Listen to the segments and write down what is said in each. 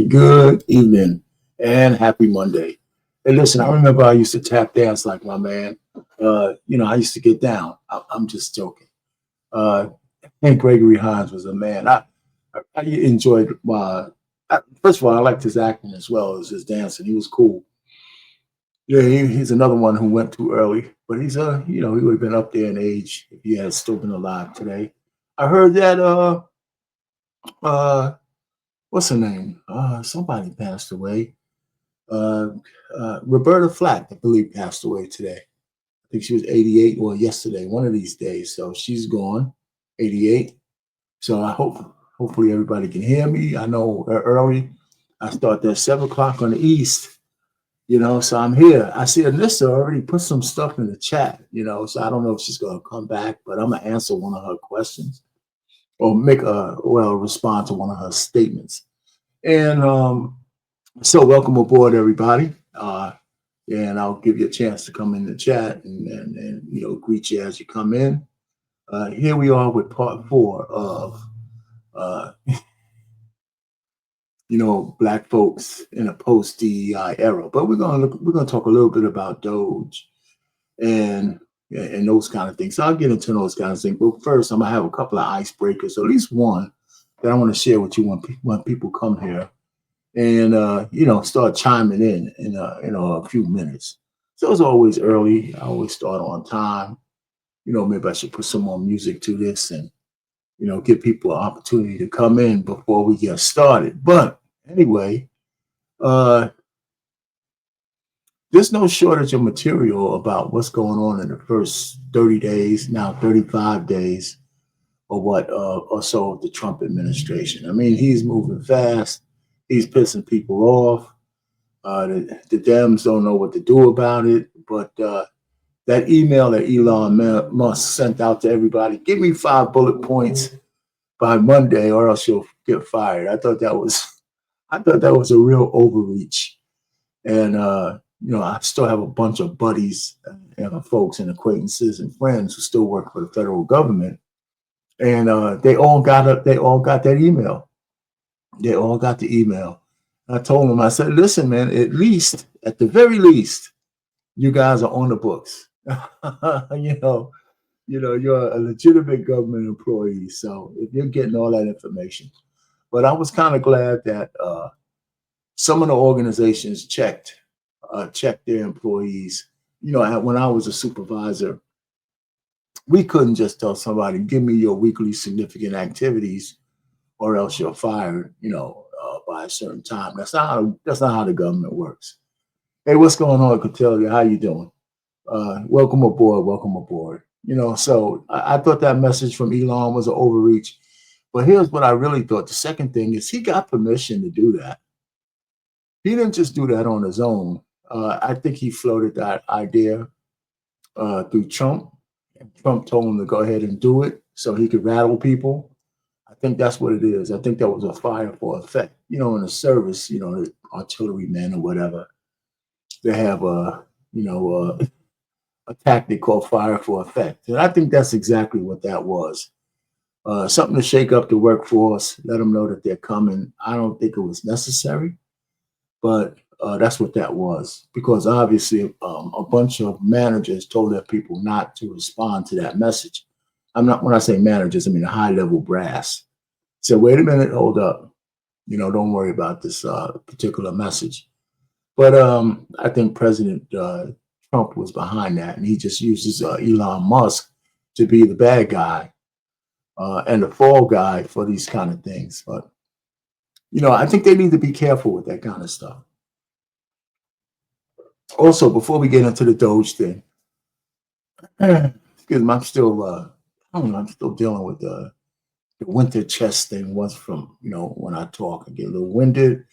everybody. Good evening and happy Monday. Hey, listen, I remember I used to tap dance like my man. I used to get down. I'm just joking. Uh, I think Gregory Hines was a man. I enjoyed first of all, I liked his acting as well as his dancing. He was cool. Yeah, he's another one who went too early, but he would have been up there in age if he had still been alive today. I heard that uh, what's her name? Somebody passed away. Uh, Roberta Flack, I believe, passed away today. I think she was 88 or yesterday, one of these days. So she's gone, 88. So hopefully everybody can hear me. I know early. I start at 7 o'clock on the East, so I'm here. I see Anissa already put some stuff in the chat, so I don't know if she's going to come back, but I'm going to answer one of her questions or respond to one of her statements. And so welcome aboard, everybody. And I'll give you a chance to come in the chat and greet you as you come in. Here we are with part 4 of Black folks in a post DEI era. But we're gonna talk a little bit about DOGE and those kind of things. So I'll get into those kind of things. But first, I'm gonna have a couple of icebreakers, or at least one that I want to share with you when people come here and start chiming in a few minutes. So it's always early. I always start on time. Maybe I should put some more music to this and give people an opportunity to come in before we get started. But anyway, there's no shortage of material about what's going on in the first 30 days, now 35 days, or so of the Trump administration. I mean, he's moving fast. He's pissing people off. The Dems don't know what to do about it. But that email that Elon Musk sent out to everybody, give me 5 bullet points by Monday or else you'll get fired. I thought that was a real overreach. And, I still have a bunch of buddies and folks and acquaintances and friends who still work for the federal government. And they all got that email. They all got the email. I told them, I said, listen, man, at the very least, you guys are on the books. You're a legitimate government employee. So if you're getting all that information. But I was kind of glad that some of the organizations checked their employees. When I was a supervisor, we couldn't just tell somebody, give me your weekly significant activities or else you're fired, by a certain time. That's not how the government works. Hey, what's going on, Catellia? How you doing? Welcome aboard. So I thought that message from Elon was an overreach. But here's what I really thought. The second thing is he got permission to do that. He didn't just do that on his own. I think he floated that idea through Trump. Trump told him to go ahead and do it so he could rattle people. I think that's what it is. I think that was a fire for effect. In the service, the artillerymen or whatever, they have a tactic called fire for effect. And I think that's exactly what that was. Something to shake up the workforce, let them know that they're coming. I don't think it was necessary, but that's what that was. Because obviously a bunch of managers told their people not to respond to that message. When I say managers, I mean a high-level brass. So wait a minute, hold up. Don't worry about this particular message. But I think President Trump was behind that, and he just uses Elon Musk to be the bad guy and the fall guy for these kind of things. But, I think they need to be careful with that kind of stuff. Also, before we get into the DOGE thing, because I'm still, I'm still dealing with the winter chest thing once from, when I talk, I get a little winded.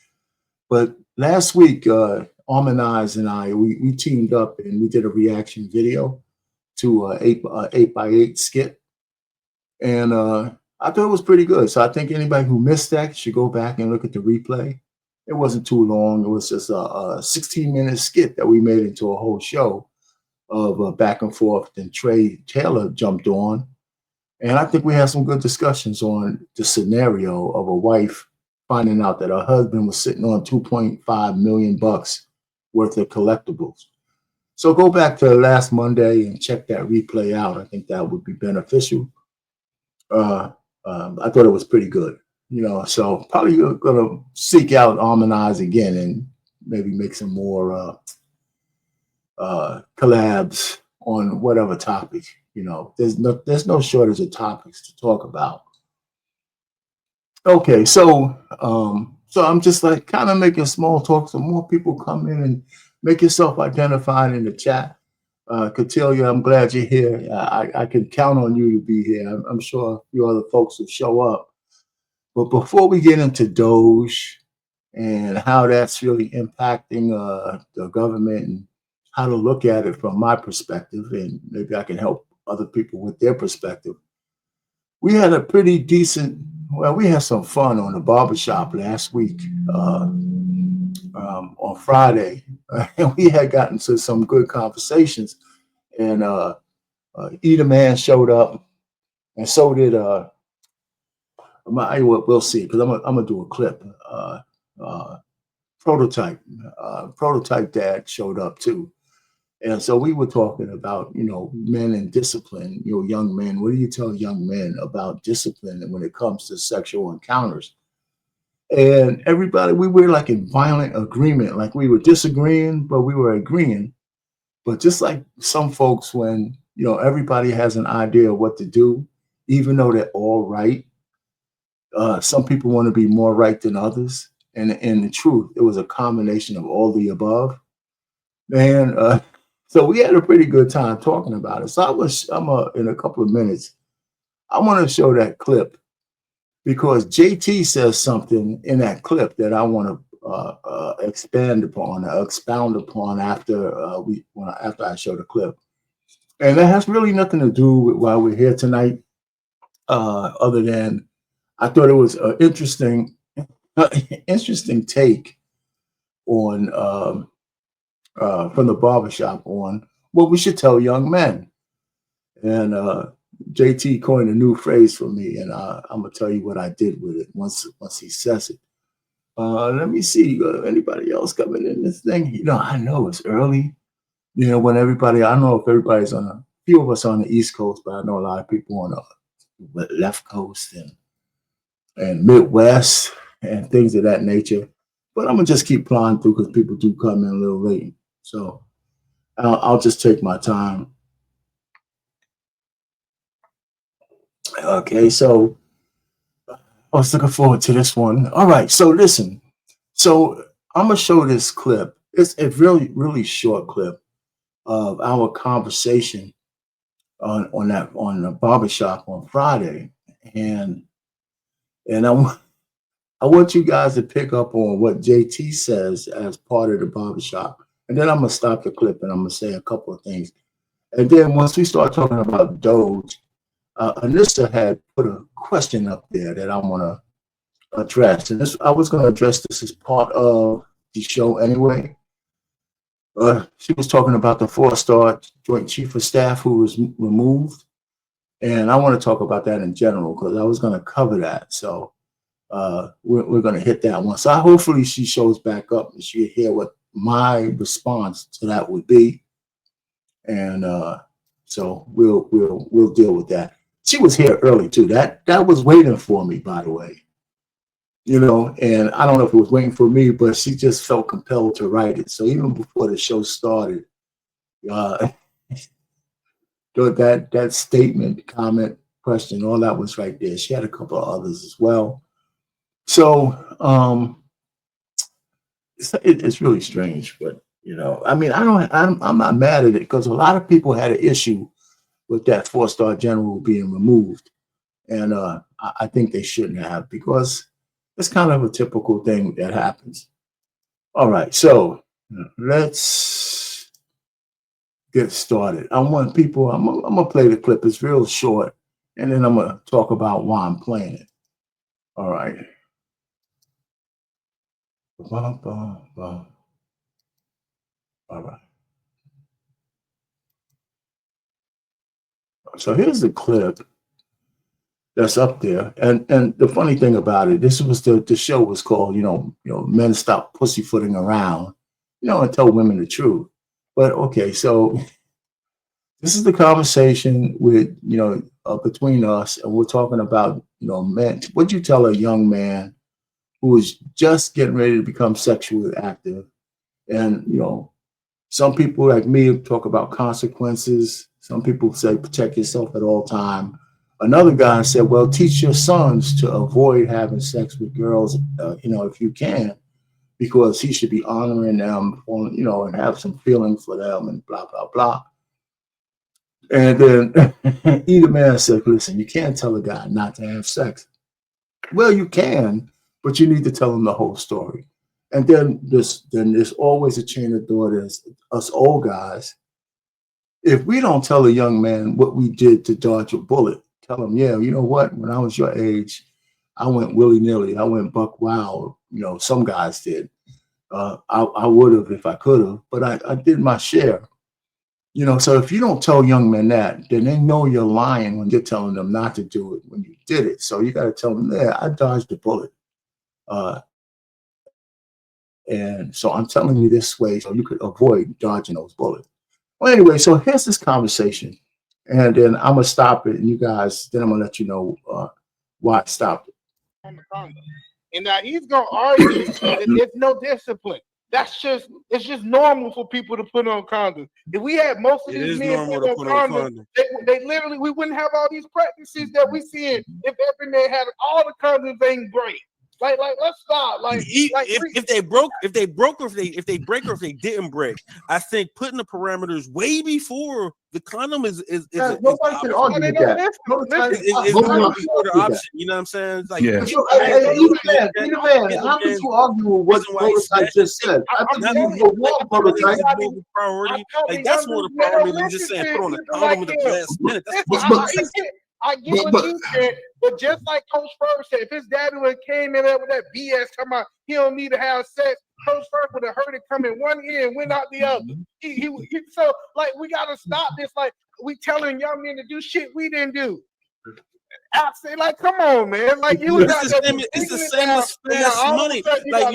But last week, Armanize and I, we teamed up and we did a reaction video to 8x8 skit. And I thought it was pretty good. So I think anybody who missed that should go back and look at the replay. It wasn't too long. It was just a 16-minute skit that we made into a whole show of back and forth. Then Trey Taylor jumped on. And I think we had some good discussions on the scenario of a wife finding out that her husband was sitting on 2.5 million bucks worth of collectibles. So go back to last Monday and check that replay out. I think that would be beneficial. I thought it was pretty good, so probably gonna seek out Harmonize again and maybe make some more collabs on whatever topic. There's no shortage of topics to talk about. Okay, so I'm just like kind of making small talk so more people come in and make yourself identified in the chat. Catilia, I'm glad you're here. I can count on you to be here. I'm sure a few other folks will show up. But before we get into DOGE and how that's really impacting the government and how to look at it from my perspective, and maybe I can help other people with their perspective, we had a pretty decent, we had some fun on the barbershop last week on Friday. And we had gotten to some good conversations. And Either Man showed up, and so did we'll see, because I'm gonna do a clip. Prototype Dad showed up too, and so we were talking about men and discipline. Young men. What do you tell young men about discipline when it comes to sexual encounters? And everybody, we were like in violent agreement, like we were disagreeing, but we were agreeing. But just like some folks, when everybody has an idea of what to do, even though they're all right, some people want to be more right than others. And in the truth, it was a combination of all the above. And so we had a pretty good time talking about it. So in a couple of minutes, I want to show that clip because JT says something in that clip that I want to expound upon after I show the clip. And that has really nothing to do with why we're here tonight, other than I thought it was an interesting take on from the barbershop on what we should tell young men. And JT coined a new phrase for me, and I'm gonna tell you what I did with it once he says it. Let me see. Anybody else coming in this thing? I know it's early. When everybody, I don't know if everybody's a few of us on the East Coast, but I know a lot of people on the left coast and Midwest and things of that nature. But I'm gonna just keep plowing through because people do come in a little late. So I'll just take my time. Okay, so I was looking forward to this one. All right, so listen. So I'm gonna show this clip. It's a really, really short clip of our conversation on the barbershop on Friday. And I want you guys to pick up on what JT says as part of the barbershop. And then I'm gonna stop the clip and I'm gonna say a couple of things. And then once we start talking about DOGE, Anissa had put a question up there that I want to address. And I was going to address this as part of the show anyway. She was talking about the 4-star Joint Chief of Staff who was removed. And I want to talk about that in general because I was going to cover that. So we're going to hit that one. So hopefully she shows back up and she'll hear what my response to that would be. And so we'll deal with that. She was here early too. That was waiting for me, by the way. And I don't know if it was waiting for me, but she just felt compelled to write it. So even before the show started, that statement, comment, question, all that was right there. She had a couple of others as well. So it's really strange, but I mean, I'm not mad at it because a lot of people had an issue with that 4-star general being removed. And I think they shouldn't have, because it's kind of a typical thing that happens. All right, so let's get started. I'm gonna play the clip. It's real short, and then I'm gonna talk about why I'm playing it. All right. All right. So here's the clip. that's up there. And the funny thing about it, this was the show was called, Men Stop Pussyfooting Around, and tell women the truth. But okay, so this is the conversation with, between us, and we're talking about, men. Would you tell a young man who is just getting ready to become sexually active? And, some people like me talk about consequences. Some people say protect yourself at all time. Another guy said, well, teach your sons to avoid having sex with girls, if you can, because he should be honoring them, and have some feeling for them and blah, blah, blah. And then either man said, listen, you can't tell a guy not to have sex. Well, you can, but you need to tell him the whole story. And then there's always a chain of thought is us old guys. If we don't tell a young man what we did to dodge a bullet, tell him, yeah, you know what? When I was your age, I went willy-nilly. I went buck wild. Some guys did. I would have if I could have, but I did my share. So if you don't tell young men that, then they know you're lying when you're telling them not to do it when you did it. So you got to tell them, yeah, I dodged a bullet. And so I'm telling you this way so you could avoid dodging those bullets. Well, anyway, so here's this conversation. And then I'm going to stop it. And you guys, then I'm going to let you know why I stopped it. And now he's going to argue that there's no discipline. It's just normal for people to put on condoms. If we had most of these men put on condoms, they literally, we wouldn't have all these practices that we see if every man had all the condoms ain't great. Like, let's stop. If they broke, or if they break, or if they didn't break, I think putting the parameters way before the condom is nobody can argue with that. Is the option. You know what I'm saying? It's like, either man, how could you argue with what Prototype just said? I think you go Prototype. Priority. Like that's more the priority than just saying put on a condom at the last minute. I get what you said, but just like Coach Ferg said, if his daddy would have came in there with that BS talking about he don't need to have sex, Coach Ferg would have heard it come in one ear and went out the other. So like we gotta stop this. Like we telling young men to do shit we didn't do. I say, like, come on, man. Like you got it's the same as fast money. Like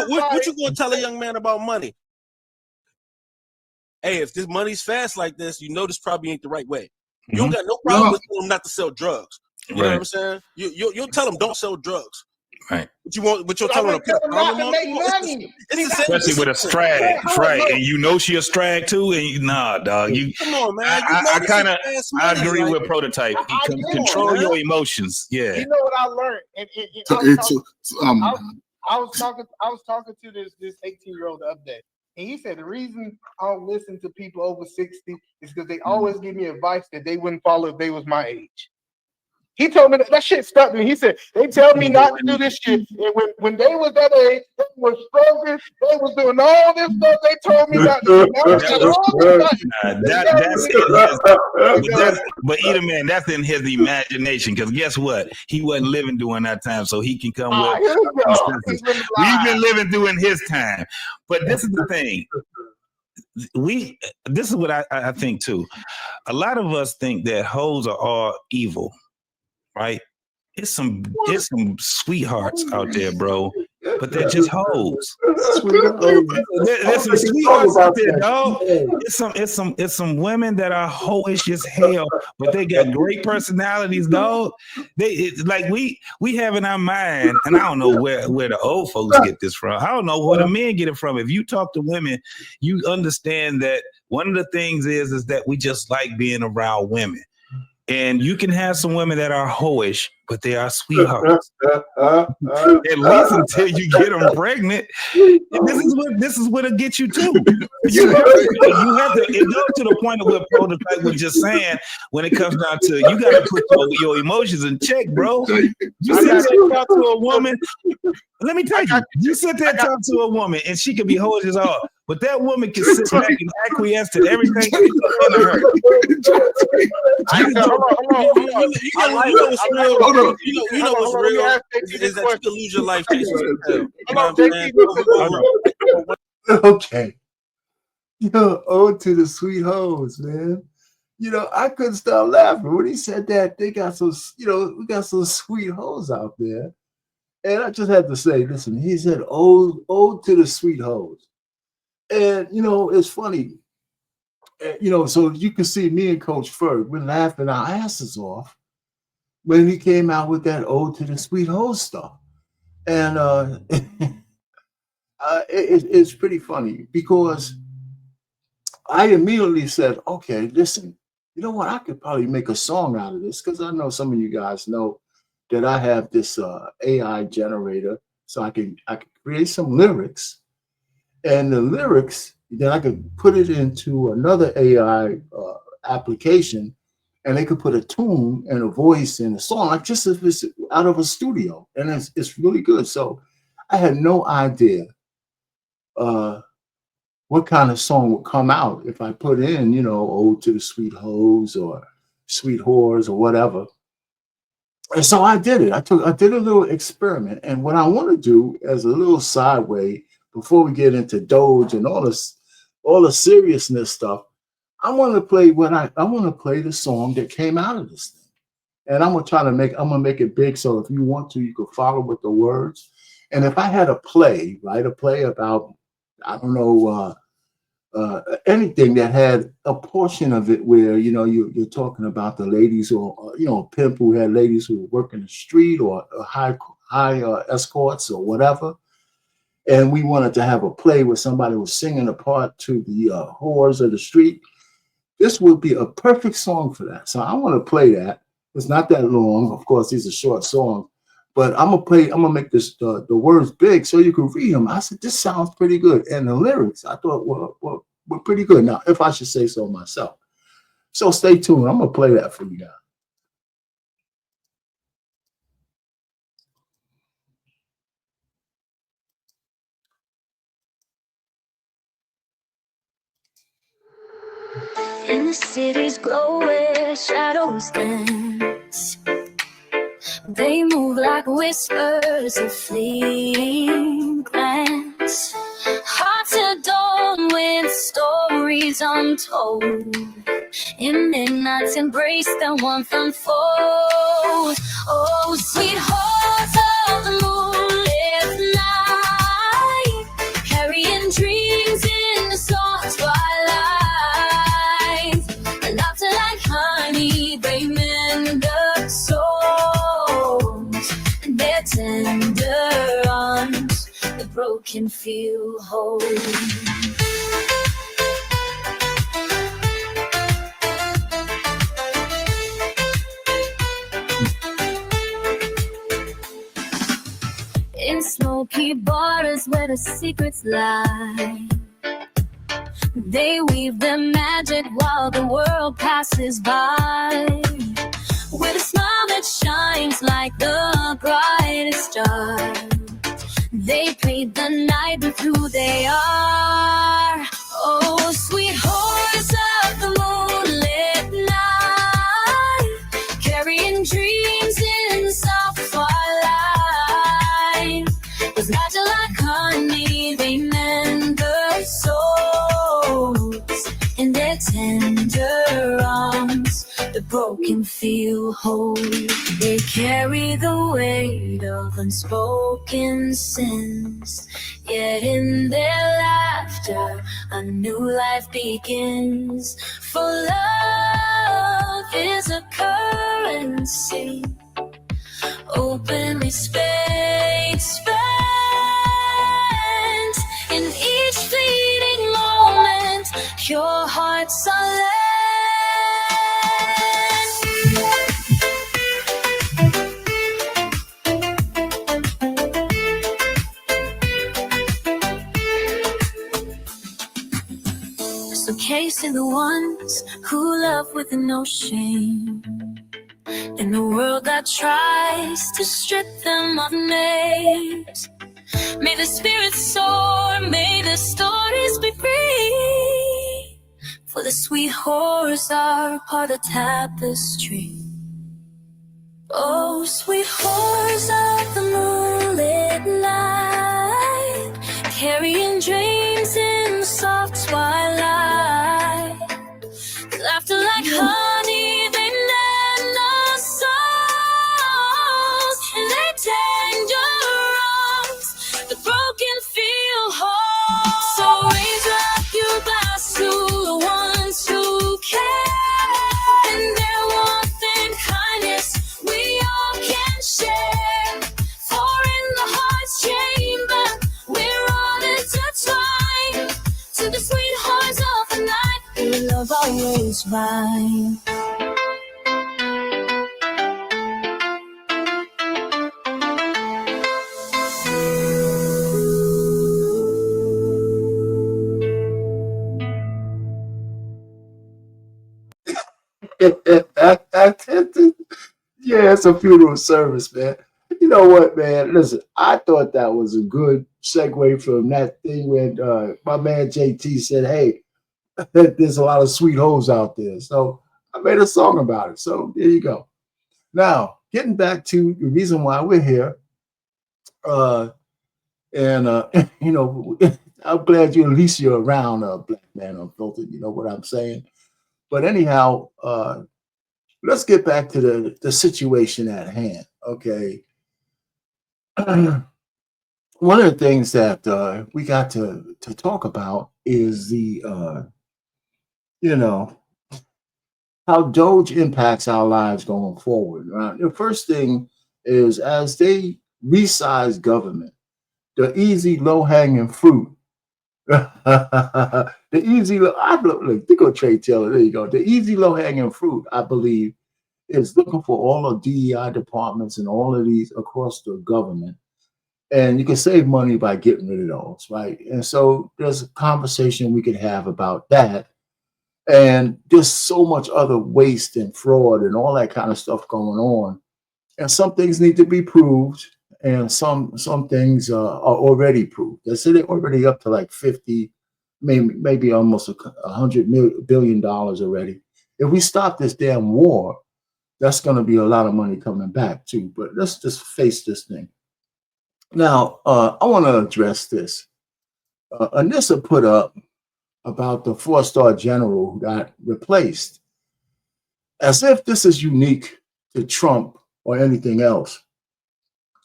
what you gonna tell a young man about money? Hey, if this money's fast like this, this probably ain't the right way. You don't got no problem with telling them not to sell drugs. You know what I'm saying? You'll tell them don't sell drugs. Right. But you'll tell them to make money. Especially with a strag, right? And she a strag too. And nah, dog. Come on, man. I agree with Prototype. Control your emotions. Yeah. You know what I learned? I was talking to this 18-year-old the other day. And he said the reason I don't listen to people over 60 is because they always give me advice that they wouldn't follow if they was my age. He told me that shit stuck me. He said, they tell me not to do this shit. And when they was that age, they was stroking, they was doing all this stuff. They told me not to do. But either man, that's in his imagination. Because guess what? He wasn't living during that time, so he can come with. We've been living during his time. But this is the thing. This is what I think too. A lot of us think that hoes are all evil. Right? It's some sweethearts out there, bro. But they're just hoes. There's some sweethearts out there, dog. It's some women that are hoish as hell, but they got great personalities, dog. We have in our mind, and I don't know where the old folks get this from. I don't know where the men get it from. If you talk to women, you understand that one of the things is that we just like being around women. And you can have some women that are hoish, but they are sweethearts. At least until you get them pregnant. This is what'll get you too. You have to. It goes to the point of what Prototype was just saying. When it comes down to, you got to put your emotions in check, bro. You sit there and talk to a woman. Let me tell you, you sit there and talk to a woman, and she can be hoish as all. But that woman can sit back and acquiesce to everything in her. You know what's real is that you can lose your life. Okay. Ode to the sweet hoes, man. you know, I couldn't stop laughing when he said that. They got some, you know, we got some sweet hoes out there. And I just had to say, listen, he said, ode to the sweet hoes. And, you know, it's funny. You know, so you can see me and Coach Ferg, we're laughing our asses off when he came out with that ode to the sweet hoes stuff. And it's pretty funny because I immediately said, okay, listen, you know what? I could probably make a song out of this because I know some of you guys know that I have this AI generator, so I can create some lyrics, and the lyrics then I could put it into another AI application, and they could put a tune and a voice in a song, like just if it's out of a studio, and it's really good. So I had no idea what kind of song would come out if I put in, you know, ode to the sweet hoes or sweet whores or whatever. And so I did it. I did a little experiment. And what I want to do as a little sideway before we get into DOGE and all the seriousness stuff, I want to play I want to play the song that came out of this thing. And I'm gonna make it big. So if you want to, you can follow with the words. And if I had a play, right, a play about, I don't know, anything that had a portion of it where, you know, you're talking about the ladies, or you know, a pimp who had ladies who work in the street, or high escorts or whatever, and we wanted to have a play where somebody was singing a part to the whores of the street. This would be a perfect song for that. So I want to play that. It's not that long, of course. These are short songs, but I'm gonna make this the words big so you can read them. I said, this sounds pretty good, and the lyrics I thought were pretty good. Now, if I should say so myself. So stay tuned. I'm gonna play that for you guys. In the city's glow where shadows dance, they move like whispers of fleeting glance. Hearts adorned with stories untold, in midnight's embrace the warmth unfolds. Oh, sweet hearts of the moonlit night, carrying dreams in the soft twilight. Laughter like honey, they mend the souls, and their tender arms, the broken feel whole. In smoky borders where the secrets lie, they weave their magic while the world passes by. With a smile that shines like the brightest star, they paint the night with who they are. Oh, sweet horse of the moonlit night, carrying dreams in soft twilight. With magic like honey, they mend the souls, in their tender arms, the broken feel whole. They carry the weight of unspoken sins, yet in their laughter a new life begins. For love is a currency, openly spent in each fleeting moment. Your heart's are lent. So case in the ones who love with no shame, in a world that tries to strip them of names. May the spirits soar, may the stories be free, for the sweet whores are part of tapestry. Oh, sweet whores of the moonlit night, carrying dreams in soft twilight. Laughter like honey, raise up your glass to the ones who care, and their warmth and kindness we all can share. For in the heart's chamber we're all intertwined, to the sweethearts of the night, may love always rise. Yeah, it's a funeral service, man. You know what, man? Listen, I thought that was a good segue from that thing when my man JT said, "Hey, there's a lot of sweet hoes out there." So I made a song about it. So there you go. Now, getting back to the reason why we're here, uh, and you know, I'm glad you at least you're around, Black Man Unfiltered. You know what I'm saying? But anyhow, let's get back to the situation at hand. Okay. One of the things that we got to talk about is the you know, how DOGE impacts our lives going forward. Right? The first thing is as they resize government, the easy low hanging fruit. The easy look, think of Trey Taylor. There you go. The easy low hanging fruit, I believe, is looking for all of DEI departments and all of these across the government. And you can save money by getting rid of those, right? And so there's a conversation we could have about that. And there's so much other waste and fraud and all that kind of stuff going on. And some things need to be proved, and some things are already proved. They say they're already up to like 50, maybe almost $100 billion already. If we stop this damn war, that's going to be a lot of money coming back too. But let's just face this thing. Now, I want to address this. Anissa put up about the 4-star general who got replaced, as if this is unique to Trump or anything else.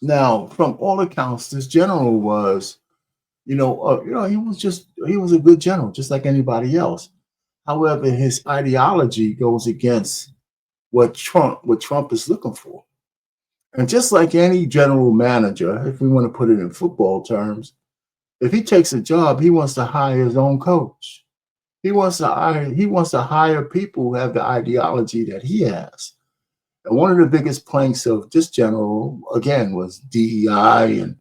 Now, from all accounts, this general was, he was a good general, just like anybody else. However, his ideology goes against what Trump is looking for. And just like any general manager, if we want to put it in football terms, if he takes a job, he wants to hire his own coach. He wants to hire people who have the ideology that he has. And one of the biggest planks of this general, again, was DEI and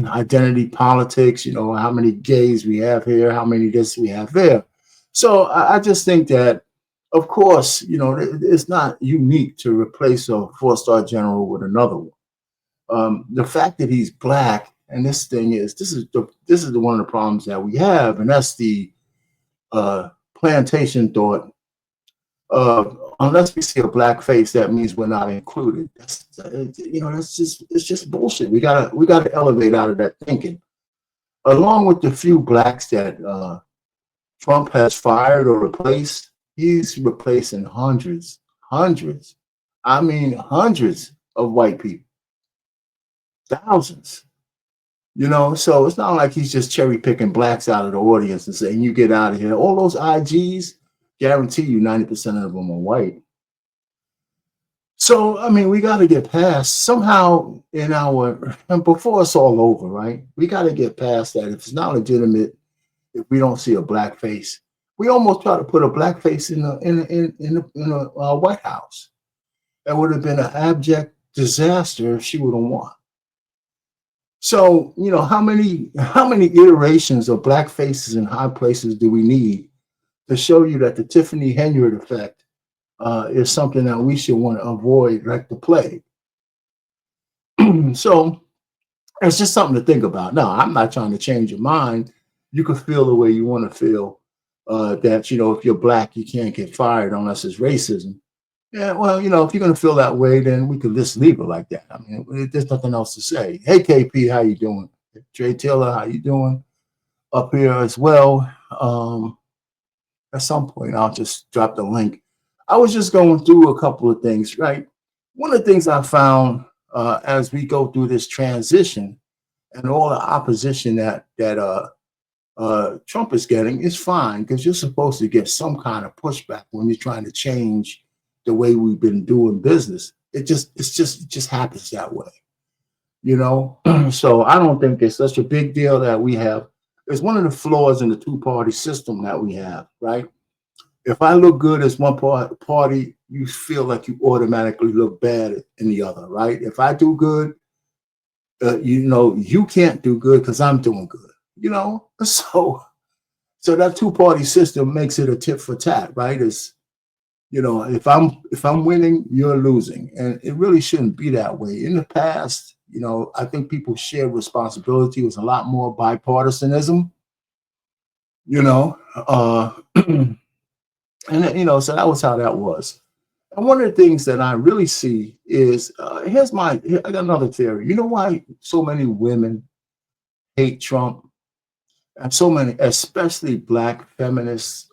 identity politics. You know, how many gays we have here, how many this we have there. So I just think that, of course, you know, it's not unique to replace a 4-star general with another one. The fact that he's black, and this is one of the problems that we have, and that's the plantation thought of unless we see a black face, that means we're not included. It's just bullshit. We gotta elevate out of that thinking. Along with the few blacks that Trump has fired or replaced, he's replacing hundreds, I mean hundreds of white people, thousands. You know, so it's not like he's just cherry picking blacks out of the audience and saying, you get out of here. All those IGs, guarantee you 90% of them are white. So, I mean, we got to get past somehow and before it's all over, right? We got to get past that. If it's not legitimate, if we don't see a black face, we almost try to put a black face in the White House. That would have been an abject disaster if she would have won. So, you know, how many iterations of black faces in high places do we need to show you that the Tiffany Henry effect is something that we should want to avoid like the plague? So it's just something to think about. No, I'm not trying to change your mind. You can feel the way you want to feel, that, you know, if you're black, you can't get fired unless it's racism. Yeah, well, you know, if you're going to feel that way, then we could just leave it like that. I mean, there's nothing else to say. Hey, KP, how you doing? Trey Taylor, how you doing? Up here as well. At some point, I'll just drop the link. I was just going through a couple of things, right? One of the things I found as we go through this transition and all the opposition that Trump is getting is fine, because you're supposed to get some kind of pushback when you're trying to change the way we've been doing business. It just happens that way, you know. So I don't think it's such a big deal that we have. It's one of the flaws in the two-party system that we have, right? If I look good as one party, you feel like you automatically look bad in the other, right? If I do good, you know, you can't do good because I'm doing good, you know? So that two-party system makes it a tit for tat, right? It's, you know, if I'm winning, you're losing. And it really shouldn't be that way. In the past, you know, I think people shared responsibility. It was a lot more bipartisanism, you know, and, you know, so that was how that was. And one of the things that I really see is, I got another theory. You know why so many women hate Trump? And so many, especially Black feminists,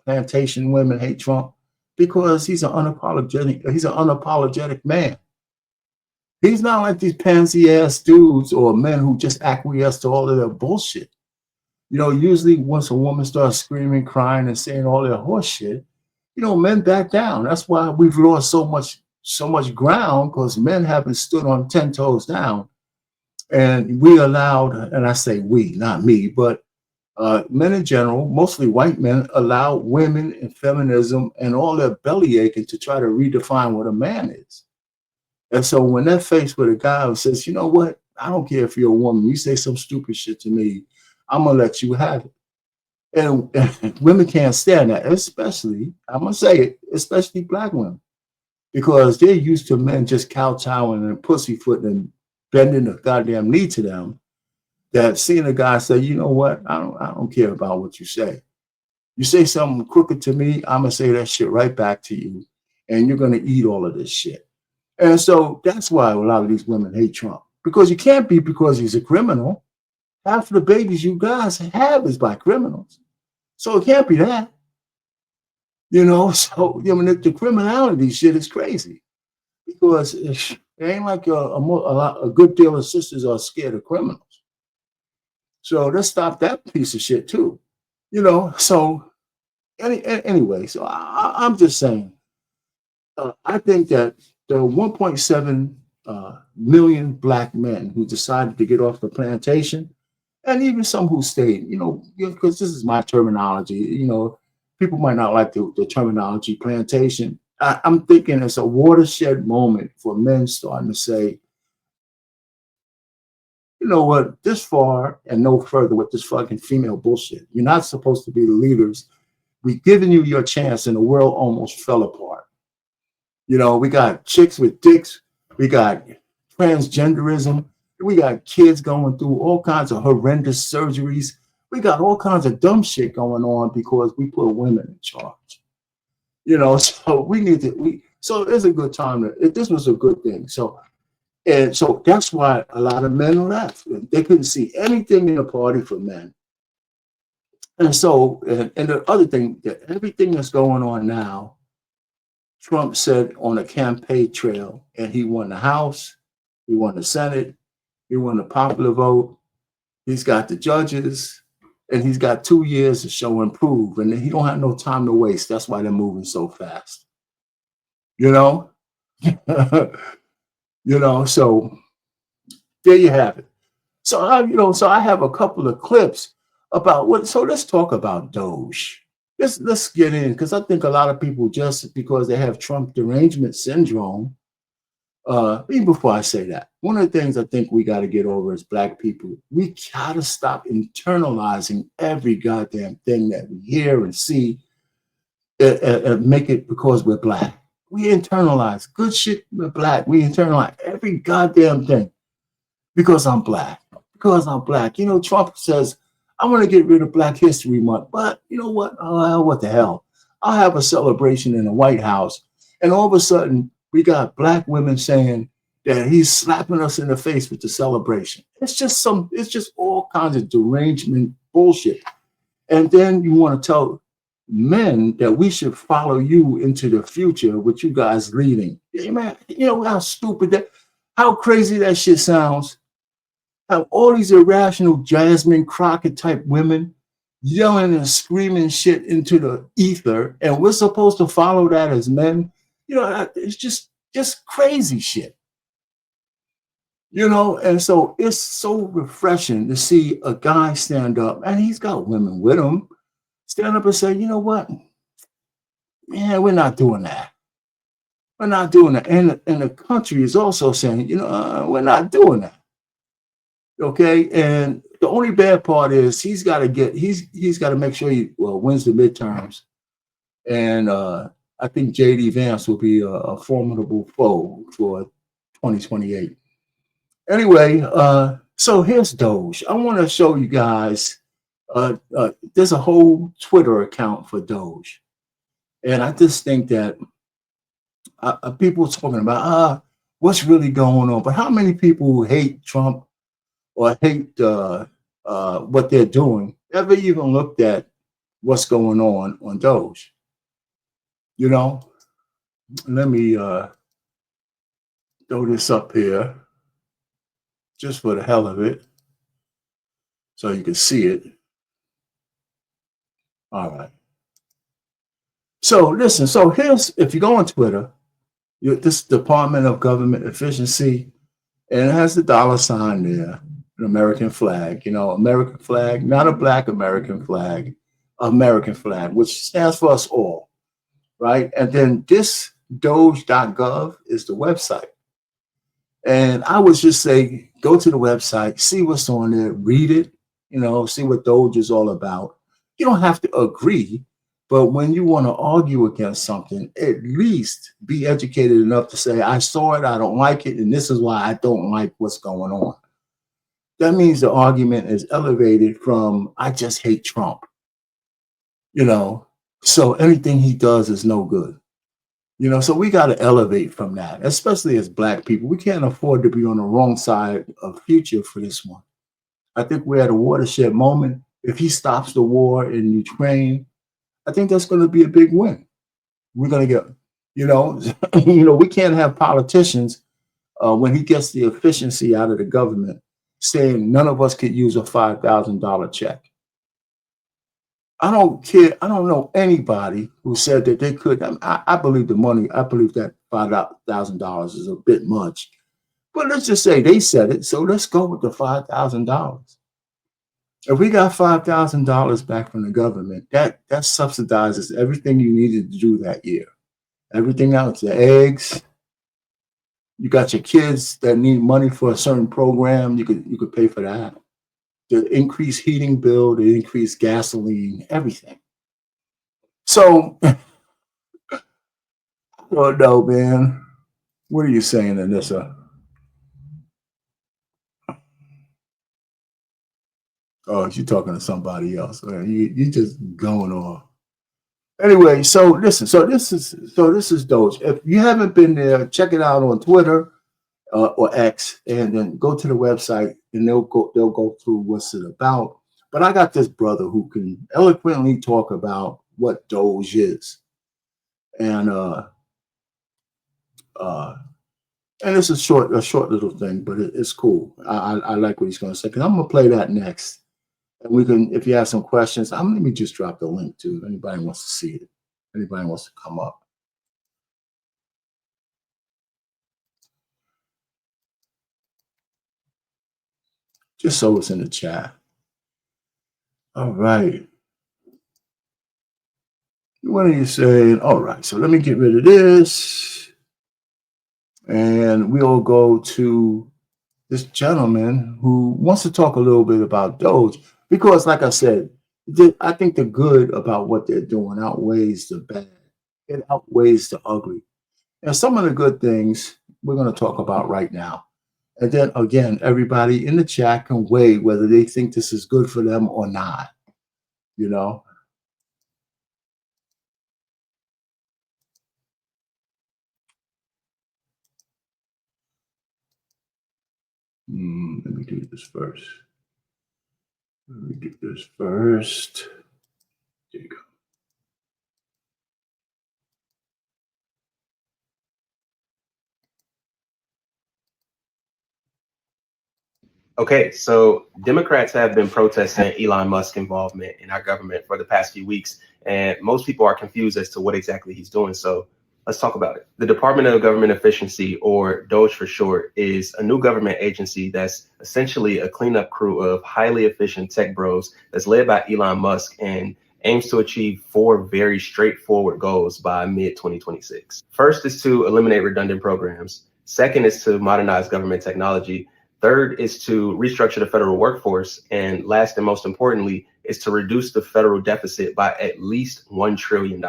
plantation women hate Trump? Because he's an unapologetic man. He's not like these pansy ass dudes or men who just acquiesce to all of their bullshit. You know, usually once a woman starts screaming, crying, and saying all their horse shit, you know, men back down. That's why we've lost so much ground, because men haven't stood on 10 toes down. And we allowed, and I say we, not me, but men in general, mostly white men, allow women and feminism and all their belly aching to try to redefine what a man is. And so when they're faced with a guy who says, you know what, I don't care if you're a woman, you say some stupid shit to me, I'm going to let you have it. And women can't stand that, especially, I'm going to say it, especially Black women, because they're used to men just kowtowing and pussyfooting and bending the goddamn knee to them, that seeing a guy say, you know what, I don't care about what you say. You say something crooked to me, I'm going to say that shit right back to you, and you're going to eat all of this shit. And so that's why a lot of these women hate Trump, because you can't be because he's a criminal. Half of the babies you guys have is by criminals. So it can't be that. You know, so I mean, the criminality shit is crazy, because it ain't like a good deal of sisters are scared of criminals. So let's stop that piece of shit too. You know, so anyway, so I'm just saying, I think that the 1.7 million Black men who decided to get off the plantation, and even some who stayed, you know, because this is my terminology, you know, people might not like the terminology plantation. I'm thinking it's a watershed moment for men starting to say, you know what, this far and no further with this fucking female bullshit. You're not supposed to be the leaders. We've given you your chance and the world almost fell apart. You know, we got chicks with dicks. We got transgenderism. We got kids going through all kinds of horrendous surgeries. We got all kinds of dumb shit going on because we put women in charge. You know, so so it's a good time this was a good thing. So that's why a lot of men left. They couldn't see anything in the party for men. And so, and the other thing, that everything that's going on now, Trump said on a campaign trail, and he won the House, he won the Senate, he won the popular vote, he's got the judges, and he's got 2 years to show and prove, and he don't have no time to waste. That's why they're moving so fast. You know? You know, so there you have it. So I have a couple of clips about so let's talk about DOGE. Let's get in, because I think a lot of people, just because they have Trump derangement syndrome, even before I say that, one of the things I think we got to get over as Black people, we got to stop internalizing every goddamn thing that we hear and see and make it because we're Black. We internalize good shit, we're Black. We internalize every goddamn thing because I'm Black. Because I'm Black. You know, Trump says, I want to get rid of Black History Month, but you know what? Oh, what the hell? I'll have a celebration in the White House. And all of a sudden, we got Black women saying that he's slapping us in the face with the celebration. It's just all kinds of derangement bullshit. And then you want to tell men that we should follow you into the future with you guys leading. Man, you know how stupid how crazy that shit sounds. have all these irrational Jasmine Crockett type women yelling and screaming shit into the ether, and we're supposed to follow that as men. It's just crazy shit. And so it's so refreshing to see a guy stand up, and he's got women with him, stand up and say, you know what? Yeah, we're not doing that. We're not doing that. And the country is also saying, we're not doing that. Okay. And the only bad part is he's got to make sure he wins the midterms. And I think JD Vance will be a formidable foe for 2028. Anyway, so here's DOGE. I want to show you guys, there's a whole Twitter account for DOGE. And I just think that people talking about what's really going on, but how many people who hate Trump or hate what they're doing ever even looked at what's going on DOGE? Let me throw this up here just for the hell of it so you can see it. All right. So listen, so here's, if you go on Twitter, this Department of Government Efficiency, and it has the $sign there, an American flag, American flag, not a black American flag, which stands for us all, right? And then this DOGE.gov is the website. And I would just say, go to the website, see what's on there, read it, see what DOGE is all about. You don't have to agree, but when you want to argue against something, at least be educated enough to say, I saw it, I don't like it, and this is why I don't like what's going on. That means the argument is elevated from, I just hate Trump. So anything he does is no good. So we got to elevate from that, especially as Black people. We can't afford to be on the wrong side of future for this one. I think we're at a watershed moment. If he stops the war in Ukraine, I think that's going to be a big win. We're going to get, we can't have politicians when he gets the efficiency out of the government saying none of us could use a $5,000 check. I don't care. I don't know anybody who said that they could. I believe the money. I believe that $5,000 is a bit much. But let's just say they said it. So let's go with the $5,000. If we got $5,000 back from the government, that subsidizes everything you needed to do that year. Everything else, the eggs. You got your kids that need money for a certain program. You could pay for that. The increased heating bill, the increased gasoline, everything. So, oh no, man. What are you saying, Anissa? Oh, you're talking to somebody else. You just going on. Anyway, so listen. So this is DOGE. If you haven't been there, check it out on Twitter or X, and then go to the website, and they'll go through what's it about. But I got this brother who can eloquently talk about what DOGE is, and it's a short little thing, but it's cool. I like what he's going to say, because I'm going to play that next. And we can, if you have some questions, let me just drop the link too. If anybody wants to see it, anybody wants to come up. Just so it's in the chat. All right. What are you saying? All right, so let me get rid of this. And we'll go to this gentleman who wants to talk a little bit about DOGE, because like I said, I think the good about what they're doing outweighs the bad. It outweighs the ugly. And some of the good things we're going to talk about right now. And then again, everybody in the chat can weigh whether they think this is good for them or not. Let me do this first. There you go. Okay, so Democrats have been protesting Elon Musk's involvement in our government for the past few weeks, and most people are confused as to what exactly he's doing. So let's talk about it. The Department of Government Efficiency, or DOGE for short, is a new government agency that's essentially a cleanup crew of highly efficient tech bros that's led by Elon Musk and aims to achieve 4 very straightforward goals by mid-2026. First is to eliminate redundant programs. Second is to modernize government technology. Third is to restructure the federal workforce. And last and most importantly is to reduce the federal deficit by at least $1 trillion.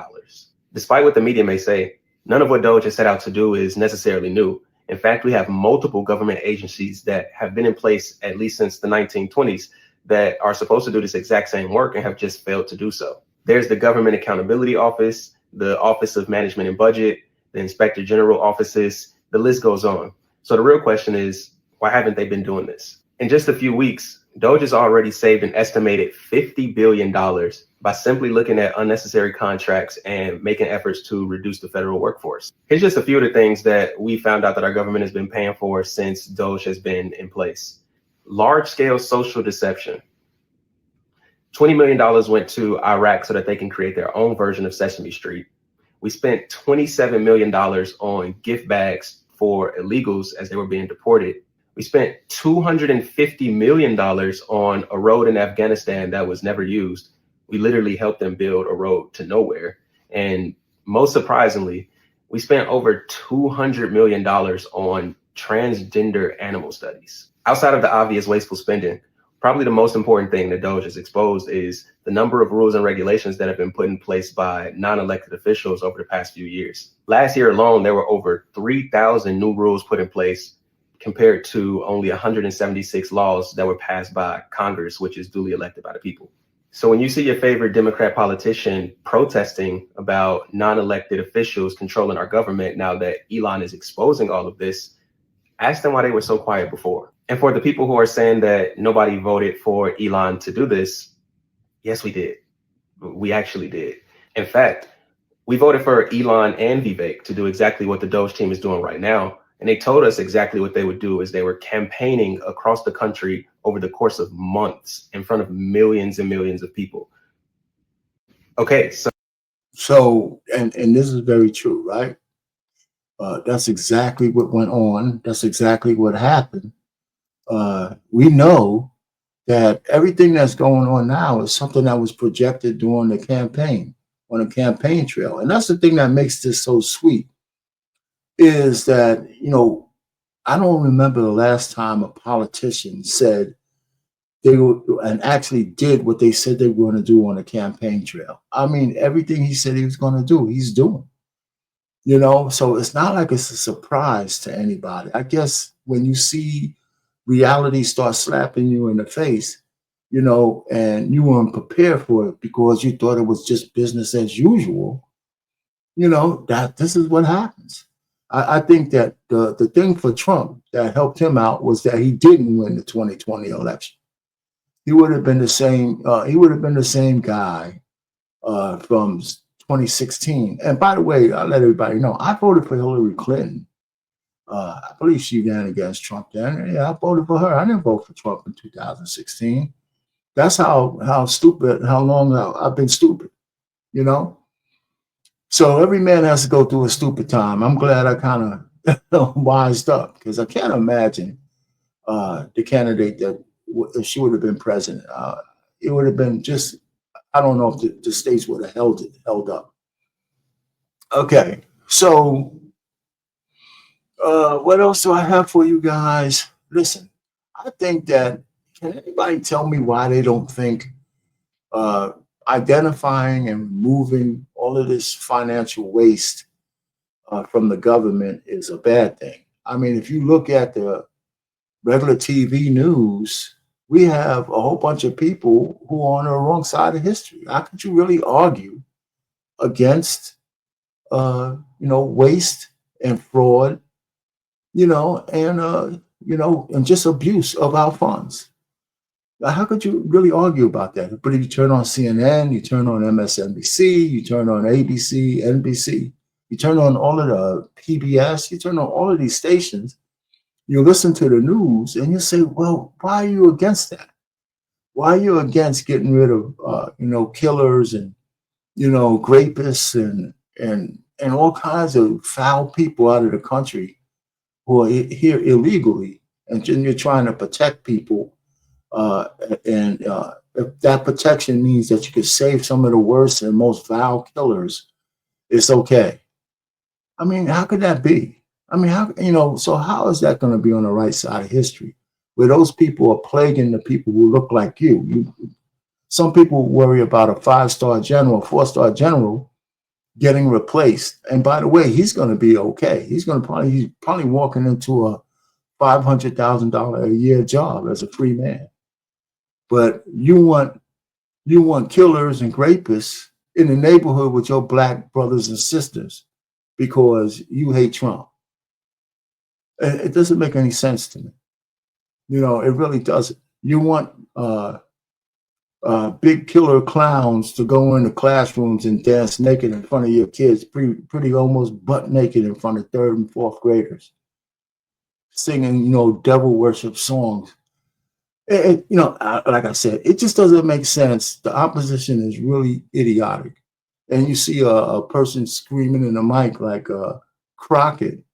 Despite what the media may say, none of what DOGE has set out to do is necessarily new. In fact, we have multiple government agencies that have been in place at least since the 1920s that are supposed to do this exact same work and have just failed to do so. There's the Government Accountability Office, the Office of Management and Budget, the Inspector General offices, the list goes on. So the real question is, why haven't they been doing this? In just a few weeks, DOGE has already saved an estimated $50 billion by simply looking at unnecessary contracts and making efforts to reduce the federal workforce. Here's just a few of the things that we found out that our government has been paying for since DOGE has been in place. Large-scale social deception. $20 million went to Iraq so that they can create their own version of Sesame Street. We spent $27 million on gift bags for illegals as they were being deported. We spent $250 million on a road in Afghanistan that was never used. We literally helped them build a road to nowhere. And most surprisingly, we spent over $200 million on transgender animal studies. Outside of the obvious wasteful spending, probably the most important thing that DOGE has exposed is the number of rules and regulations that have been put in place by non-elected officials over the past few years. Last year alone, there were over 3,000 new rules put in place compared to only 176 laws that were passed by Congress, which is duly elected by the people. So when you see your favorite Democrat politician protesting about non-elected officials controlling our government now that Elon is exposing all of this, ask them why they were so quiet before. And for the people who are saying that nobody voted for Elon to do this, yes, we did. We actually did. In fact, we voted for Elon and Vivek to do exactly what the DOGE team is doing right now. And they told us exactly what they would do as they were campaigning across the country over the course of months in front of millions and millions of people. Okay, So, and this is very true, right? That's exactly what went on. That's exactly what happened. We know that everything that's going on now is something that was projected during the campaign, on a campaign trail. And that's the thing that makes this so sweet, is that, you know, I don't remember the last time a politician said they were and actually did what they said they were going to do on a campaign trail. I mean, everything he said he was going to do, he's doing. You know, so it's not like it's a surprise to anybody. I guess when you see reality start slapping you in the face, you know, and you weren't prepared for it because you thought it was just business as usual, you know, that this is what happens. I think that the thing for Trump that helped him out was that he didn't win the 2020 election. He would have been the same. He would have been the same guy from 2016. And by the way, I'll let everybody know, I voted for Hillary Clinton. I believe she ran against Trump then. Yeah, I voted for her. I didn't vote for Trump in 2016. That's how stupid, how long I've been stupid, you know? So every man has to go through a stupid time. I'm glad I kind of wised up, because I can't imagine the candidate that if she would have been president, it would have been just, I don't know if the states would have held up. Okay, so what else do I have for you guys? Listen, I think that, can anybody tell me why they don't think identifying and removing all of this financial waste from the government is a bad thing? I mean, if you look at the regular TV news, we have a whole bunch of people who are on the wrong side of history. How could you really argue against, you know, waste and fraud, you know, and just abuse of our funds? How could you really argue about that? But if you turn on CNN, you turn on MSNBC, you turn on ABC, NBC, you turn on all of the PBS, you turn on all of these stations, you listen to the news and you say, well, why are you against that? Why are you against getting rid of, killers and, rapists and all kinds of foul people out of the country who are here illegally, and you're trying to protect people, if that protection means that you could save some of the worst and most vile killers, it's okay. I mean, how could that be? I mean, so how is that going to be on the right side of history, where those people are plaguing the people who look like you? Some people worry about a 5-star general, 4-star general getting replaced. And by the way, he's going to be okay. He's probably walking into a $500,000 a year job as a free man. But you want killers and rapists in the neighborhood with your black brothers and sisters because you hate Trump. It doesn't make any sense to me. It really doesn't. You want big killer clowns to go into classrooms and dance naked in front of your kids, pretty almost butt naked in front of 3rd and 4th graders, singing, devil worship songs. Like I said, it just doesn't make sense. The opposition is really idiotic. And you see a person screaming in the mic like Crockett,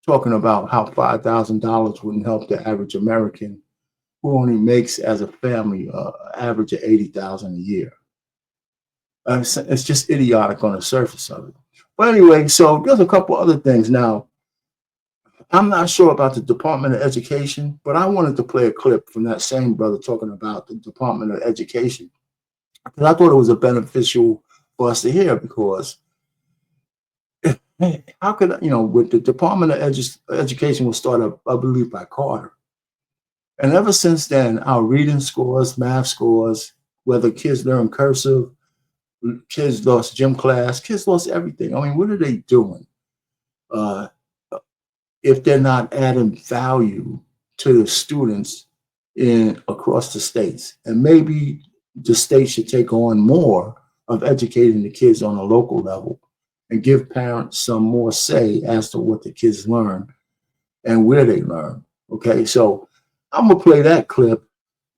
talking about how $5,000 wouldn't help the average American who only makes as a family average of $80,000 a year. It's just idiotic on the surface of it. But anyway, so there's a couple other things. Now, I'm not sure about the Department of Education, but I wanted to play a clip from that same brother talking about the Department of Education, because I thought it was a beneficial for us to hear, because how could, with the Department of Education was started, I believe, by Carter. And ever since then, our reading scores, math scores, whether kids learn cursive, kids lost gym class, kids lost everything. I mean, what are they doing if they're not adding value to the students across the states? And maybe the state should take on more of educating the kids on a local level and give parents some more say as to what the kids learn and where they learn. Okay, so I'm gonna play that clip,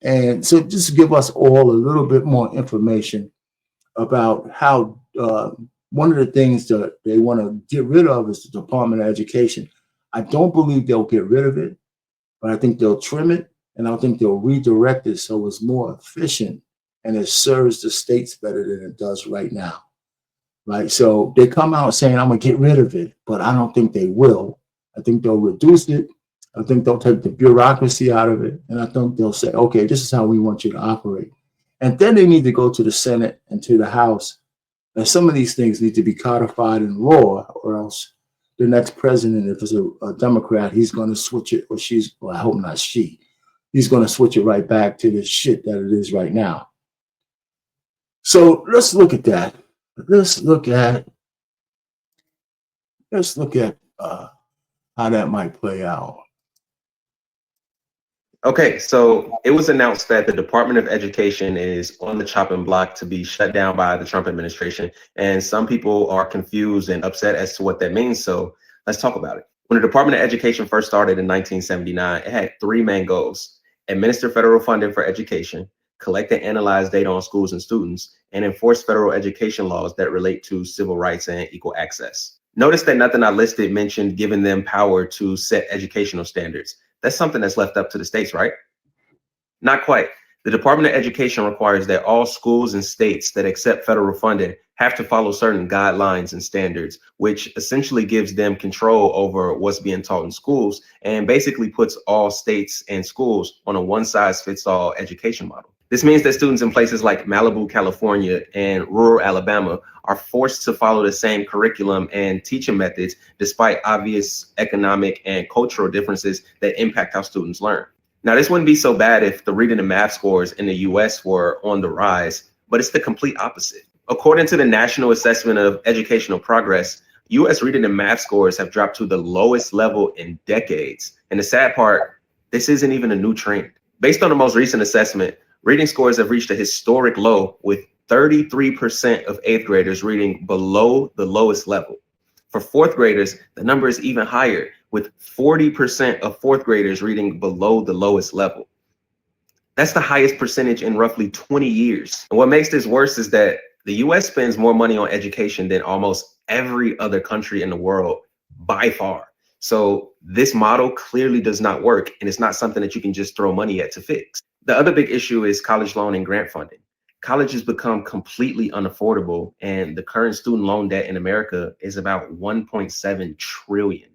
and so just give us all a little bit more information about how one of the things that they want to get rid of is the Department of Education. I don't believe they'll get rid of it, but I think they'll trim it, and I think they'll redirect it so it's more efficient and it serves the states better than it does right now. Right? So they come out saying, I'm gonna get rid of it, but I don't think they will. I think they'll reduce it. I think they'll take the bureaucracy out of it. And I think they'll say, okay, this is how we want you to operate. And then they need to go to the Senate and to the House. And some of these things need to be codified in law, or else the next president, if it's a Democrat, he's going to switch it, or I hope not she, he's going to switch it right back to the shit that it is right now. So let's look at that. Let's look at how that might play out. Okay, so it was announced that the Department of Education is on the chopping block to be shut down by the Trump administration. And some people are confused and upset as to what that means. So let's talk about it. When the Department of Education first started in 1979, it had 3 main goals: administer federal funding for education, collect and analyze data on schools and students, and enforce federal education laws that relate to civil rights and equal access. Notice that nothing I listed mentioned giving them power to set educational standards. That's something that's left up to the states, right? Not quite. The Department of Education requires that all schools and states that accept federal funding have to follow certain guidelines and standards, which essentially gives them control over what's being taught in schools and basically puts all states and schools on a one-size-fits-all education model. This means that students in places like Malibu, California, and rural Alabama are forced to follow the same curriculum and teaching methods, despite obvious economic and cultural differences that impact how students learn. Now, this wouldn't be so bad if the reading and math scores in the US were on the rise, but it's the complete opposite. According to the National Assessment of Educational Progress, US reading and math scores have dropped to the lowest level in decades. And the sad part, this isn't even a new trend. Based on the most recent assessment, reading scores have reached a historic low, with 33% of 8th graders reading below the lowest level. For 4th graders, the number is even higher, with 40% of fourth graders reading below the lowest level. That's the highest percentage in roughly 20 years. And what makes this worse is that the US spends more money on education than almost every other country in the world by far. So this model clearly does not work, and it's not something that you can just throw money at to fix. The other big issue is college loan and grant funding. College has become completely unaffordable, and the current student loan debt in America is about 1.7 trillion.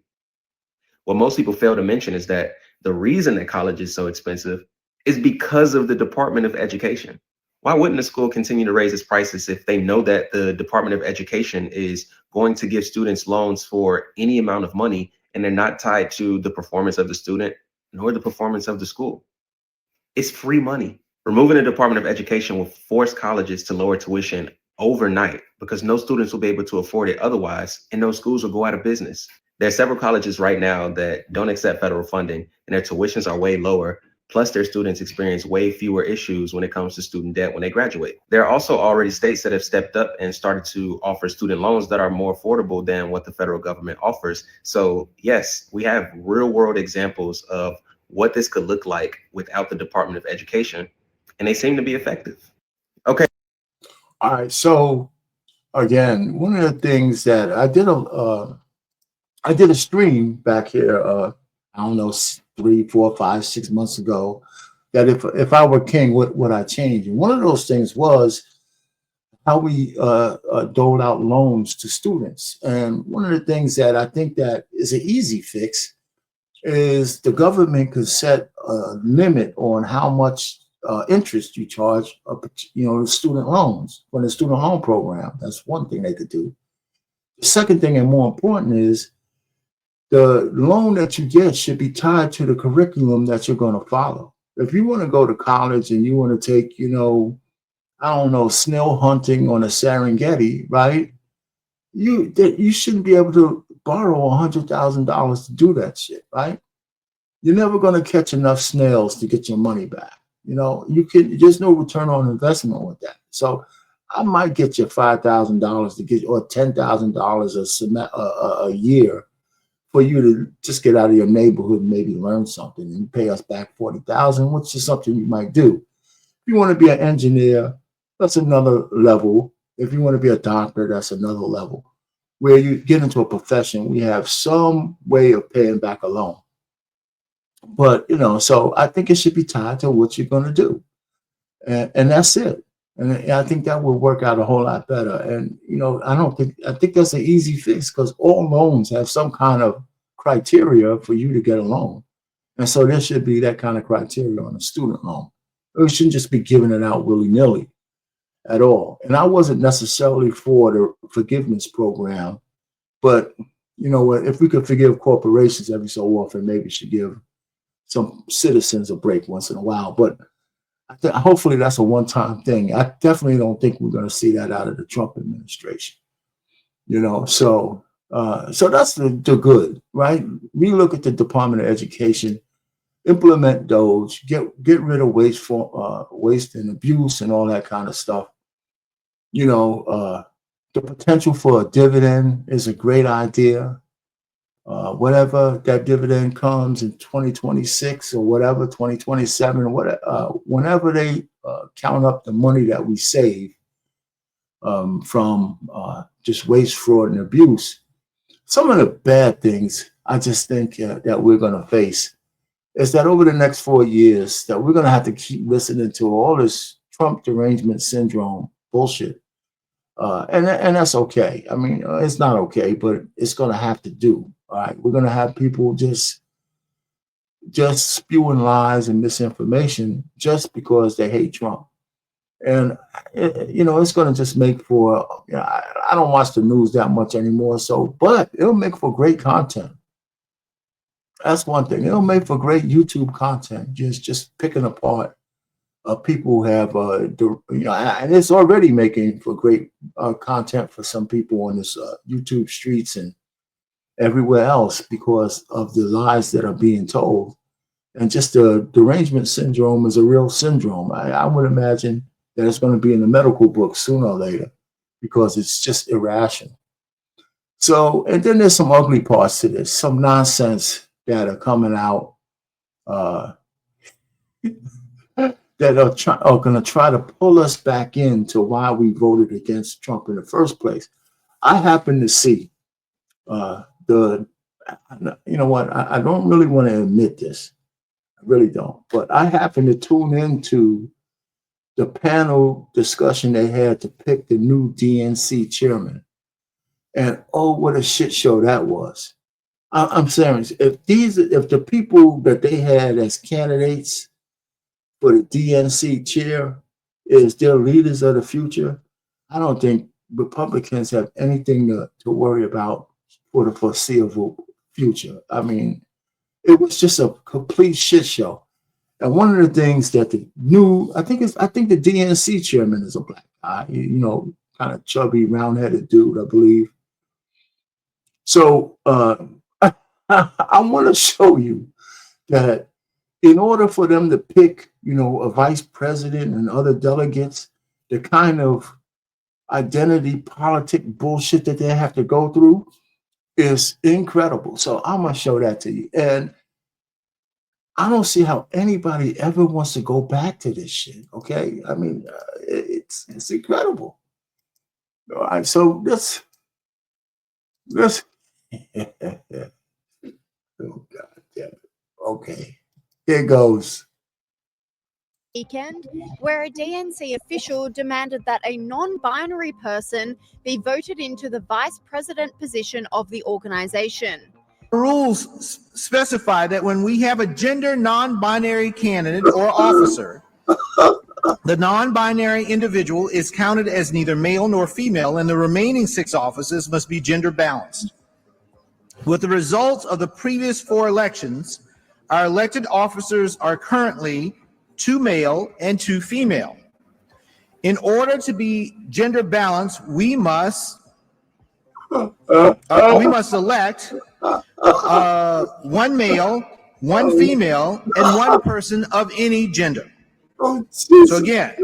What most people fail to mention is that the reason that college is so expensive is because of the Department of Education. Why wouldn't a school continue to raise its prices if they know that the Department of Education is going to give students loans for any amount of money, and they're not tied to the performance of the student nor the performance of the school? It's free money. Removing the Department of Education will force colleges to lower tuition overnight because no students will be able to afford it otherwise, and those schools will go out of business. There are several colleges right now that don't accept federal funding, and their tuitions are way lower. Plus, their students experience way fewer issues when it comes to student debt when they graduate. There are also already states that have stepped up and started to offer student loans that are more affordable than what the federal government offers. So yes, we have real world examples of what this could look like without the Department of Education, and they seem to be effective. Okay. All right. So again, one of the things that I did a stream back here, I don't know, 3, 4, 5, 6 months ago, that if I were king, what would I change? And one of those things was how we doled out loans to students. And one of the things that I think that is an easy fix is the government could set a limit on how much interest you charge, student loans from the student loan program. That's one thing they could do. The second thing, and more important, is the loan that you get should be tied to the curriculum that you're going to follow. If you want to go to college and you want to take, snail hunting on a Serengeti, right? You shouldn't be able to borrow $100,000 to do that shit, right? You're never going to catch enough snails to get your money back. There's no return on investment with that. So I might get you $5,000 to get, or $10,000 a year for you to just get out of your neighborhood and maybe learn something and pay us back $40,000, which is something you might do. If you want to be an engineer, that's another level. If you want to be a doctor, that's another level. Where you get into a profession, we have some way of paying back a loan. But, so I think it should be tied to what you're going to do. And that's it. And I think that would work out a whole lot better. And, I think that's an easy fix because all loans have some kind of criteria for you to get a loan. And so there should be that kind of criteria on a student loan. We shouldn't just be giving it out willy-nilly at all. And I wasn't necessarily for the forgiveness program, but if we could forgive corporations every so often, maybe we should give some citizens a break once in a while. But hopefully that's a one-time thing. I definitely don't think we're going to see that out of the Trump administration. So that's the good, right? We look at the Department of Education, implement DOGE, get rid of waste and abuse and all that kind of stuff. The potential for a dividend is a great idea. Whatever that dividend comes in 2026 or whatever, 2027 or whatever, whenever they count up the money that we save from just waste, fraud, and abuse, some of the bad things I just think that we're going to face is that over the next 4 years that we're going to have to keep listening to all this Trump derangement syndrome bullshit. And that's okay. I mean, it's not okay, but it's going to have to do. All right, we're going to have people just spewing lies and misinformation just because they hate Trump. And, it's going to just make for, I don't watch the news that much anymore. But it'll make for great content. That's one thing. It'll make for great YouTube content, just picking apart people who have, and it's already making for great content for some people on this YouTube streets and everywhere else because of the lies that are being told. And just the derangement syndrome is a real syndrome. I would imagine that it's going to be in the medical books sooner or later because it's just irrational. So, and then there's some ugly parts to this, some nonsense that are coming out that are going to try to pull us back into why we voted against Trump in the first place. I happen to see you know what, I don't really want to admit this. I really don't. But I happen to tune into the panel discussion they had to pick the new DNC chairman. And oh, what a shit show that was. I'm serious. If the people that they had as candidates for the DNC chair is their leaders of the future, I don't think Republicans have anything to worry about for the foreseeable future. I mean, it was just a complete shit show. And one of the things that I think the DNC chairman is a black guy, you know, kind of chubby, round-headed dude, I believe. So I want to show you that in order for them to pick, you know, a vice president and other delegates, the kind of identity politic bullshit that they have to go through is incredible. So I'm gonna show that to you. And I don't see how anybody ever wants to go back to this shit. Okay, I mean, it's incredible. All right, so let's oh God damn it. Okay, here goes. Weekend, where a DNC official demanded that a non-binary person be voted into the vice president position of the organization. Rules specify that when we have a gender non-binary candidate or officer, the non-binary individual is counted as neither male nor female, and the remaining 6 offices must be gender balanced. With the results of the previous 4 elections, our elected officers are currently 2 male and 2 female. In order to be gender balanced, we must elect 1 male, 1 female, and 1 person of any gender. So again,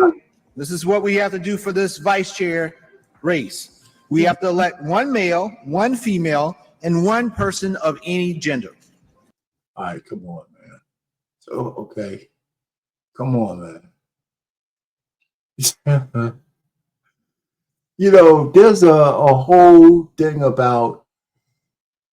this is what we have to do for this vice chair race. We have to elect 1 male, 1 female, and 1 person of any gender. All right, come on, man. So, okay. Come on, man. You know, there's a whole thing about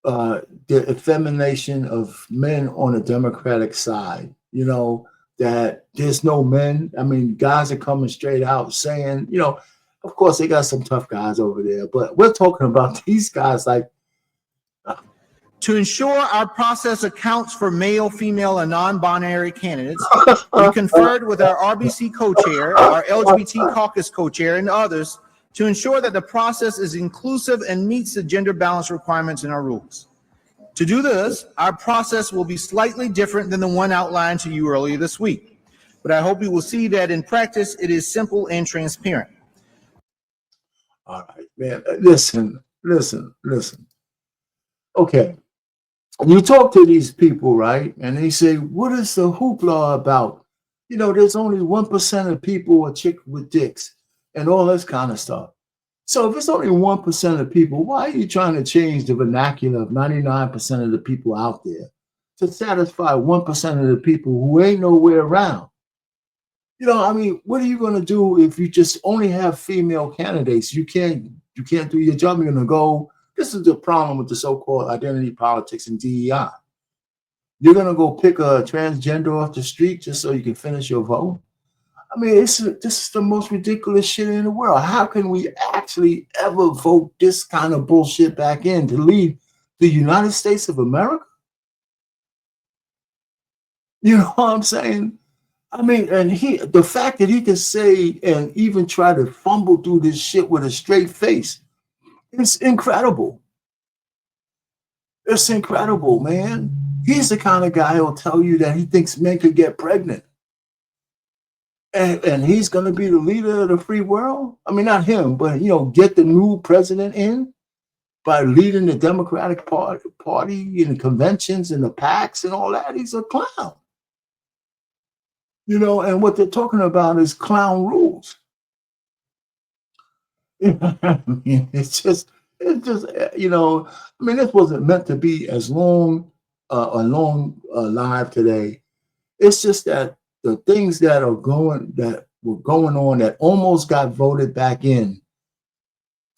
the effemination of men on the Democratic side, you know, that there's no men. I mean, guys are coming straight out saying, you know, of course they got some tough guys over there, but we're talking about these guys like. To ensure our process accounts for male, female, and non-binary candidates, we conferred with our RBC co-chair, our LGBT caucus co-chair, and others to ensure that the process is inclusive and meets the gender balance requirements in our rules. To do this, our process will be slightly different than the one outlined to you earlier this week, but I hope you will see that in practice it is simple and transparent. All right, man. Listen. Okay. You talk to these people, right? And they say, what is the hoopla about? You know, there's only 1% of people are chick with dicks and all this kind of stuff. So if it's only 1% of people, why are you trying to change the vernacular of 99% of the people out there to satisfy 1% of the people who ain't nowhere around? You know, I mean, what are you going to do if you just only have female candidates? You can't do your job. You're going to go. This is the problem with the so-called identity politics and DEI. You're going to go pick a transgender off the street just so you can finish your vote? I mean, this is the most ridiculous shit in the world. How can we actually ever vote this kind of bullshit back in to lead the United States of America? You know what I'm saying? I mean, and the fact that he can say and even try to fumble through this shit with a straight face, it's incredible. It's incredible, man. He's the kind of guy who'll tell you that he thinks men could get pregnant. And he's going to be the leader of the free world? I mean, not him, but, you know, get the new president in by leading the Democratic Party in the conventions and the PACs and all that. He's a clown. You know, and what they're talking about is clown rules. I mean, it's it's just, you know, I mean, this wasn't meant to be as long, a long live today. It's just that the things that were going on that almost got voted back in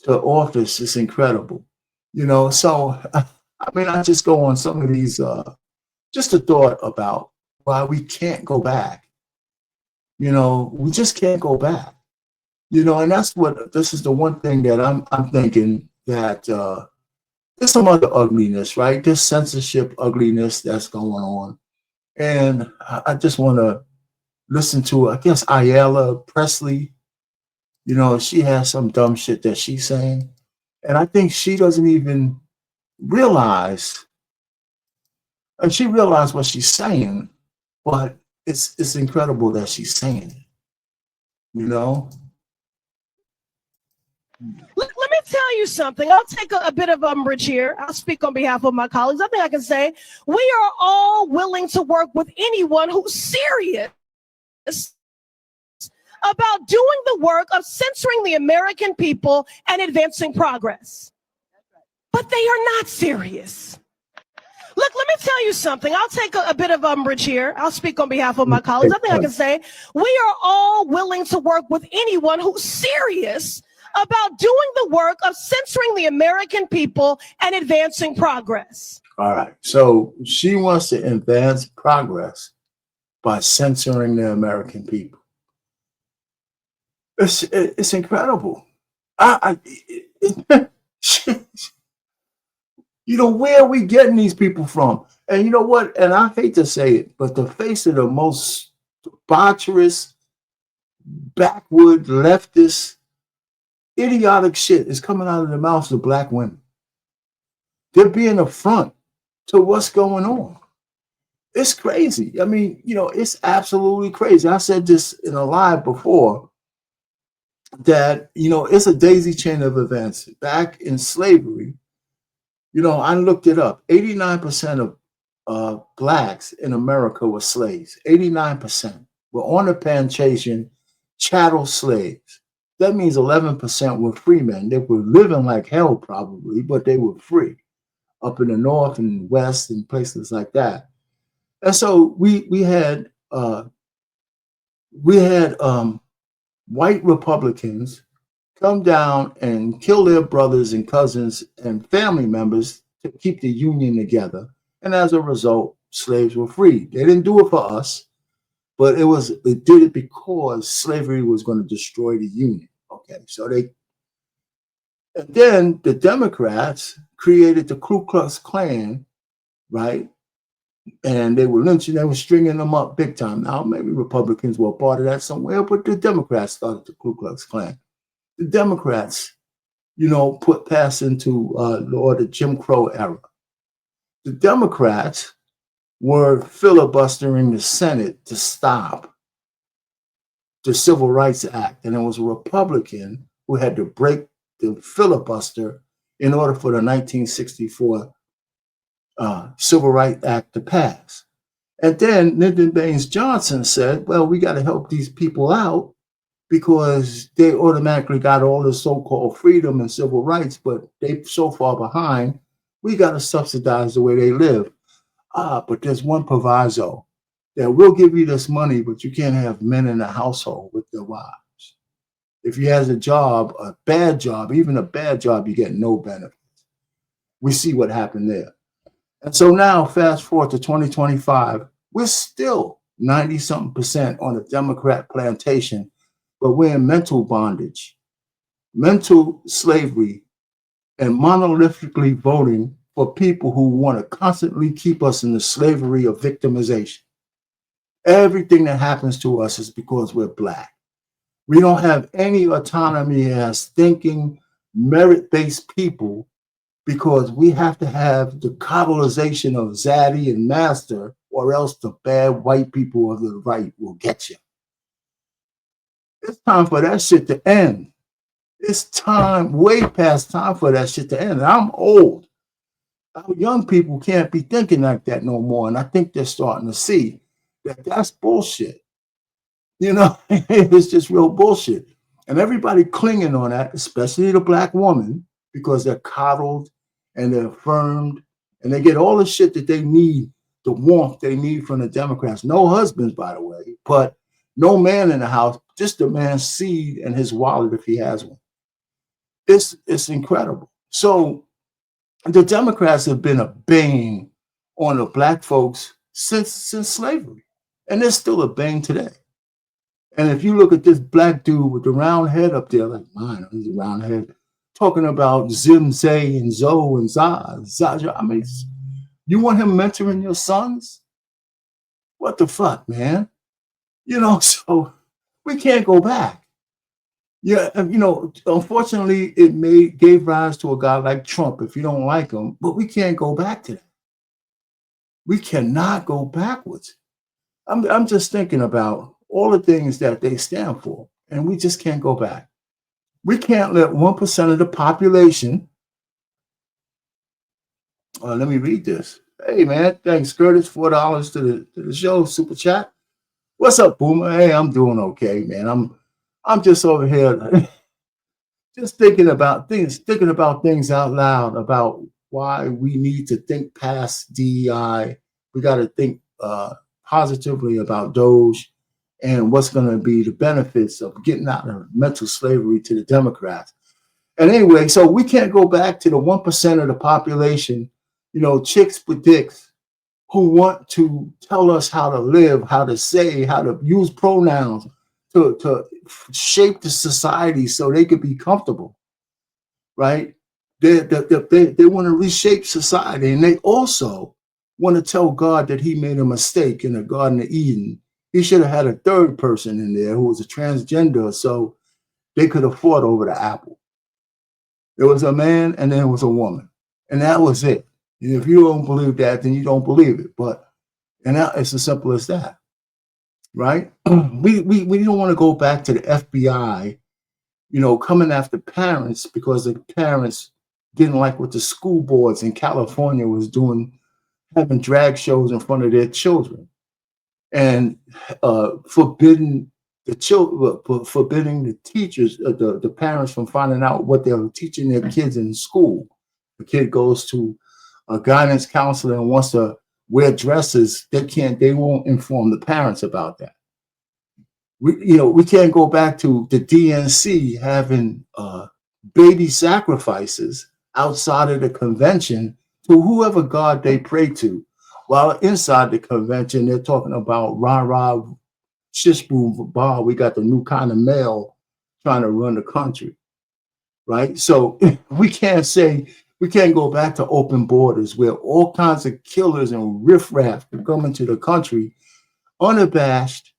to office is incredible, you know. So, I mean, I just go on some of these, just a thought about why we can't go back. You know, we just can't go back. You know, and that's what this is the one thing that I'm thinking that there's some other ugliness, right? There's censorship ugliness that's going on. And I just want to listen to, I guess, Ayala Presley. You know, she has some dumb shit that she's saying. And I think she doesn't even realize, and she realized what she's saying, but it's incredible that she's saying it, you know? Let me tell you something. I'll take a bit of umbrage here. I'll speak on behalf of my colleagues. I think I can say we are all willing to work with anyone who's serious about doing the work of censoring the American people and advancing progress. But they are not serious. Look, let me tell you something. I'll take a bit of umbrage here. I'll speak on behalf of my colleagues. I think I can say we are all willing to work with anyone who's serious about doing the work of censoring the American people and advancing progress. All right. So she wants to advance progress by censoring the American people. It's incredible. You know, where are we getting these people from? And you know what? And I hate to say it, but the face of the most debaucherous, backward, leftist, idiotic shit is coming out of the mouths of Black women. They're being a front to what's going on. It's crazy. I mean, you know, it's absolutely crazy. I said this in a live before that, you know, it's a daisy chain of events. Back in slavery, you know, I looked it up. 89% of Blacks in America were slaves. 89% were on the plantation, chattel slaves. That means 11% were free men. They were living like hell probably, but they were free up in the north and west and places like that. And so we had white Republicans come down and kill their brothers and cousins and family members to keep the Union together. And as a result, slaves were freed. They didn't do it for us, but it did it because slavery was going to destroy the Union. Okay, and then the Democrats created the Ku Klux Klan, right? And they were lynching, they were stringing them up big time. Now, maybe Republicans were a part of that somewhere, but the Democrats started the Ku Klux Klan. The Democrats, you know, passed into the Jim Crow era. The Democrats were filibustering the Senate to stop the Civil Rights Act. And it was a Republican who had to break the filibuster in order for the 1964 Civil Rights Act to pass. And then Lyndon Baines Johnson said, well, we got to help these people out because they automatically got all the so-called freedom and civil rights, but they're so far behind, we got to subsidize the way they live. But there's one proviso, that we'll give you this money, but you can't have men in the household with their wives. If he has a job, a bad job, even a bad job, you get no benefits. We see what happened there. And so now, fast forward to 2025, we're still 90-something% on a Democrat plantation, but we're in mental bondage, mental slavery, and monolithically voting for people who want to constantly keep us in the slavery of victimization. Everything that happens to us is because we're Black. We don't have any autonomy as thinking, merit-based people because we have to have the coddleization of Zaddy and Master, or else the bad white people of the right will get you. It's time for that shit to end. It's time, way past time for that shit to end. And I'm old. Our young people can't be thinking like that no more. And I think they're starting to see that that's bullshit. You know, it's just real bullshit. And everybody clinging on that, especially the Black woman, because they're coddled and they're affirmed and they get all the shit that they need, the warmth they need from the Democrats. No husbands, by the way, but no man in the house, just the man's seed and his wallet if he has one. It's incredible. So the Democrats have been a bane on the black folks since slavery, and they're still a bane today. And if you look at this black dude with the round head up there, like mine, he's a round head, talking about Zim, Zay, and Zoe and Zaja. I mean, you want him mentoring your sons? What the fuck, man? You know, so we can't go back. Yeah, you know, unfortunately, it gave rise to a guy like Trump, if you don't like him, but we can't go back to that. We cannot go backwards. I'm just thinking about all the things that they stand for, and we just can't go back. We can't let 1% of the population. Let me read this. Hey, man, thanks, Curtis. $4 to the show, super chat. What's up, Boomer? Hey, I'm doing okay, man. I'm just over here just thinking about things out loud about why we need to think past DEI. We got to think positively about DOGE and what's going to be the benefits of getting out of mental slavery to the Democrats. And anyway, so we can't go back to the 1% of the population, you know, chicks with dicks, who want to tell us how to live, how to say, how to use pronouns to shape the society so they could be comfortable, right? They want to reshape society, and they also want to tell God that he made a mistake in the Garden of Eden. He should have had a third person in there who was a transgender so they could have fought over the apple. There was a man and there was a woman, and that was it. And if you don't believe that, then you don't believe it. And it's as simple as that, right? We don't want to go back to the FBI, you know, coming after parents because the parents didn't like what the school boards in California was doing, having drag shows in front of their children, and forbidding the children, forbidding the teachers, the parents from finding out what they were teaching their kids in school. The kid goes to a guidance counselor and wants to wear dresses. They won't inform the parents about that. We can't go back to the DNC having baby sacrifices outside of the convention to whoever God they pray to, while inside the convention they're talking about rah-rah, shish-boom, bar. We got the new kind of male trying to run the country, right? So we can't go back to open borders where all kinds of killers and riffraff come into the country unabashed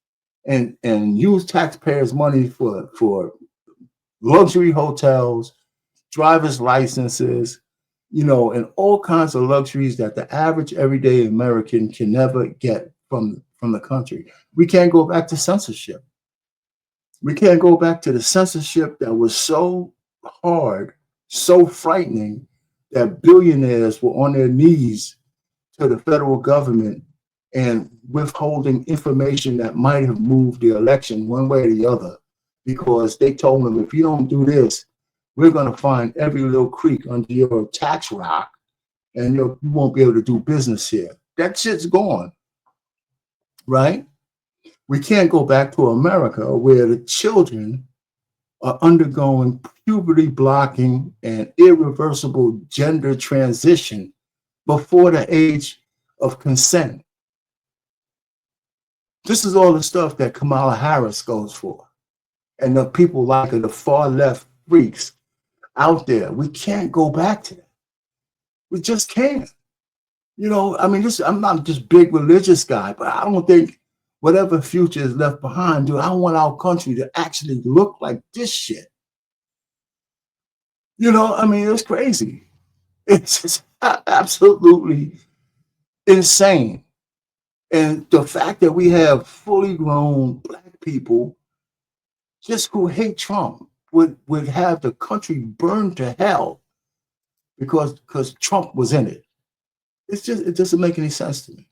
and use taxpayers' money for luxury hotels, driver's licenses, you know, and all kinds of luxuries that the average everyday American can never get from the country. We can't go back to censorship. We can't go back to the censorship that was so hard, so frightening, that billionaires were on their knees to the federal government and withholding information that might have moved the election one way or the other, because they told them, if you don't do this, we're going to find every little creek under your tax rock and you won't be able to do business here. That shit's gone, right? We can't go back to America where the children are undergoing puberty blocking and irreversible gender transition before the age of consent. This is all the stuff that Kamala Harris goes for. And the people like her, the far left freaks out there. We can't go back to that. We just can't. You know, I mean, I'm not just big religious guy, but I don't think whatever future is left behind, dude, I want our country to actually look like this shit. You know, I mean, it's crazy. It's just absolutely insane. And the fact that we have fully grown black people just who hate Trump would have the country burned to hell because Trump was in it. It doesn't make any sense to me.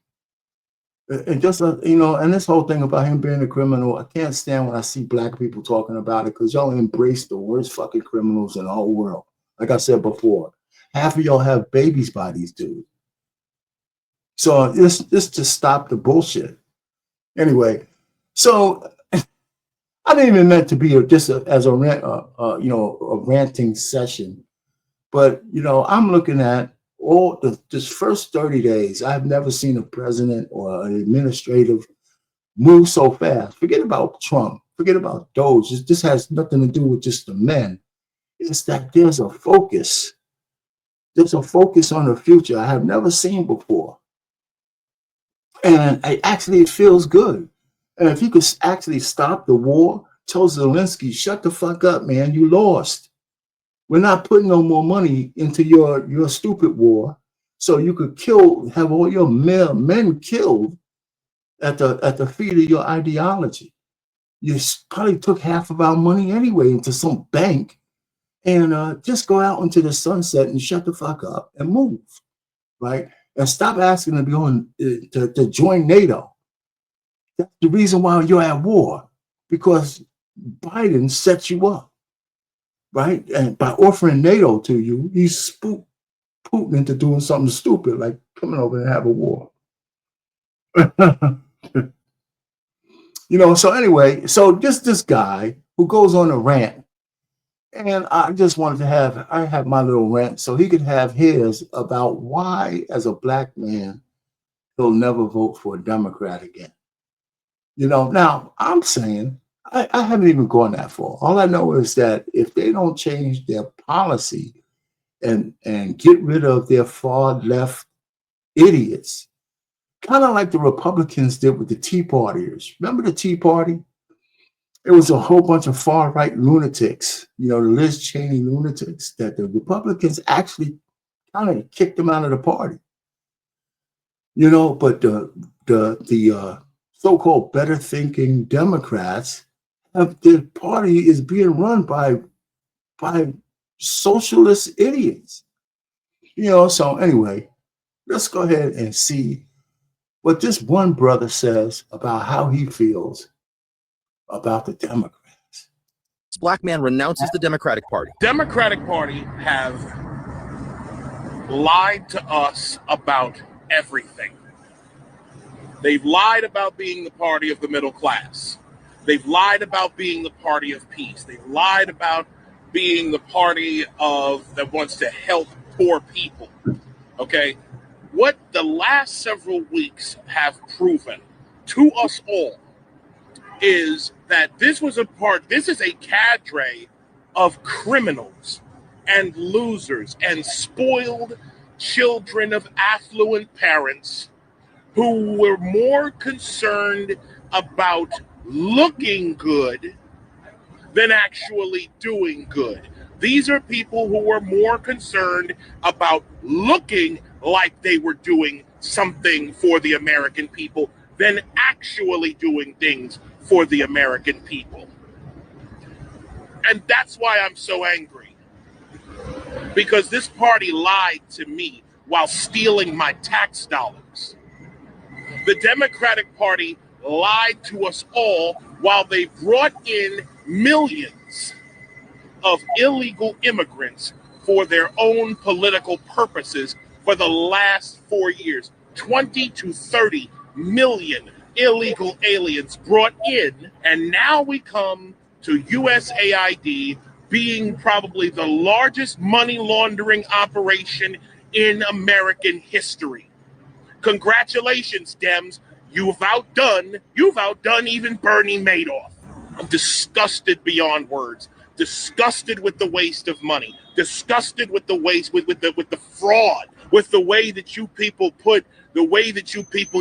And just, you know, and this whole thing about him being a criminal, I can't stand when I see black people talking about it, because y'all embrace the worst fucking criminals in the whole world. Like I said before, half of y'all have babies by these dudes. So this to stop the bullshit. Anyway, so I didn't even meant to be as a ranting session, but I'm looking at all this first 30 days. I've never seen a president or an administrative move so fast. Forget about Trump. Forget about DOGE. This has nothing to do with just the men. It's that there's a focus. There's a focus on the future I have never seen before. And it feels good. And if you could actually stop the war, tell Zelensky, shut the fuck up, man. You lost. We're not putting no more money into your stupid war. So you could have all your men killed at the feet of your ideology. You probably took half of our money anyway into some bank, and just go out into the sunset and shut the fuck up and move, right? And stop asking to be to join NATO. That's the reason why you're at war, because Biden sets you up, right? And by offering NATO to you, he spooked Putin into doing something stupid like coming over and have a war. So anyway, so this guy who goes on a rant, and I just wanted to have my little rant so he could have his about why, as a black man, he'll never vote for a Democrat again. Now I'm saying I haven't even gone that far. All I know is that if they don't change their policy and get rid of their far left idiots, kind of like the Republicans did with the Tea Partiers. Remember the Tea Party? It was a whole bunch of far-right lunatics, the Liz Cheney lunatics, that the Republicans actually kind of kicked them out of the party. But the so-called better-thinking Democrats, the party is being run by socialist idiots. So anyway, let's go ahead and see what this one brother says about how he feels about the Democrats. This black man renounces the Democratic Party. Democratic Party have lied to us about everything. They've lied about being the party of the middle class. They've lied about being the party of peace. They've lied about being the party that wants to help poor people. Okay? What the last several weeks have proven to us all is that this is a cadre of criminals and losers and spoiled children of affluent parents who were more concerned about looking good than actually doing good. These are people who were more concerned about looking like they were doing something for the American people than actually doing things for the American people. And that's why I'm so angry. Because this party lied to me while stealing my tax dollars. The Democratic Party lied to us all while they brought in millions of illegal immigrants for their own political purposes for the last 4 years. 20 to 30 million illegal aliens brought in, and now we come to USAID being probably the largest money laundering operation in American history. Congratulations, Dems. You've outdone even Bernie Madoff. I'm disgusted beyond words. Disgusted with the waste of money. Disgusted with the waste, with the fraud, with the way that you people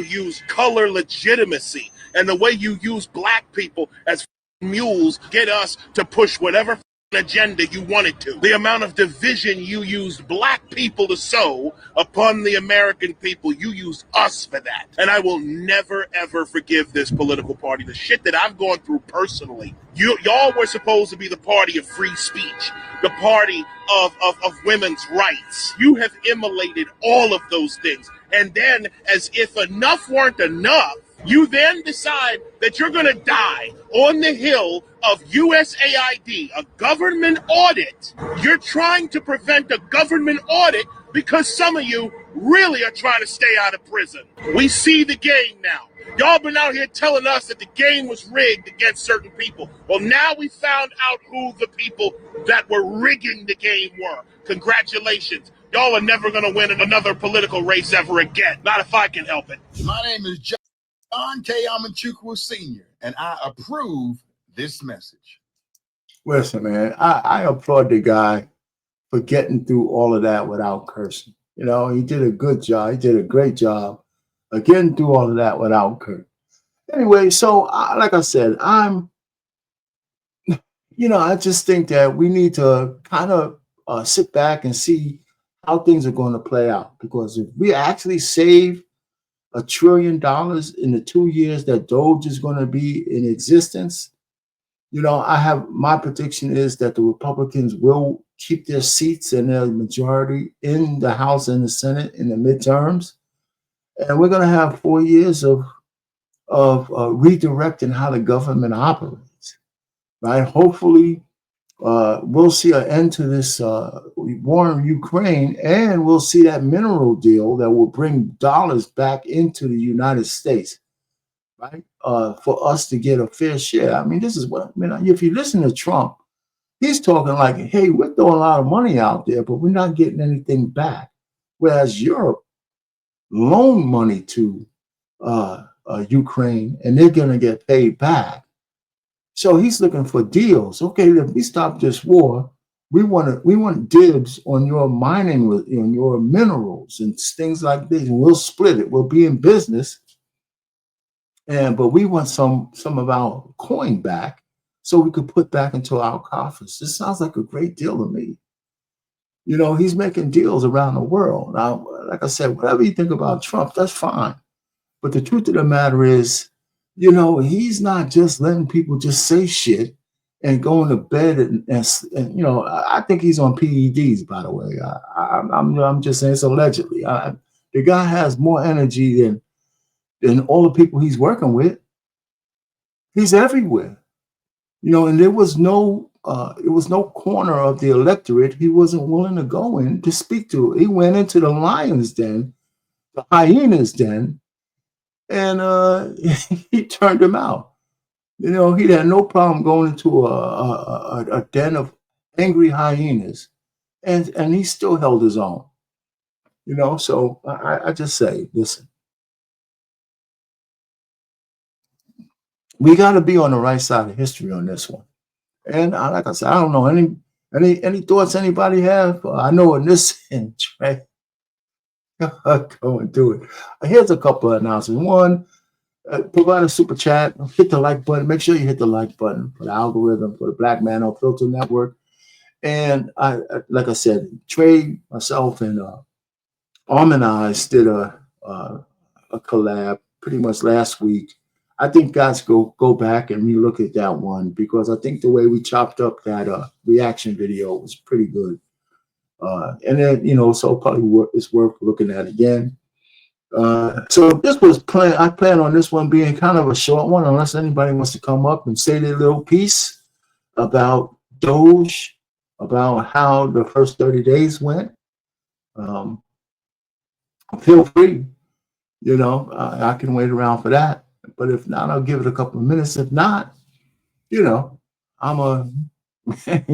use color legitimacy, and the way you use black people as mules, get us to push whatever agenda you wanted to. The amount of division you used black people to sow upon the American people, you used us for that. And I will never, ever forgive this political party. The shit that I've gone through personally. Y'all were supposed to be the party of free speech, the party of women's rights. You have immolated all of those things. And then, as if enough weren't enough, You then decide that you're going to die on the hill of USAID, a government audit. You're trying to prevent a government audit because some of you really are trying to stay out of prison. We see the game now. Y'all been out here telling us that the game was rigged against certain people. Well, now we found out who the people that were rigging the game were. Congratulations. Y'all are never going to win another political race ever again. Not if I can help it. My name is John K. Amanchukwu Sr., and I approve this message. Listen, man, I applaud the guy for getting through all of that without cursing. You know, he did a good job. He did a great job of getting through all of that without cursing. Anyway, so like I said, I just think that we need to kind of sit back and see how things are going to play out. Because if we actually save $1 trillion in the 2 years that DOGE is going to be in existence, my prediction is that the Republicans will keep their seats and their majority in the House and the Senate in the midterms. And we're going to have 4 years of redirecting how the government operates, right? Hopefully, we'll see an end to this war in Ukraine, and we'll see that mineral deal that will bring dollars back into the United States, right? For us to get a fair share. I mean, this is what, if you listen to Trump, he's talking like, hey, we're throwing a lot of money out there, but we're not getting anything back. Whereas Europe loaned money to Ukraine, and they're going to get paid back. So he's looking for deals. Okay, if we stop this war, we want dibs on your mining, on your minerals and things like this. And we'll split it. We'll be in business, but we want some of our coin back so we could put back into our coffers. This sounds like a great deal to me. He's making deals around the world. Now, like I said, whatever you think about Trump, that's fine. But the truth of the matter is, he's not just letting people just say shit and going to bed and I think he's on PEDs, by the way. I'm just saying it's allegedly. The guy has more energy than all the people he's working with. He's everywhere, and there was no corner of the electorate he wasn't willing to go in to speak to. He went into the lion's den, the hyena's den, and he turned him out. He had no problem going into a den of angry hyenas, and he still held his own. So I just say, listen, we got to be on the right side of history on this one. And like I said, I don't know any thoughts anybody have. I know in this and Trey. Going through it. Here's a couple of announcements. One, provide a super chat, hit the like button. Make sure you hit the like button for the algorithm, for the Black Man on Filter Network. And like I said, Trey, myself, and Harmonize did a collab pretty much last week. I think guys go back and relook at that one, because I think the way we chopped up that reaction video was pretty good. And then, so probably it's worth looking at again. So this was I plan on this one being kind of a short one, unless anybody wants to come up and say their little piece about DOGE, about how the first 30 days went. Feel free, I can wait around for that. But if not, I'll give it a couple of minutes. If not, I'm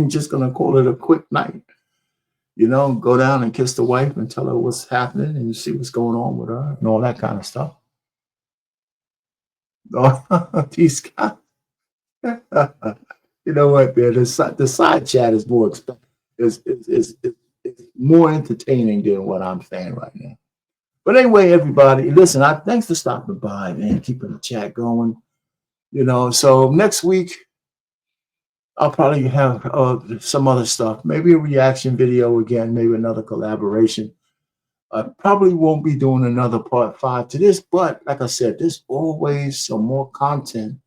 just gonna call it a quick night. Go down and kiss the wife and tell her what's happening and see what's going on with her and all that kind of stuff. These guys, you know what, man? The side chat is more is more entertaining than what I'm saying right now. But anyway, everybody, listen. Thanks for stopping by, man. Keeping the chat going. So next week, I'll probably have some other stuff, maybe a reaction video again, maybe another collaboration. I probably won't be doing another part 5 to this, but like I said, there's always some more content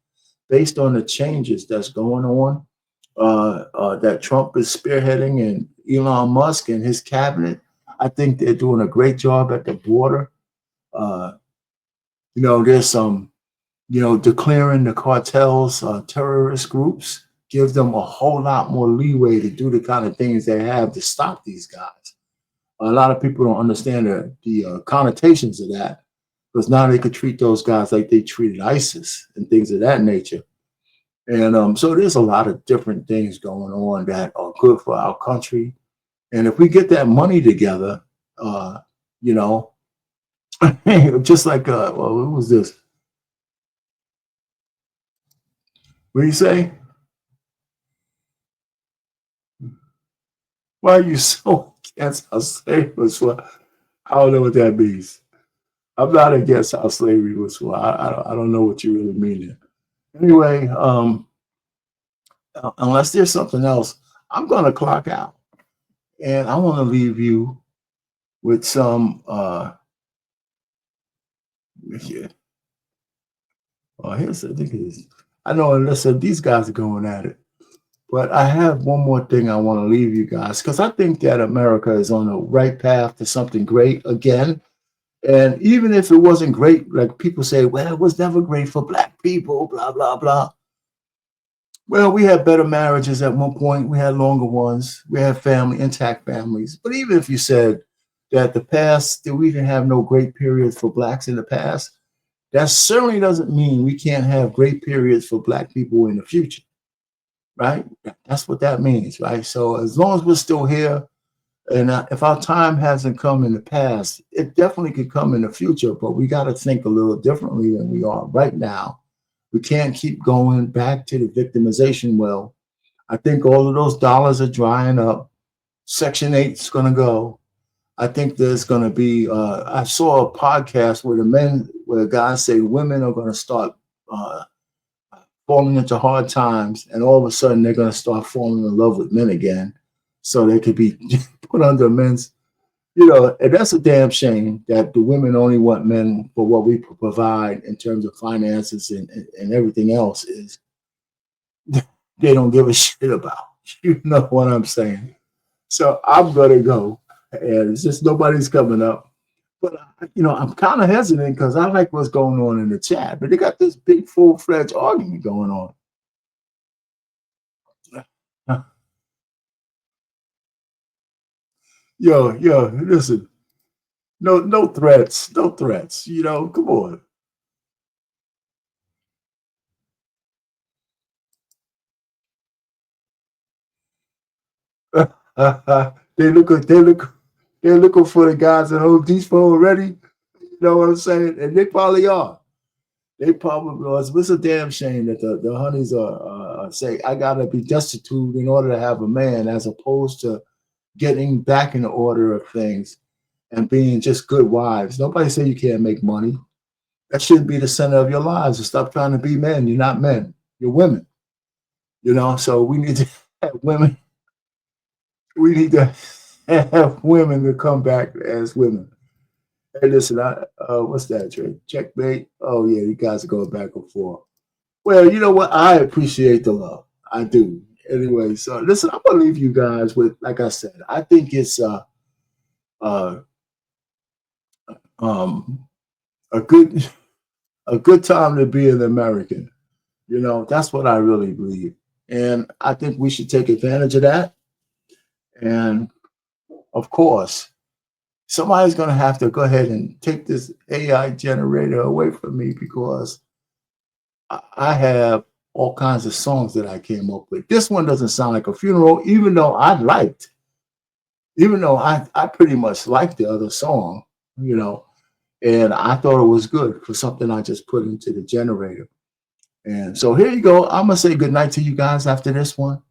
based on the changes that's going on that Trump is spearheading, and Elon Musk and his cabinet. I think they're doing a great job at the border. There's some declaring the cartels terrorist groups, give them a whole lot more leeway to do the kind of things they have to stop these guys. A lot of people don't understand the connotations of that, because now they could treat those guys like they treated ISIS and things of that nature. And so there's a lot of different things going on that are good for our country. And if we get that money together, just like, what was this? What do you say? Why are you so against how slavery was for? I don't know what that means. I'm not against how slavery was for. I don't know what you really mean there. Anyway, unless there's something else, I'm going to clock out. And I want to leave you with some, here's the thing. I know, listen, these guys are going at it. But I have one more thing I want to leave you guys, because I think that America is on the right path to something great again. And even if it wasn't great, like people say, well, it was never great for Black people, blah, blah, blah. Well, we had better marriages at one point. We had longer ones. We had intact families. But even if you said that the past, that we didn't have no great periods for Blacks in the past, that certainly doesn't mean we can't have great periods for Black people in the future, right? That's what that means, right? So as long as we're still here, and if our time hasn't come in the past, it definitely could come in the future, but we got to think a little differently than we are right now. We can't keep going back to the victimization well. I think all of those dollars are drying up. Section 8 is going to go. I think there's going to be, I saw a podcast where guys say women are going to start falling into hard times, and all of a sudden they're going to start falling in love with men again, so they could be put under men's, and that's a damn shame that the women only want men for what we provide in terms of finances and everything else is they don't give a shit about. You know what I'm saying? So I'm going to go, and it's just nobody's coming up. But, I'm kind of hesitant because I like what's going on in the chat, but they got this big full-fledged argument going on. Yo, listen, no threats, come on. They're looking for the guys at Home Depot already. You know what I'm saying? And they probably are. They probably are. It's a damn shame that the honeys are say, I gotta be destitute in order to have a man, as opposed to getting back in the order of things and being just good wives. Nobody say you can't make money. That shouldn't be the center of your lives. And stop trying to be men. You're not men. You're women. So we need to have women. We need to have women to come back as women. Hey, listen, what's that, Trey? Checkmate? Oh, yeah, you guys are going back and forth. Well, you know what? I appreciate the love. I do. Anyway, so listen, I'm going to leave you guys with, like I said, I think it's a good time to be an American. That's what I really believe. And I think we should take advantage of that. And of course, somebody's going to have to go ahead and take this AI generator away from me, because I have all kinds of songs that I came up with. This one doesn't sound like a funeral, even though I pretty much liked the other song, and I thought it was good for something I just put into the generator. And so here you go. I'm going to say goodnight to you guys after this one.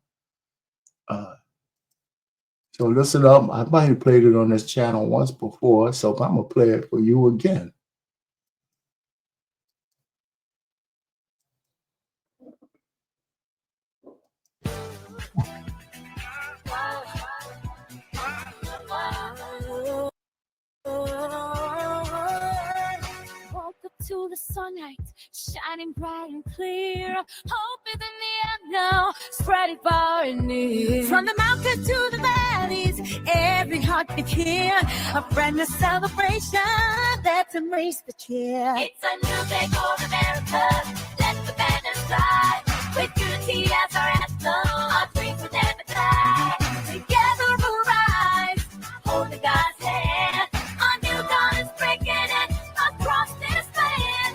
So listen up. I might have played it on this channel once before, so I'm going to play it for you again. To the sunlight, shining bright and clear. Hope is in the air now, spread it far and near. From the mountains to the valleys, every every heart could hear. A brand new celebration. Let's embrace the cheer. It's a new day for America. Let the banners fly. With unity as our anthem, our dreams will never die. Together we'll rise, holding God's hand. A new dawn is breaking in across this land.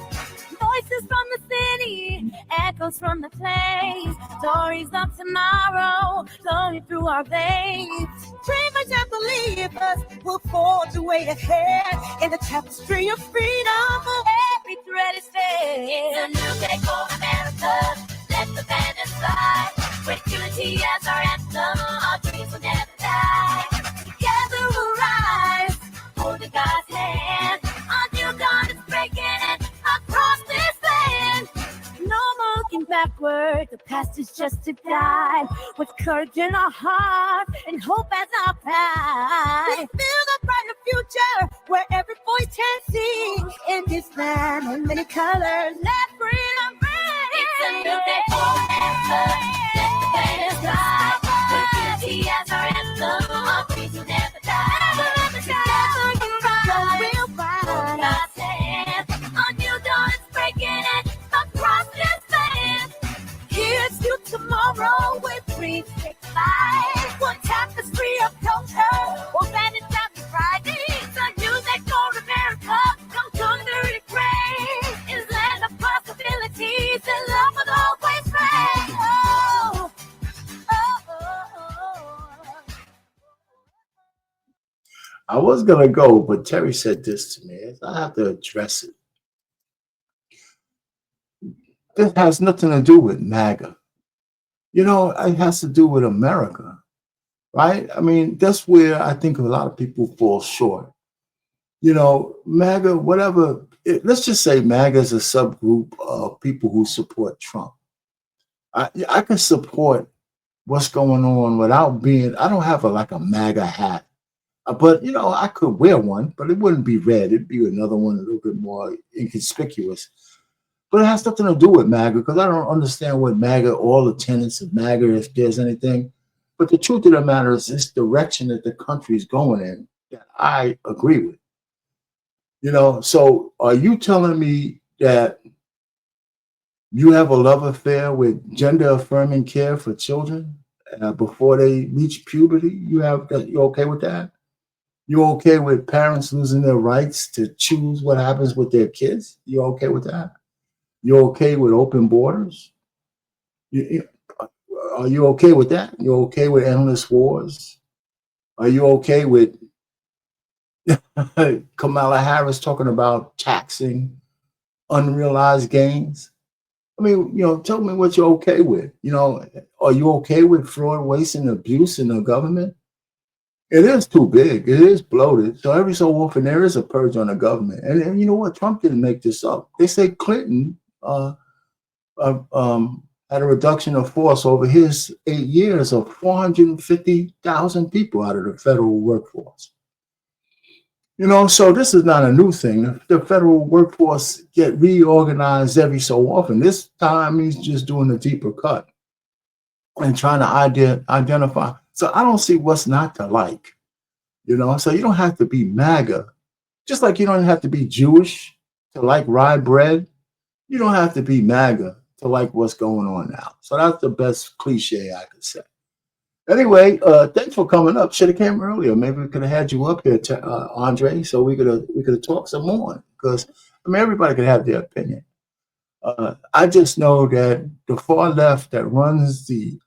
Voices from the city, echoes from the plains. Stories of tomorrow flowing through our veins. Dreamers and believers will forge the way ahead in the tapestry of freedom. Every thread is fed. It's a new day for America. Let the banners fly. With unity as our anthem, our dreams will never die. Together we'll rise, holding God's hand. A new dawn is breaking in across this land. No more looking backward, the past is just a guide. With courage in our hearts and hope as our pride. We build a brighter future where every voice can sing. In this land in many colors, let freedom ring. It's a new day for America. Let the banners fly. With unity as our anthem, our dreams will never die. Together we'll rise, hold God's hand. A new dawn is breaking in across this land. Here's to tomorrow with dreams take flight. One tapestry of culture, one band and time Friday. It's a new day for America. Come conquer the great. It's land of possibilities and love will always reign. Oh, oh, oh, oh. I was gonna go, but Terry said this to me. I have to address it. This has nothing to do with MAGA. You know, it has to do with America, right? I mean, that's where I think a lot of people fall short. You know, MAGA, whatever, let's just say MAGA is a subgroup of people who support Trump. I can support what's going on without being, I don't have like a MAGA hat. But, you know, I could wear one, but it wouldn't be red. It'd be another one a little bit more inconspicuous. But it has nothing to do with MAGA because I don't understand what MAGA, all the tenets of MAGA, if there's anything. But the truth of the matter is this direction that the country is going in that I agree with. You know, so are you telling me that you have a love affair with gender affirming care for children before they reach puberty? You're okay with that? You're okay with parents losing their rights to choose what happens with their kids? You're okay with that? You're okay with open borders? Are you okay with that? You're okay with endless wars? Are you okay with Kamala Harris talking about taxing unrealized gains? I mean, you know, tell me what you're okay with. You know, are you okay with fraud, waste, and abuse in the government? It is too big. It is bloated. So every so often there is a purge on the government. And you know what? Trump didn't make this up. They say Clinton had a reduction of force over his 8 years of 450,000 people out of the federal workforce. You know, so this is not a new thing. The federal workforce get reorganized every so often. This time he's just doing a deeper cut and trying to identify. So I don't see what's not to like, you know. So you don't have to be MAGA, just like you don't have to be Jewish to like rye bread. You don't have to be MAGA to like what's going on now. So that's the best cliche I could say. Anyway, thanks for coming up. Should have came earlier. Maybe we could have had you up here, Andre, so we could have talked some more. Because I mean, everybody could have their opinion. I just know that the far left that runs the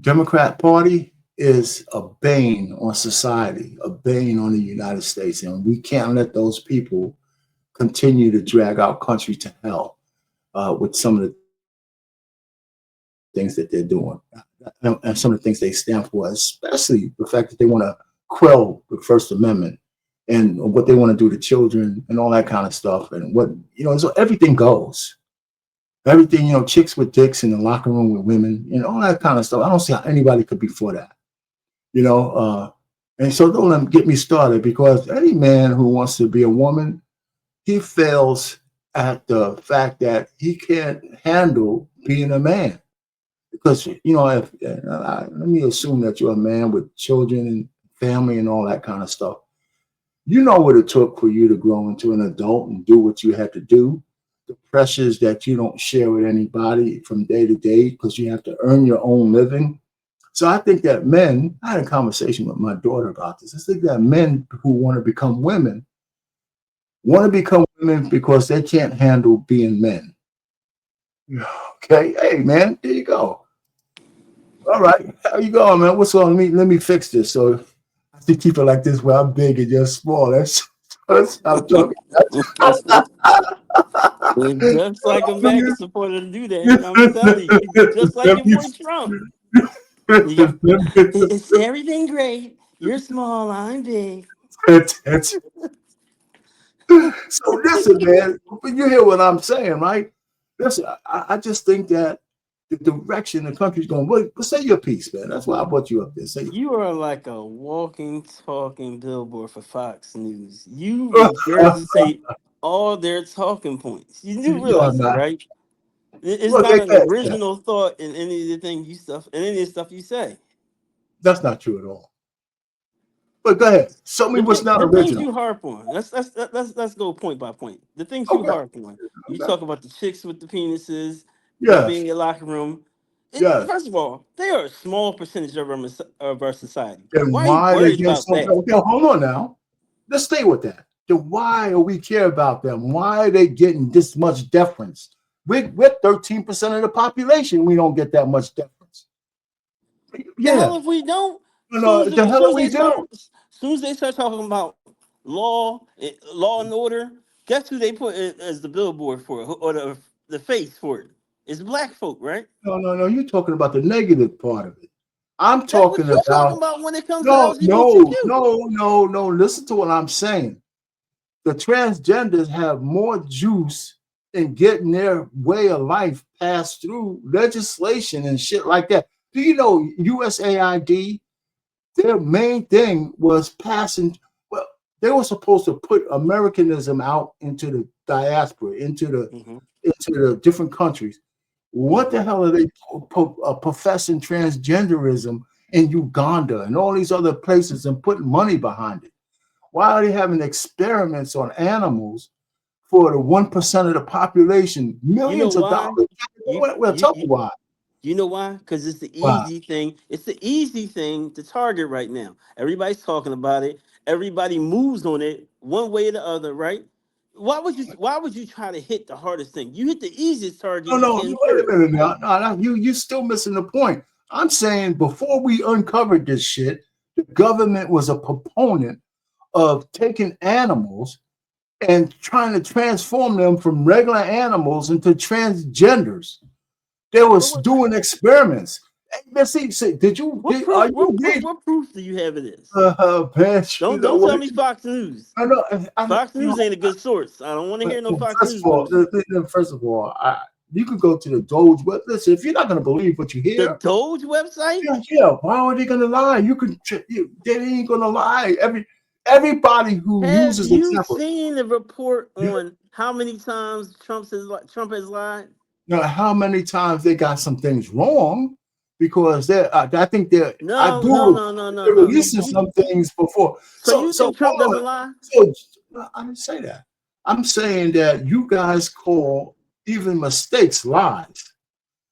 Democrat Party is a bane on society, a bane on the United States, and we can't let those people continue to drag our country to hell with some of the things that they're doing and some of the things they stand for, especially the fact that they want to quell the First Amendment and what they want to do to children and all that kind of stuff. And what, you know, so everything goes. Everything, you know, chicks with dicks in the locker room with women, you know, all that kind of stuff. I don't see how anybody could be for that, you know. And so don't let them get me started, because any man who wants to be a woman, he fails at the fact that he can't handle being a man. Because, you know, if let me assume that you're a man with children and family and all that kind of stuff. You know what it took for you to grow into an adult and do what you had to do. The pressures that you don't share with anybody from day to day because you have to earn your own living. So I think that men, I had a conversation with my daughter about this. I think that men who want to become women because they can't handle being men. Okay, hey man, there you go. All right, how you going, man? What's on? Let me fix this. So I have to keep it like this where I'm big and you're small. That's I'm joking. It's just like a MAGA supporter to do that. I'm telling you, just like your boy Trump. It's everything great. You're small, I'm big. So listen, man, you hear what I'm saying, right? Listen, I just think that the direction the country's going. Well, say your piece, man. That's why I brought you up there. Say you are like a walking, talking billboard for Fox News. You regurgitate all their talking points. You do realize that, right? It's not an original thought in any of the things you stuff, in any of the stuff you say. That's not true at all. But go ahead. Show me what's not original. The things you harp on. Let's go point by point. The things you harp on. You talk about the chicks with the penises, don't be in your locker room. First of all, they are a small percentage of our society. Then why are you worried about that? Okay, hold on now. Let's stay with that. Then why do we care about them? Why are they getting this much deference? We're 13% of the population. We don't get that much deference. Yeah. The hell if we don't? No, the hell we do. As soon as they start talking about law and order, guess who they put as the billboard for it, or the face for it? It's black folk, right? No. You're talking about the negative part of it. I'm talking about when it comes to LGBTQ. No. Listen to what I'm saying. The transgenders have more juice in getting their way of life passed through legislation and shit like that. Do you know USAID? Their main thing was passing. Well, they were supposed to put Americanism out into the diaspora, into the different countries. What the hell are they professing transgenderism in Uganda and all these other places and putting money behind it? Why are they having experiments on animals for the 1% of the population? Millions of dollars. Well, tell me why. You know why? Because it's the easy thing. It's the easy thing to target right now. Everybody's talking about it. Everybody moves on it one way or the other, right? Why would you try to hit the hardest thing? You hit the easiest target. No, wait a minute now. No, you're still missing the point. I'm saying before we uncovered this shit, the government was a proponent of taking animals and trying to transform them from regular animals into transgenders. They was doing experiments. See, did you? What proof do you have of this? Don't tell me Fox News. Fox News ain't a good source. I don't want to hear no Fox News. First of all, you could go to the DOGE. But listen, if you're not going to believe what you hear, the DOGE website. Yeah. Why are they going to lie? They ain't going to lie. Everybody who uses. Have you seen the report on how many times Trump has lied? You know, how many times they got some things wrong because I think they're releasing some things before. So you think Trump doesn't lie? I didn't say that. I'm saying that you guys call even mistakes lies,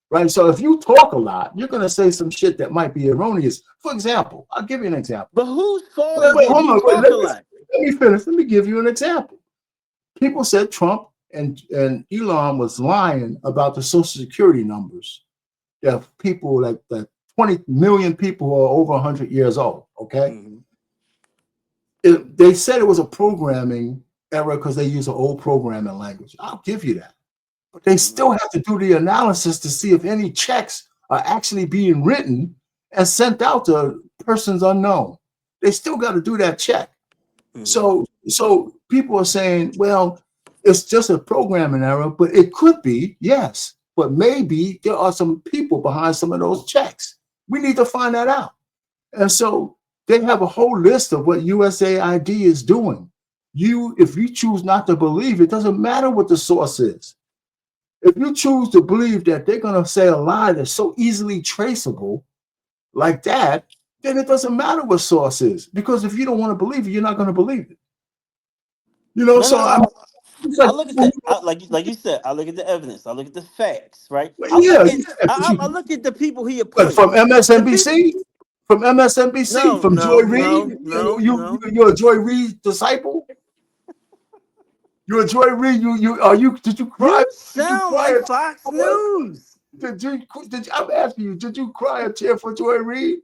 right? So if you talk a lot, you're going to say some shit that might be erroneous. For example, I'll give you an example. But whose fault is it? Let me finish. Let me give you an example. People said Trump and Elon was lying about the Social Security numbers. There are people like 20 million people who are over 100 years old. Okay, they said it was a programming error because they use an old programming language. I'll give you that, but they still have to do the analysis to see if any checks are actually being written and sent out to persons unknown. They still got to do that check. So people are saying, well, it's just a programming error, but it could be, yes. But maybe there are some people behind some of those checks. We need to find that out. And so they have a whole list of what USAID is doing. If you choose not to believe, it doesn't matter what the source is. if you choose to believe that they're gonna say a lie that's so easily traceable like that, then it doesn't matter what source is. Because if you don't want to believe it, you're not gonna believe it. You know, No, so no, no. it's I like, look at that. Like you said, I look at the evidence. I look at the facts, right? well, I look at but I look at the people he but from appoints. The people. MSNBC, from MSNBC, No, from Joy no, Reid, no, no, no. you're a Joy Reid disciple. You're a Joy Reid. Did you cry? You Did you sound cry? like Fox News. I'm asking you, did you cry a tear for Joy Reid?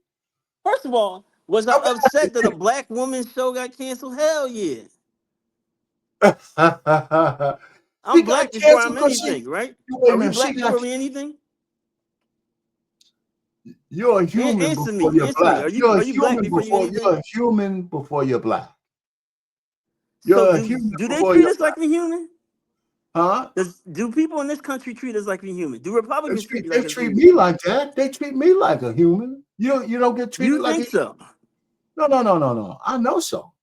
First of all, was I upset that a black woman's show got canceled? Hell yeah. She I'm got black before canceled I'm because anything, right? wait a Are we minute, black before we anything? you're a human Answer before me. you're Answer me. black. Are you black before you anything? You're a human before you're black. So You're a human do they before treat you're us like we human? huh? Do people in this country treat us like we human? Do Republicans treat you They like us treat human? me like that. They treat me like a human. You don't get treated You like a think so? No. I know so.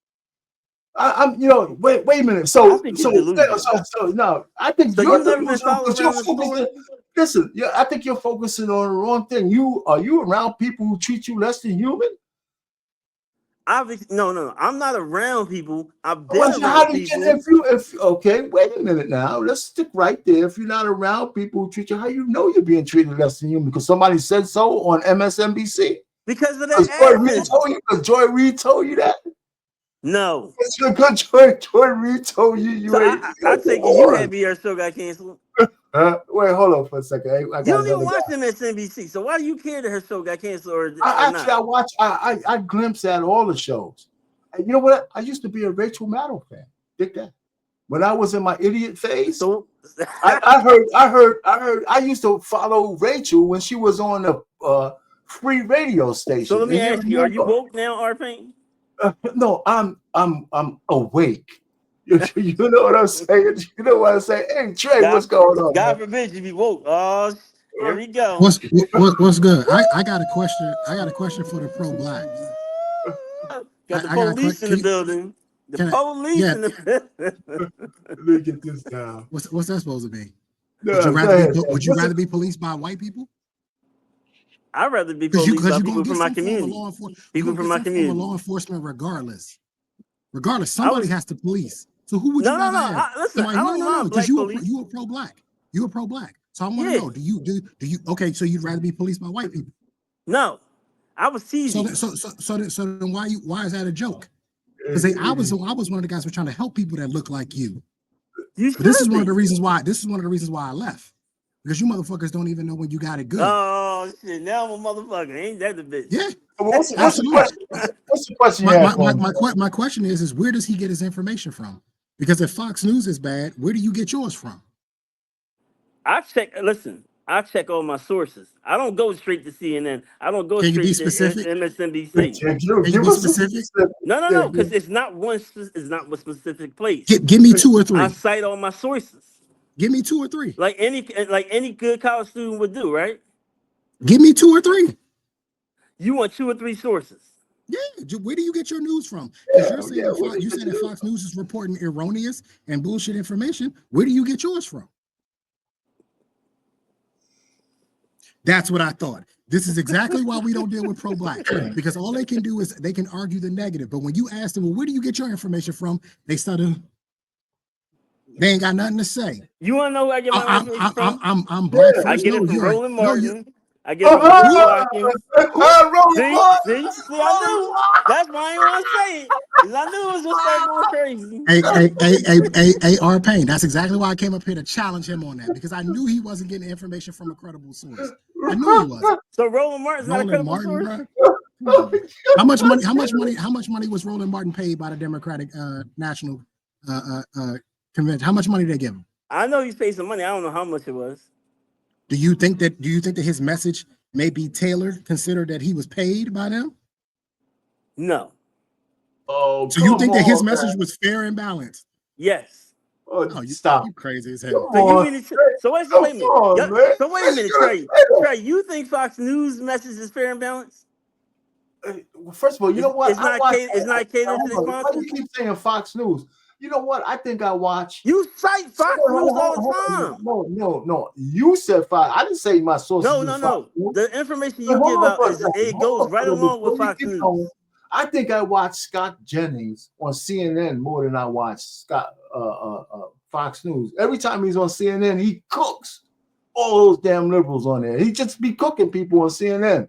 I'm wait a minute. I think you're delusional. So no, I think So you're you've never been delusional followed because you're around the store? focusing. Listen, I think you're focusing on the wrong thing. Are you around people who treat you less than human? Obviously, no. I'm not around people. I've been Well, so how around do you people. if okay, wait a minute now. Let's stick right there. If you're not around people who treat you, how you know you're being treated less than human? Because somebody said so on MSNBC? Because of the admin. Because Joy Reid told you that? No. Because Joy Reid told you So ain't I take it you happy your show got canceled. Wait, hold on for a second. I You got don't even another watch guy. MSNBC. So why do you care that her show got canceled or Actually, not? I watch. I glimpse at all the shows. And you know what? I used to be a Rachel Maddow fan. Dig that. When I was in my idiot phase, so I heard. I used to follow Rachel when she was on the free radio station. So let me And ask you: are you woke now, R-Pain? No, I'm awake. You know what I'm saying? You know what I'm saying? Hey Trey, what's going on? God Man? forbid you be woke. Oh, here we go. What's good? I got a question. I got a question for the pro-black. Got the police in the building. The police in the building. Let me get this down. What's that supposed to be? No, would you rather be policed by white people? I'd rather be policed by people from my community. People from my community. Law enforcement, regardless. Somebody has to police. So who would you rather have? Listen, I don't mind black police. You a pro-black. You a pro-black. So I want to know: do you? Okay, so you'd rather be policed by white people? No, I was teasing. So then why is that a joke? Because I was one of the guys who were trying to help people that look like you. But this is one of the reasons why. I left. Because you motherfuckers don't even know when you got it good. Oh shit! Now I'm a motherfucker. Ain't that the bitch? Yeah. What's the question? My question is where does he get his information from? Because if Fox News is bad, where do you get yours from? I check all my sources. I don't go straight to CNN. I don't go straight to MSNBC. Can you be specific? No, because it's not one specific place. Give me 2 or 3. I cite all my sources. Give me 2 or 3. Like any good college student would do, right? Give me 2 or 3. You want 2 or 3 sources? Yeah. Where do you get your news from? Because you said that Fox News is reporting erroneous and bullshit information. Where do you get yours from? That's what I thought. This is exactly why we don't deal with pro-black, because all they can do is they can argue the negative. But when you ask them, well, where do you get your information from? They stutter. They ain't got nothing to say. You want to know where I get my information from? I'm black first. I get it from Roland Martin. I get it from Roland See, I knew. That's why I didn't want to say it. Because I knew it was going to start going crazy. Hey, R-Pain. That's exactly why I came up here to challenge him on that, because I knew he wasn't getting information from a credible source. I knew he wasn't. So Roland Martin's not a credible source? How much money was Roland Martin paid by the Democratic National Convention? How much money did they give him? I know he's paid some money. I don't know how much it was. Do you think that his message may be tailored, considered that he was paid by them? No. Oh, so you think that his message was fair and balanced? Yes. Oh, you stop. You crazy as hell. Wait a minute, Trey. Trey, you think Fox News message is fair and balanced? First of all, you know what? It's not catered to the sponsors. Why do you keep saying Fox News? You know what? I think I watch. You cite Fox News all the time. No. You said Fox. I didn't say my sources. No. The information you give out it goes right along with Fox News. I think I watch Scott Jennings on CNN more than I watch Fox News. Every time he's on CNN, he cooks all those damn liberals on there. He just be cooking people on CNN,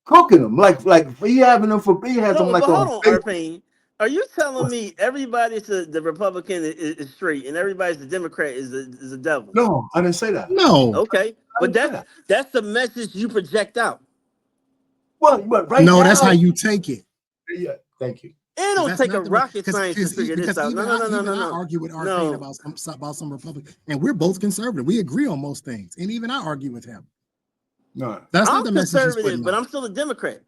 cooking them like he having them for he has them like but on. Hold on, Arpane. Are you telling me everybody's the Republican is straight and everybody's the Democrat is a devil? No, I didn't say that. No. Okay, but that's the message you project out. Well, but right no, now, that's how you take it. Yeah, thank you. It don't take a rocket science to figure this out. No. I argue with Arpane about some Republicans, and we're both conservative. We agree on most things, and even I argue with him. No, that's I'm not the message. Conservative, but I'm still a Democrat.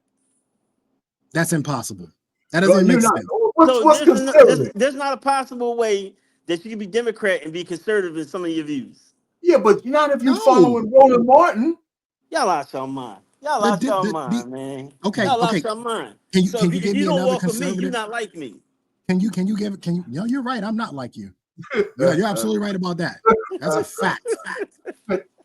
That's impossible. That doesn't make sense. What's conservative? There's not a possible way that you can be Democrat and be conservative in some of your views. Yeah, but not if you're following Roland Martin. Y'all lost your mind. Y'all lost your mind, man. Okay, y'all lost your mind. Can you give me another conservative? You're not like me. Can you no, you're right. I'm not like you. You're absolutely right about that. That's a fact.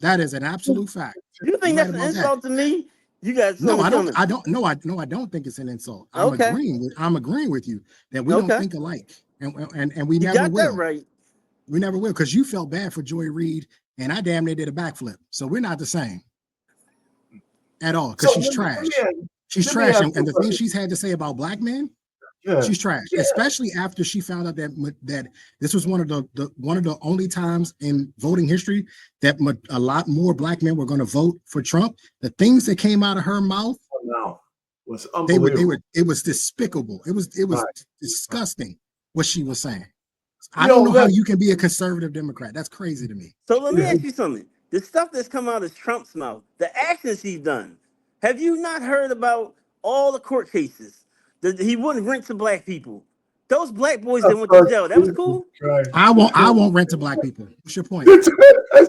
That is an absolute fact. You think that's an insult to me? You guys I don't think it's an insult. I'm agreeing with you that we don't think alike. And we never will. That right. We never will, because you felt bad for Joy Reid and I damn near did a backflip. So we're not the same at all, because she's trash. She's trash. And the thing she's had to say about black men, she's trash. Especially after she found out that this was one of the only times in voting history that a lot more black men were going to vote for Trump. The things that came out of her mouth was unbelievable. It was despicable. It was disgusting what she was saying. I don't know how you can be a conservative Democrat. That's crazy to me. So let me ask you something. The stuff that's come out of Trump's mouth, the actions he's done, have you not heard about all the court cases? He wouldn't rent to black people. Those black boys that went to jail, that was cool. I won't rent to black people. What's your point? You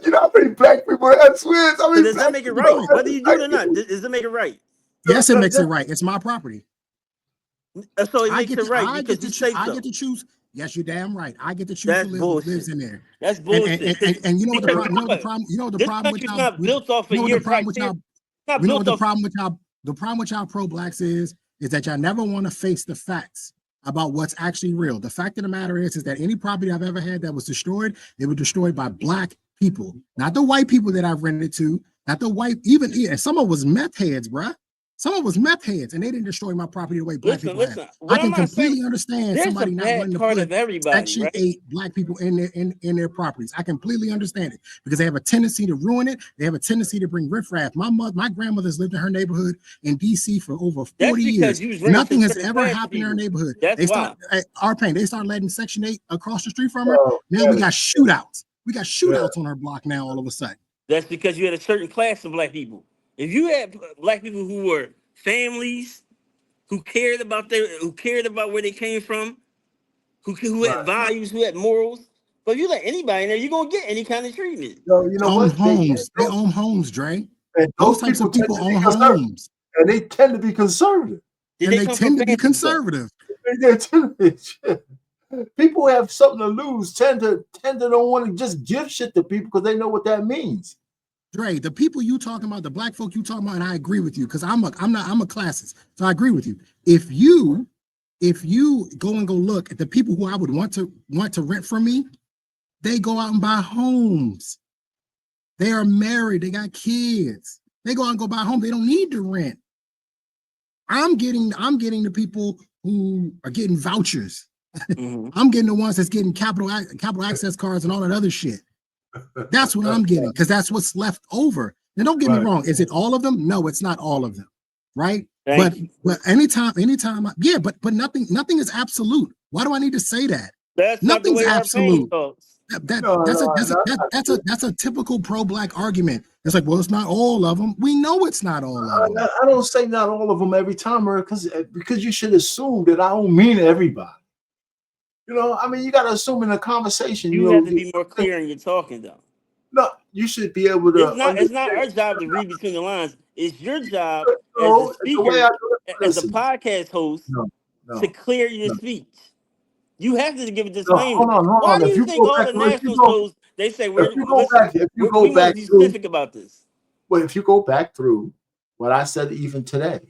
know how many black people have Swiss? Does that make it right? Whether you do it or not, does it make it right? Yes, it makes it right. It's my property. So it makes it right because you say so. I get to choose. Yes, you're damn right. I get to choose who lives in there. That's bullshit. And you know what the problem? You know the problem with y'all. Not built off of your criteria. The problem with y'all pro-blacks is that y'all never want to face the facts about what's actually real. The fact of the matter is that any property I've ever had that was destroyed, they were destroyed by black people, not the white people that I've rented to, not the white, even some of was meth heads, bruh. Some of us meth heads, and they didn't destroy my property the way black people have. I can completely understand somebody not wanting to put Section 8 black people in their properties. I completely understand it because they have a tendency to ruin it. They have a tendency to bring riffraff. My grandmother's lived in her neighborhood in DC for over 40 years. Nothing has ever happened in her neighborhood. They started letting Section 8 across the street from her. Now we got shootouts. We got shootouts on her block now all of a sudden. That's because you had a certain class of black people. If you had black people who were families, who cared about where they came from, who had values, who had morals, but if you let anybody in there, you're gonna get any kind of treatment. They own homes, Dre. And those types of people own homes, and they tend to be conservative. People who have something to lose tend to don't want to just give shit to people because they know what that means. Dre, the people you talking about, the black folk you talking about, and I agree with you because I'm a classist, so I agree with you. If you go look at the people who I would want to rent from me, they go out and buy homes. They are married, they got kids. They go out and go buy a home. They don't need to rent. I'm getting the people who are getting vouchers. Mm-hmm. I'm getting the ones that's getting capital access cards and all that other shit. That's what I'm getting because that's what's left over. Now, don't get me wrong. Is it all of them? No, it's not all of them. Right? But anytime, but nothing is absolute. Why do I need to say that? Nothing's absolute. That's a typical pro-black argument. It's like, well, it's not all of them. We know it's not all of them. I don't say not all of them every time, because you should assume that I don't mean everybody. You know, I mean, you got to assume in a conversation. You have to be more clear in your talking, though. No, you should be able to. It's not our job to read between the lines. It's your job as a speaker, as a podcast host, to clear your speech. You have to give a No, disclaimer. hold Why on. do If you you think go all back, the if you national go, shows they say if you go listen, back, if you go we want to back be through, specific about this? well, if you go back through what I said even today,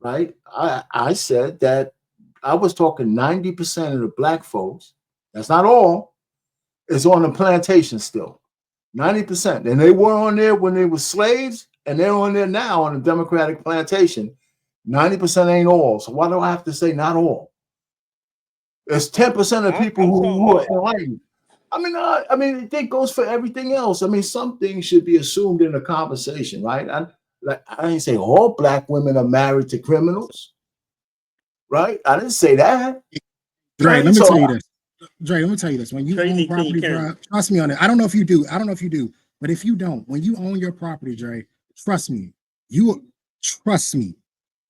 right? I said that I was talking 90% of the black folks. That's not all. Is on the plantation still. 90%. And they were on there when they were slaves, and they're on there now on the Democratic plantation. 90% ain't all. So why do I have to say not all? There's 10% of people who are enlightened. I mean, it goes for everything else. I mean, some things should be assumed in a conversation, right? I didn't say all black women are married to criminals, right? I didn't say that. Dre, Right? let me So tell you this. Dre, let me tell you this. When you Trey, you own need to clean property, your bro, camera. trust me on it. I don't know if you do. But if you don't, when you own your property, Dre, trust me. Trust me.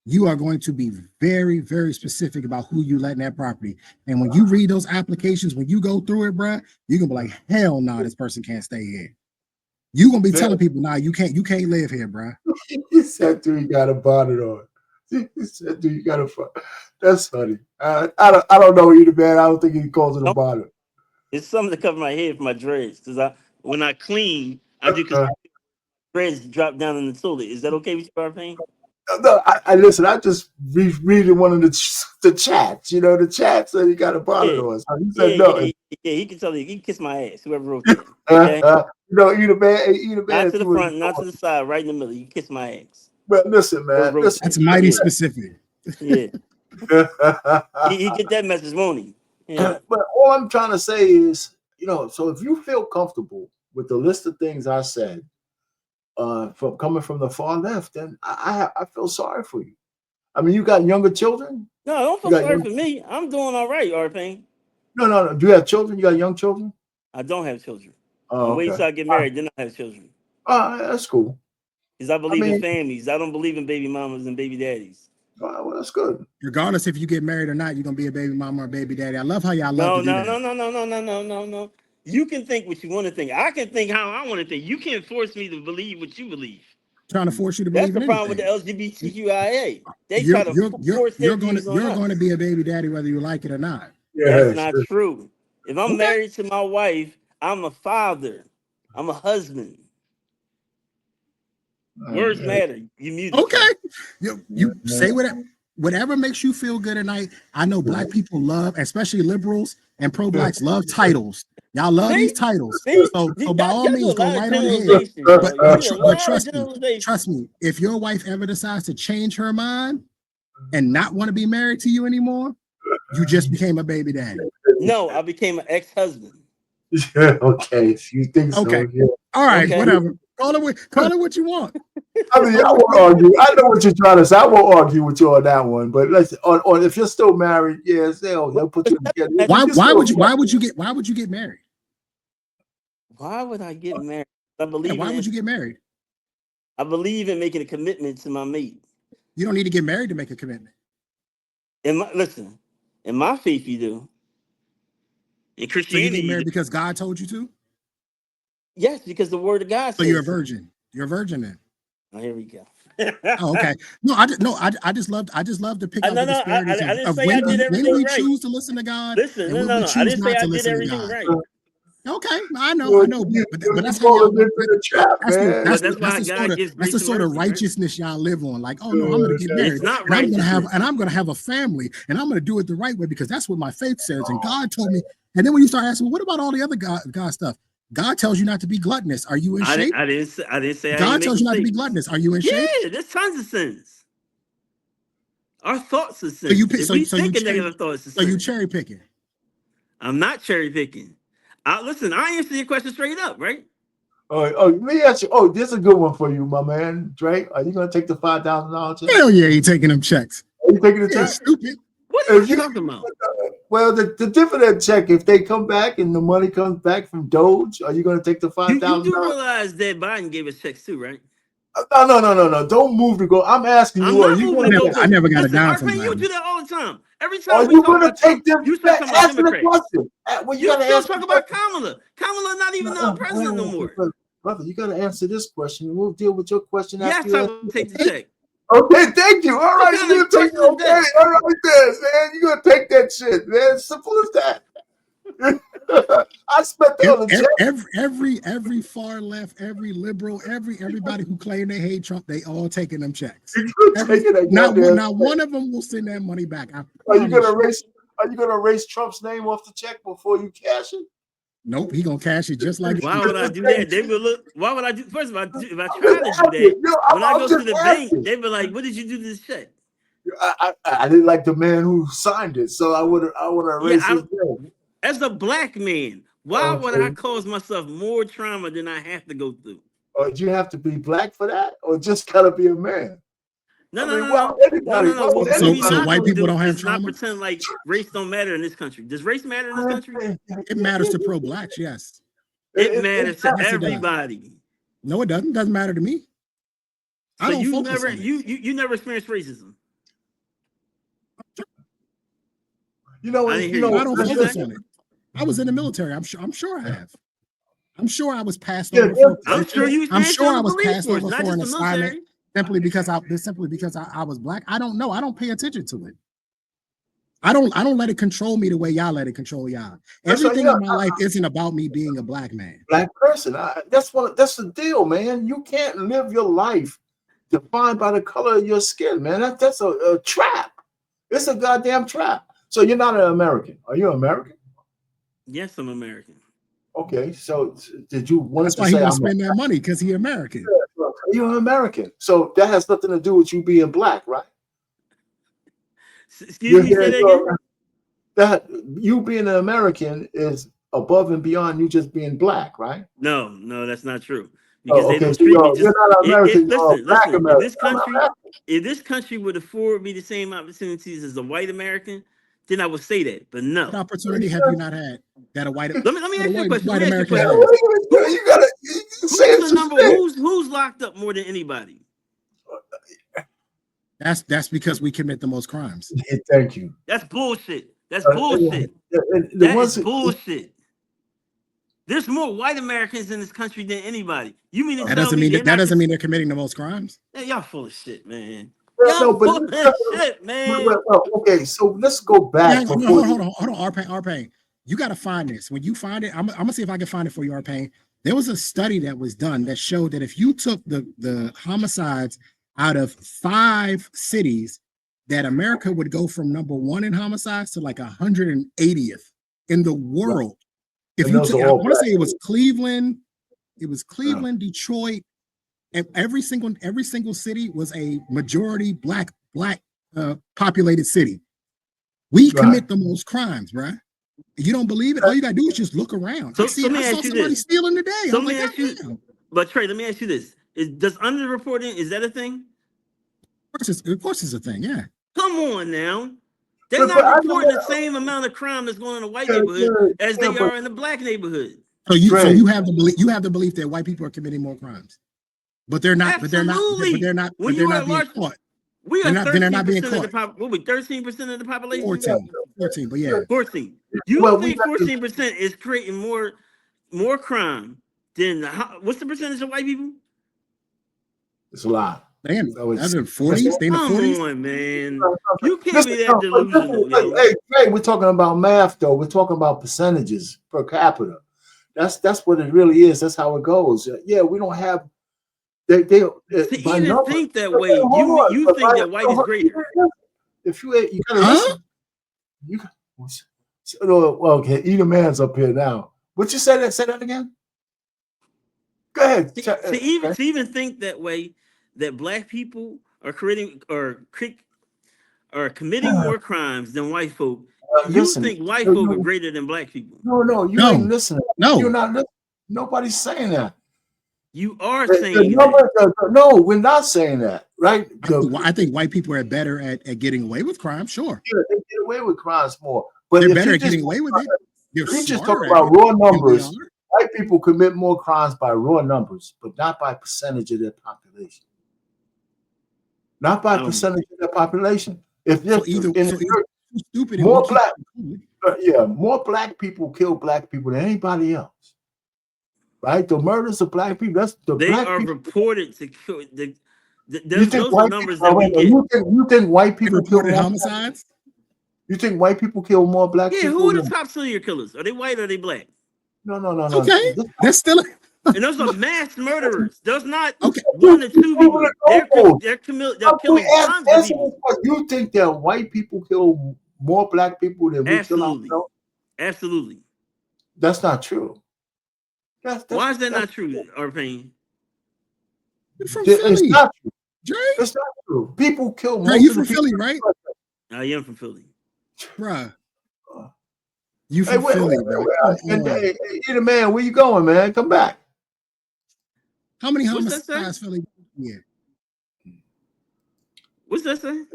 You are going to be very, very specific about who you let in that property. And when you read those applications, when you go through it, bro, you're gonna be like, hell no, this person can't stay here. You're gonna be telling people, nah, you can't live here, bro. He said, "Do you got a bonnet on?" He said, "Do you got a?" That's funny. I don't know either, man. I don't think he calls it a bonnet. It's something to cover my head for my dreads. Because when I clean, I do because dreads drop down in the toilet. Is that okay with you, Arpain? No, I listen. I just reading one of the chats. You know, the chat said he got a bonnet on. So he said no. Yeah. He can tell you. He can kiss my ass. Whoever wrote that. Okay. You know, eat a man. Not to the front, not to the side, right in the middle. You can kiss my ass. But listen, man. Listen. That's mighty specific. Yeah. he get that message, won't he? Yeah. But all I'm trying to say is, you know, so if you feel comfortable with the list of things I said, from coming from the far left, then I feel sorry for you. I mean, you got younger children? No, don't feel sorry for me. I'm doing all right, Arpain. No. Do you have children? You got young children? I don't have children. Oh, I'm waiting okay. till I get married, then I have children. That's cool. Because I believe in families. I don't believe in baby mamas and baby daddies. Well, that's good. Regardless if you get married or not, you're gonna be a baby mama or baby daddy. I love how y'all love to do that. No. You can think what you want to think. I can think how I want to think. You can't force me to believe what you believe. Trying to force you to That's believe the in problem anything. with the LGBTQIA. They try to force their views on us. You're going to be a baby daddy whether you like it or not. That's not true. If I'm married to my wife, I'm a father. I'm a husband. Words matter. You muted. Okay. You say whatever makes you feel good at night. I know black people love, especially liberals and pro-blacks love titles. Y'all love these titles. So by all means, go right on ahead. But trust me, if your wife ever decides to change her mind and not want to be married to you anymore, you just became a baby daddy. No, I became an ex-husband. Okay, if you think so. Okay. Yeah. All right, whatever. Call it what you want. I mean, I won't argue. I know what you're trying to say. I won't argue with you on that one. But let's on if you're still married, yes, they'll put you together. Why would you get married? Why would I get married? I believe. Why would you get married? I believe in making a commitment to my mate. You don't need to get married to make a commitment. Listen, in my faith, you do. In Christianity, so you get married because God told you to? Yes, because the word of God says. So you're a virgin. You're a virgin then. Oh, here we go. Oh, okay. I just love to pick out the disparities I didn't of say when I did everything we right. choose to listen to God. Listen, no. I didn't say I did everything right. Okay, I know, but that's how y'all into the trap, man. That's the sort of righteousness y'all live on. Like, oh no, I'm gonna get married, and I'm gonna have a family, and I'm gonna do it the right way because that's what my faith says, and God told me. And then when you start asking, well, what about all the other God stuff? God tells you not to be gluttonous. Are you in shape? I didn't say. God tells you not to be gluttonous. Are you in shape? Yeah, there's tons of sins. Our thoughts are sins. So you cherry picking. I'm not cherry picking. Listen, I answer your question straight up, right? Let me ask you. Oh, this is a good one for you, my man, Drake. Are you gonna take the $5,000 check? Hell yeah, you taking them checks. Are you taking the check? Stupid. What are you talking about? Well, the dividend check, if they come back and the money comes back from DOGE, are you going to take the $5,000? You do realize that Biden gave us checks too, right? No. Don't move to go. I'm asking you. I never got a dime from Biden. You do that all the time. Every time are you going to take them? You start talking about Democrats. Well, you still talk about Kamala. Kamala not even the president no more. Brother, you got to answer this question. We'll deal with your question after you take the check. Okay, thank you. All right, kind you're of gonna take question is okay. All right, then, man. You're gonna take that shit, man. Simple as that. I spent all the check. Every far left, every liberal, everybody who claim they hate Trump, they all taking them checks. Not one of them will send that money back. Are you gonna erase Trump's name off the check before you cash it? Nope, he gonna cash it just like. Why would I do that? They will look. Why would I do? First of all, if I try to do that, when I go to the bank, they be like, "What did you do to this check?" I didn't like the man who signed it, so I would erase his name. As a black man, why would I cause myself more trauma than I have to go through? Or do you have to be black for that, or just gotta be a man? No. So white people don't have trauma. Not pretend like race don't matter in this country. Does race matter in this country? It matters to pro-blacks, yes. It matters to everybody. No, it doesn't. Doesn't matter to me. So you never experienced racism. I don't focus on it. I was in the military. I'm sure I have. I'm sure I was passed over. I'm sure I was passed over for an assignment simply because I was black. I don't know. I don't pay attention to it. I don't let it control me the way y'all let it control y'all. Everything in my life isn't about me being a black man. Black person. That's the deal, man. You can't live your life defined by the color of your skin, man. That's a trap. It's a goddamn trap. So you're not an American. Are you American? Yes, I'm American. Okay, so did you want That's to why say he gonna spend that money because he's American. You're an American. So that has nothing to do with you being black, right? Excuse me, say that again? That you being an American is above and beyond you just being black, right? No, that's not true. Because they don't so treat me just. You're not American. Listen. If this country would afford me the same opportunities as a white American, then I would say that. But no. What opportunity have you not had that a white? Let me ask you a question. White American. You gotta say it. Who's locked up more than anybody? That's because we commit the most crimes. Thank you. That's bullshit. That's bullshit. That's bullshit. There's more white Americans in this country than anybody. You mean that doesn't mean they're committing the most crimes? Hey, y'all full of shit, man. Full of shit, man. Okay, so let's go back. Hold on, Arpain. You got to find this. When you find it, I'm gonna see if I can find it for you, Arpain. There was a study that was done that showed that if you took the homicides out of 5 cities, that America would go from number 1 in homicides to like 180th in the world. Right. If you took, I want to say it was Cleveland, Detroit, and every single city was a majority black populated city. We commit the most crimes, right? You don't believe it? All you gotta do is just look around. I saw somebody stealing today. So but Trey, let me ask you this: does underreporting, is that a thing? Of course, it's a thing. Yeah. Come on now. They're not reporting the same amount of crime that's going on in the white neighborhood as they are in the black neighborhood. So you have the belief that white people are committing more crimes, but they're not. Absolutely. But they're not being caught. We are 13% of the what we 13% of the population. 14, but yeah. 14. You think 14% is creating more crime than what's the percentage of white people? It's a lot. Damn, that's in 40s. Come on, man. You can't be that delusional. Hey, we're talking about math, though. We're talking about percentages per capita. That's what it really is. That's how it goes. Yeah, we don't have. They even think that way. You think that white is greater. If you gotta listen. Okay, either man's up here now. What you say that? Say that again. Go ahead. To even think that way, that black people are committing more crimes than white folk. You think white folk are greater than black people? No, you ain't listening. No, you're not listening. Nobody's saying that. You are saying no, we're not saying that, right? I think white people are better at getting away with crime. Sure, yeah, they get away with crimes more, but they're better at getting away with it. You just talk about raw numbers. White people commit more crimes by raw numbers, but not by percentage of their population. Not by percentage of their population. If stupid, more black people kill black people than anybody else. Right? The murders of black people, reported to kill. You think those are white numbers people, that we get. you think white people kill Reported more homicides. You think white people kill more black Yeah, people? who are the top serial killers? Are they white or are they black? No. Okay, that's still. And those are mass murderers. There's not Okay. 1 or 2 people. They're killing tons of people. You think that white people kill more black people than we kill Absolutely. ourselves? Absolutely. That's not true. Why is that not true, Arpain? It's not true. Dre? It's not true. People kill Dre, most you of the from Philly, people. right? I am from Philly. Bruh. You from Philly, bro. Hey, you're the man. Where you going, man? Come back. How many What's that homicides Philly? Yeah. What's that say?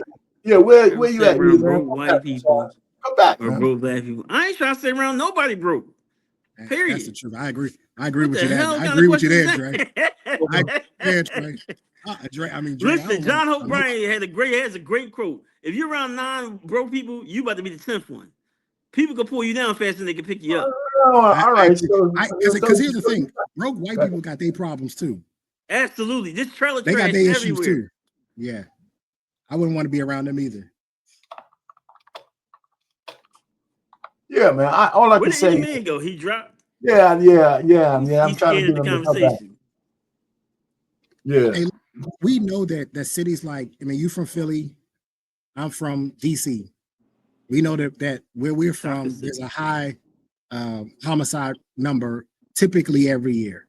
Yeah, where you at, around man? broke white people. Come back, or man. broke black people. I ain't trying to say around nobody broke. Period. That's the truth. I agree What with the you there. hell I kind agree of with you there, question Dre. Dre. I mean, Dre, listen, John Hope Bryant has a great quote. If you're around 9 broke people, you about to be the 10th one. People can pull you down faster than they can pick you up. All right. Because here's the thing. Broke white people got their problems too. Absolutely. This trailer They got trash their everywhere. issues too. Yeah. I wouldn't want to be around them either. Yeah, man. All I Where can did say. the man go? He dropped. Yeah. I'm He's trying to scared get of the him to come back. conversation. Yeah. Hey, we know that cities like, I mean, you from Philly, I'm from DC. We know that where we're from, there's a high homicide number typically every year.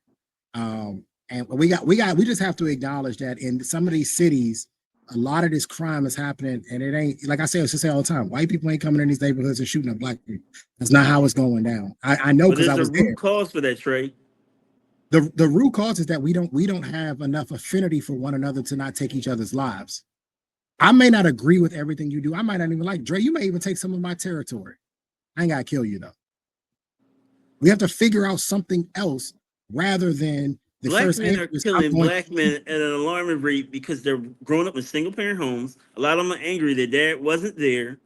And we just have to acknowledge that in some of these cities, a lot of this crime is happening, and it ain't, like I say all the time, white people ain't coming in these neighborhoods and shooting up black people. That's not how it's going down. I know because I was there. There's a root cause for that, Trey. The root cause is that we don't have enough affinity for one another to not take each other's lives. I may not agree with everything you do. I might not even like Dre. You may even take some of my territory. I ain't gotta kill you though. We have to figure out something else rather than the Black first men are killing black men at an alarming rate because they're growing up in single parent homes. A lot of them are angry that dad wasn't there.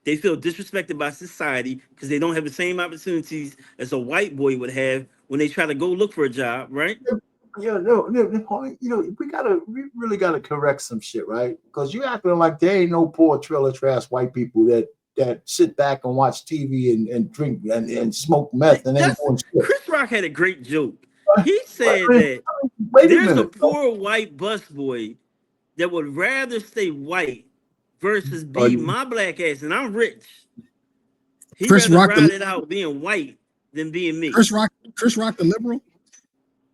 They feel disrespected by society because they don't have the same opportunities as a white boy would have when they try to go look for a job, right? Yeah, no, we really gotta correct some shit, right? Because you acting like there ain't no poor trailer trash white people that sit back and watch TV and drink and smoke meth and ain't doing shit. Chris Rock had a great joke. He said that there's a poor white busboy that would rather stay white versus be my black ass, and I'm rich. He'd rather ride it out being white than being me. Chris Rock, the liberal,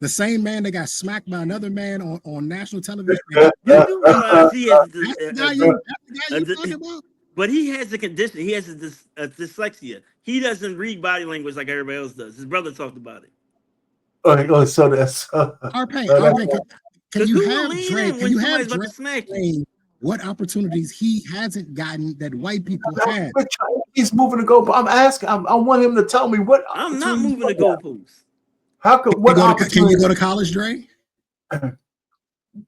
the same man that got smacked by another man on national television. You do realize he has but he has a condition. He has a dyslexia. He doesn't read body language like everybody else does. His brother talked about it. So that's can you have Dre? Can you have Dre explain what opportunities he hasn't gotten that white people had? He's moving to go. But I'm asking. I want him to tell me what. I'm not moving the goalposts. How could can you go to college, Dre?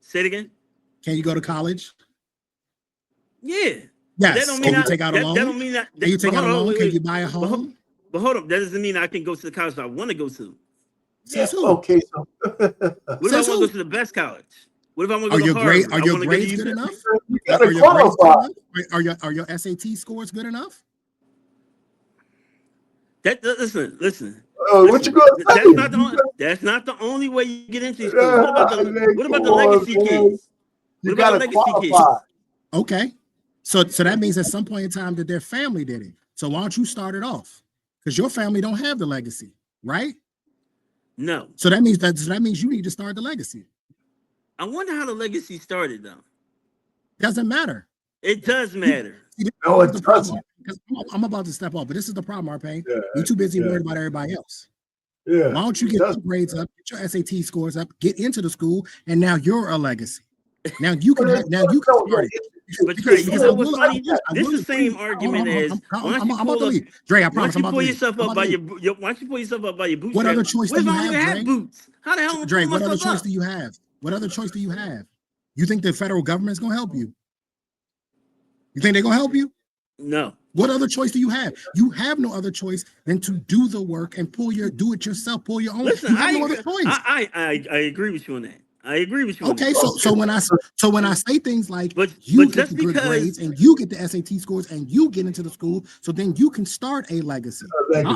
Say it again. Can you go to college? Yeah. Yes. Can you take out a loan? That don't mean that. Can you take out a loan? Can you buy a home? But hold up. That doesn't mean I can go to the college I want to go to. Says who? Okay. So what if I want to go to the best college? What if I want to go to Harvard? Are your grades good enough? Are your SAT scores good enough? Listen. What you going to say? That's not the only way you get into these schools. What about the legacy kids? You got to qualify. Okay. So that means at some point in time that their family did it. So why don't you start it off? Because your family don't have the legacy, right? No. So that means you need to start the legacy. I wonder how the legacy started, though. Doesn't matter. It does matter. No, it doesn't. I'm about to step off, but this is the problem, Arpain. You're too busy worried about everybody else. Yeah. Why don't you get your grades up, get your SAT scores up, get into the school, and now you're a legacy. Now you can start it. But Trey, you know what's funny? This is the same argument as I'm about to leave. Dre, I promise I'm about to leave. Why don't you pull yourself up by your bootstraps? What other choice do you have, Dre? Boots? How the hell Dre, what other choice do you have? What other choice do you have? You think the federal government's gonna help you? You think they're gonna help you? No. What other choice do you have? You have no other choice than to do the work and do it yourself, pull your own. Listen, you have no other choice. I agree with you on that. I agree with you. on Okay, that. so when I say things like but you get just the good because grades and you get the SAT scores and you get into the school, so then you can start a legacy.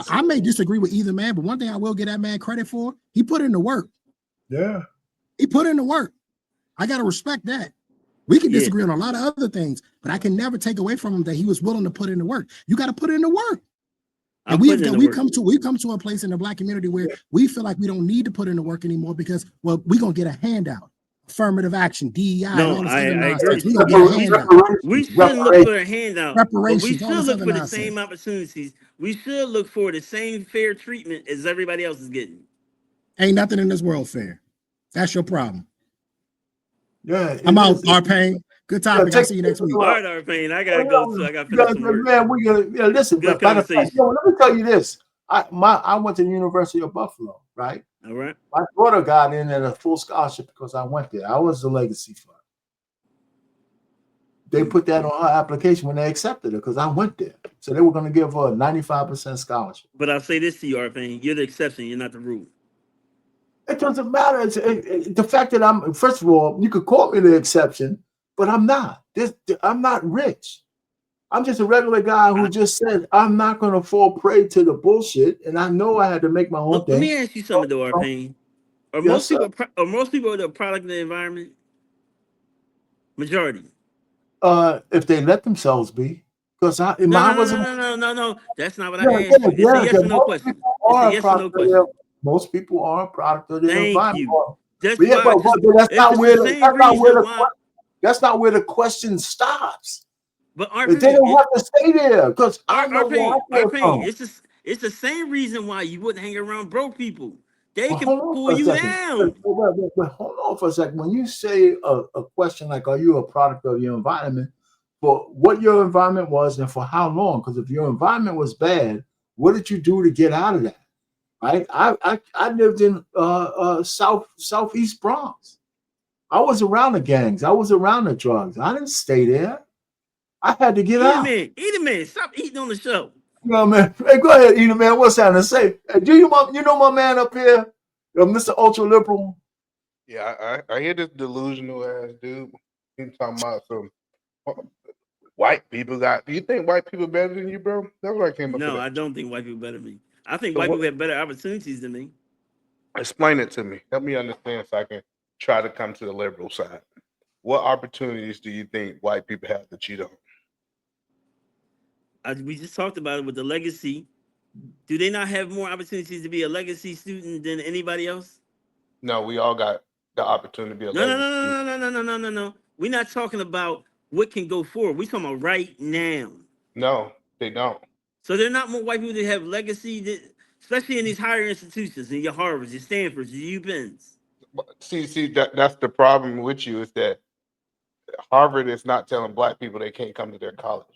I may disagree with either man, but one thing I will give that man credit for, he put in the work. Yeah. He put in the work. I gotta respect that. We can Yeah. disagree on a lot of other things, but I can never take away from him that he was willing to put in the work. You got to put in the work. And we've come to a place in the Black community where we feel like we don't need to put in the work anymore because, well, we're gonna get a handout, affirmative action, DEI, and all this other nonsense. We're gonna get a handout. We shouldn't look for a handout, but we Reparations, all should this look other for the nonsense. same opportunities. We should look for the same fair treatment as everybody else is getting. Ain't nothing in this world fair. That's your problem. Yeah, I'm out, Arpain. Good topic. I'll see you next week. All right, Arpain. I gotta go too. I gotta finish some work. Man, we gotta listen. Good But let me tell you this. I went to the University of Buffalo, right? All right. My daughter got in at a full scholarship because I went there. I was the legacy fund. They put that on her application when they accepted her because I went there. So they were going to give her a 95% scholarship. But I'll say this to you, Arpain. You're the exception. You're not the rule. It doesn't matter. The fact that first of all, you could call me the exception, but I'm not. I'm not rich. I'm just a regular guy who just said, I'm not going to fall prey to the bullshit. And I know I had to make my own thing. Let me ask you something, though, Arpain. Are most people the product of the environment? Majority. If they let themselves be. Because no. That's not what I asked you. It's a yes or no question. It's a yes or no question. Most people are a product of their environment. That's that's not where the question stops. But they don't have to stay there because I know it's the same reason why you wouldn't hang around broke people. They can pull you down. But hold on for a second. When you say a question like, are you a product of your environment, for what your environment was and for how long? Because if your environment was bad, what did you do to get out of that? Right? I lived in southeast Bronx. I was around the gangs. I was around the drugs. I didn't stay there. I had to get out. Eat a man. Stop eating on the show. No, man. Hey, go ahead, Eat a man. What's that to say? Hey, you know my man up here, Mr. Ultra Liberal? Yeah, I hear this delusional ass dude. He's talking about some white people do you think white people better than you, bro? That's what I came up with. No, I don't think white people better than me. I think white people have better opportunities than me. Explain it to me. Help me understand so I can try to come to the liberal side. What opportunities do you think white people have that you don't? We just talked about it with the legacy. Do they not have more opportunities to be a legacy student than anybody else? No, we all got the opportunity to be a legacy student. No. We're not talking about what can go forward. We're talking about right now. No, they don't. So there are not more white people that have legacy, especially in these higher institutions, in your Harvards, your Stanfords, your UPenns. See, that's the problem with you is that Harvard is not telling black people they can't come to their college.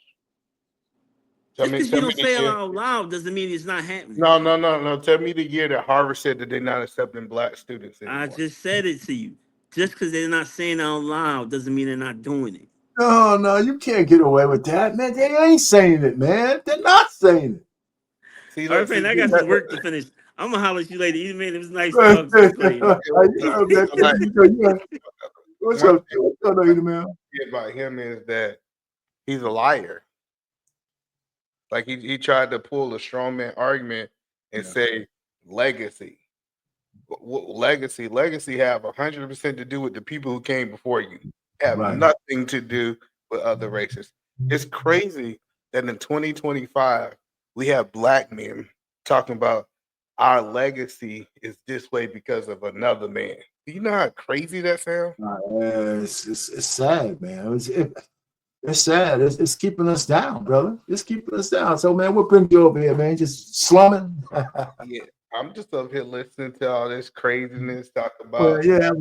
Just because you don't say it out loud doesn't mean it's not happening. No. Tell me the year that Harvard said that they're not accepting black students anymore. I just said it to you. Just because they're not saying it out loud doesn't mean they're not doing it. No, you can't get away with that, man. They ain't saying it, man. They're not saying it. See, all right, man, I got some work to finish. I'm gonna holler at you later. Man, it was nice talking to you. What's up, man? About him is that he's a liar. Like he tried to pull a strongman argument and say legacy. Legacy have 100% to do with the people who came before you. Have nothing to do with other races. It's crazy that in 2025 we have black men talking about our legacy is this way because of another man. Do you know how crazy that sounds? It's sad, man. It's sad. It's keeping us down, brother. It's keeping us down. So, man, what brings you over here, man? Just slumming? Yeah, I'm just up here listening to all this craziness. Talk about man.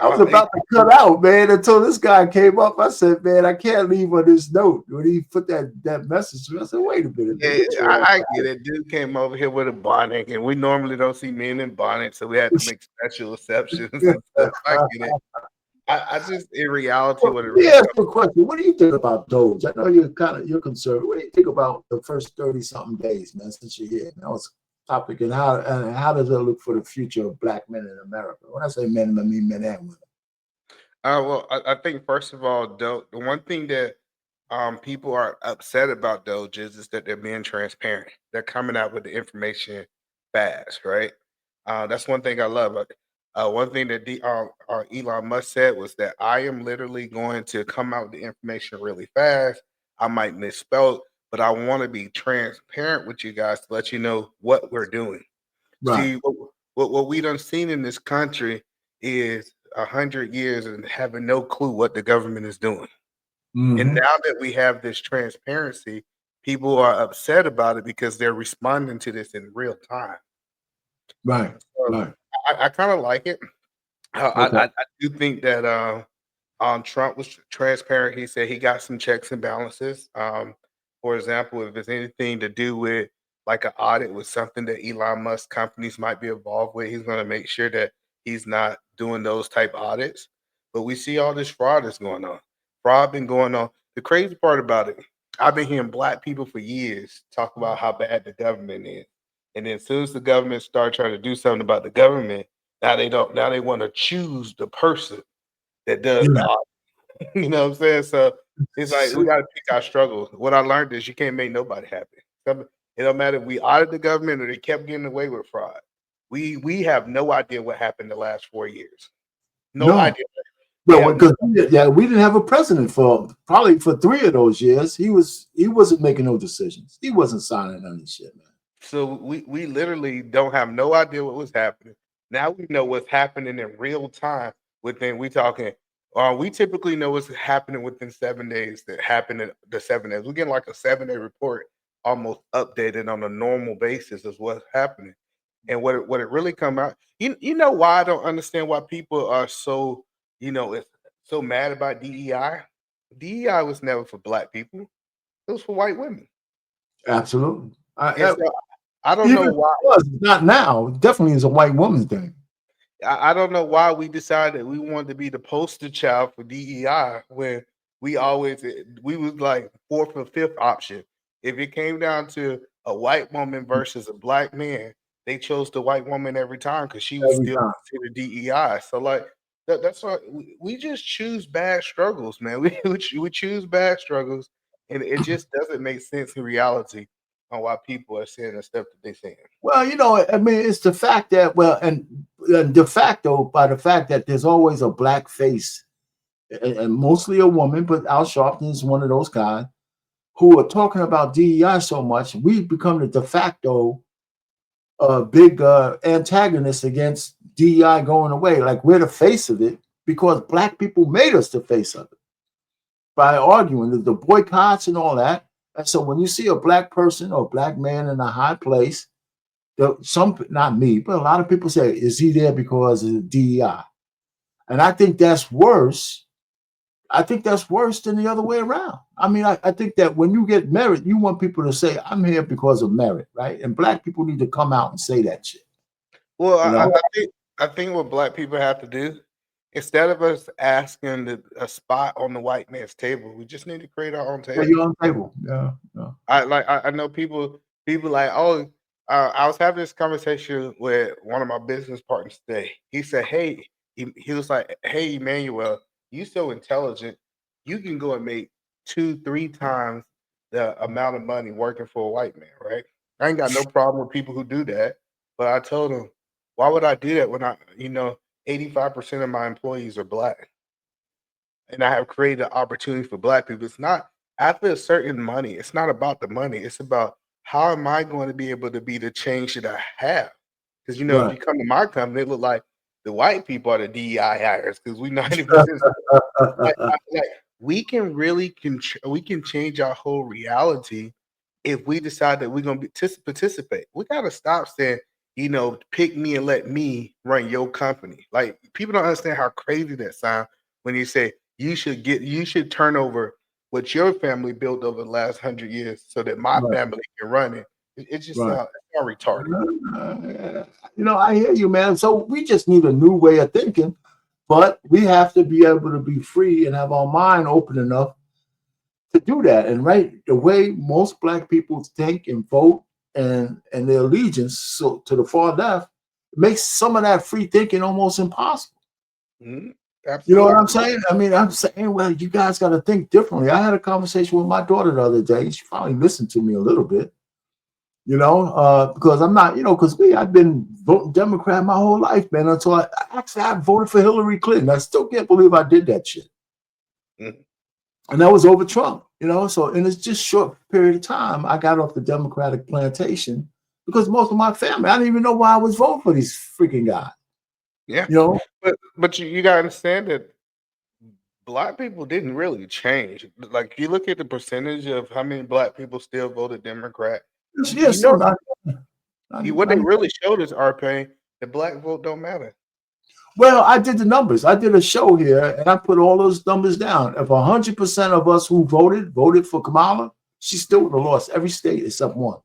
I was about to cut out, man, until this guy came up. I said, man, I can't leave on this note. When he put that message to me, I said, wait a minute. Yeah, I get it. Dude came over here with a bonnet, and we normally don't see men in bonnets, so we had to make special exceptions and stuff. I get it. I just, in reality, what it really ask you a question. What do you think about DOGE? I know you're conservative. What do you think about the first 30-something days, man, since you're here? topic, and how does it look for the future of black men in America? When I say men, I mean men and women. Well, I think first of all, the one thing that people are upset about DOGE is that they're being transparent. They're coming out with the information fast, right? That's one thing I love. One thing that Elon Musk said was that I am literally going to come out with the information really fast. I might misspell it, but I want to be transparent with you guys to let you know what we're doing. Right. See, what we done seen in this country is 100 years and having no clue what the government is doing. And now that we have this transparency, people are upset about it because they're responding to this in real time. Right. So Right. I kind of like it. Okay. I do think that Trump was transparent. He said he got some checks and balances. For example, if there's anything to do with like an audit with something that Elon Musk companies might be involved with, he's going to make sure that he's not doing those type audits. But we see all this fraud that's going on. Fraud been going on. The crazy part about it, I've been hearing black people for years talk about how bad the government is. And then as soon as the government start trying to do something about the government, now they don't. Now they want to choose the person that does the audit. You know what I'm saying? So it's like we got to pick our struggles. What I learned is you can't make nobody happy. It don't matter if we audit the government or they kept getting away with fraud. We have no idea what happened the last 4 years. No idea. Well, because we didn't have a president for probably for 3 of those years. He wasn't making no decisions. He wasn't signing any shit, man. So we literally don't have no idea what was happening. Now we know what's happening in real time. We typically know what's happening within 7 days. That happened in the 7 days. We're getting like a 7-day report, almost updated on a normal basis is what's happening. And what it really come out. You know why I don't understand why people are so it's so mad about DEI. DEI was never for black people. It was for white women. Absolutely. I don't know why. It was not now. It definitely is a white woman thing. I don't know why we decided we wanted to be the poster child for DEI when we was like 4th or 5th option. If it came down to a white woman versus a black man, they chose the white woman every time because she was still considered DEI. So like that's why we just choose bad struggles, man. We choose bad struggles, and it just doesn't make sense in reality on why people are saying the stuff that they're saying. Well, I mean, it's the fact that and de facto by the fact that there's always a black face, and mostly a woman, but Al Sharpton is one of those guys who are talking about DEI so much. We've become the de facto big antagonist against DEI going away. Like we're the face of it because black people made us the face of it by arguing the boycotts and all that. And so when you see a black person or a black man in a high place, not me, but a lot of people say, is he there because of the DEI? And I think that's worse. I think that's worse than the other way around. I mean, I think that when you get merit, you want people to say, I'm here because of merit, right? And black people need to come out and say that shit. Well, I think what black people have to do, instead of us asking a spot on the white man's table, we just need to create our own table. Your own table. Yeah. I know people like, I was having this conversation with one of my business partners today. He said, hey, he was like, hey, Emmanuel, you so intelligent. You can go and make 2-3 times the amount of money working for a white man, right? I ain't got no problem with people who do that. But I told him, why would I do that when 85% of my employees are black? And I have created an opportunity for black people. It's not after a certain money. It's not about the money. It's about how am I going to be able to be the change that I have? Because if you come to my company, it look like the white people are the DEI hires because we 90%. We can really we can change our whole reality if we decide that we're going to participate. We got to stop saying, pick me and let me run your company. Like people don't understand how crazy that sounds when you say you should turn over what your family built over the last 100 years so that my family can run it. It just sounds retarded. I hear you, man. So we just need a new way of thinking, but we have to be able to be free and have our mind open enough to do that. And the way most black people think and vote and their allegiance so to the far left makes some of that free thinking almost impossible. Mhm. You know what I'm Absolutely. saying? I mean, I'm saying, well, you guys got to think differently. I had a conversation with my daughter the other day. She finally listened to me a little bit, because I'm not, because I've been voting Democrat my whole life, man, until I voted for Hillary Clinton. I still can't believe I did that shit. Mhm. And that was over Trump, so in this just short period of time, I got off the Democratic plantation because most of my family, I didn't even know why I was voting for these freaking guys. Yeah. You know? But you gotta understand that Black people didn't really change. Like, you look at the percentage of how many Black people still voted Democrat. Yeah, so not, What they really showed us, RP, the Black vote don't matter. well, I did the numbers. I did a show here, and I put all those numbers down. If 100% of us who voted for Kamala, she still would have lost every state except one,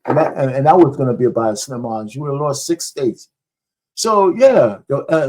and that was going to be by a slim margin. She would have lost 6 states. So yeah,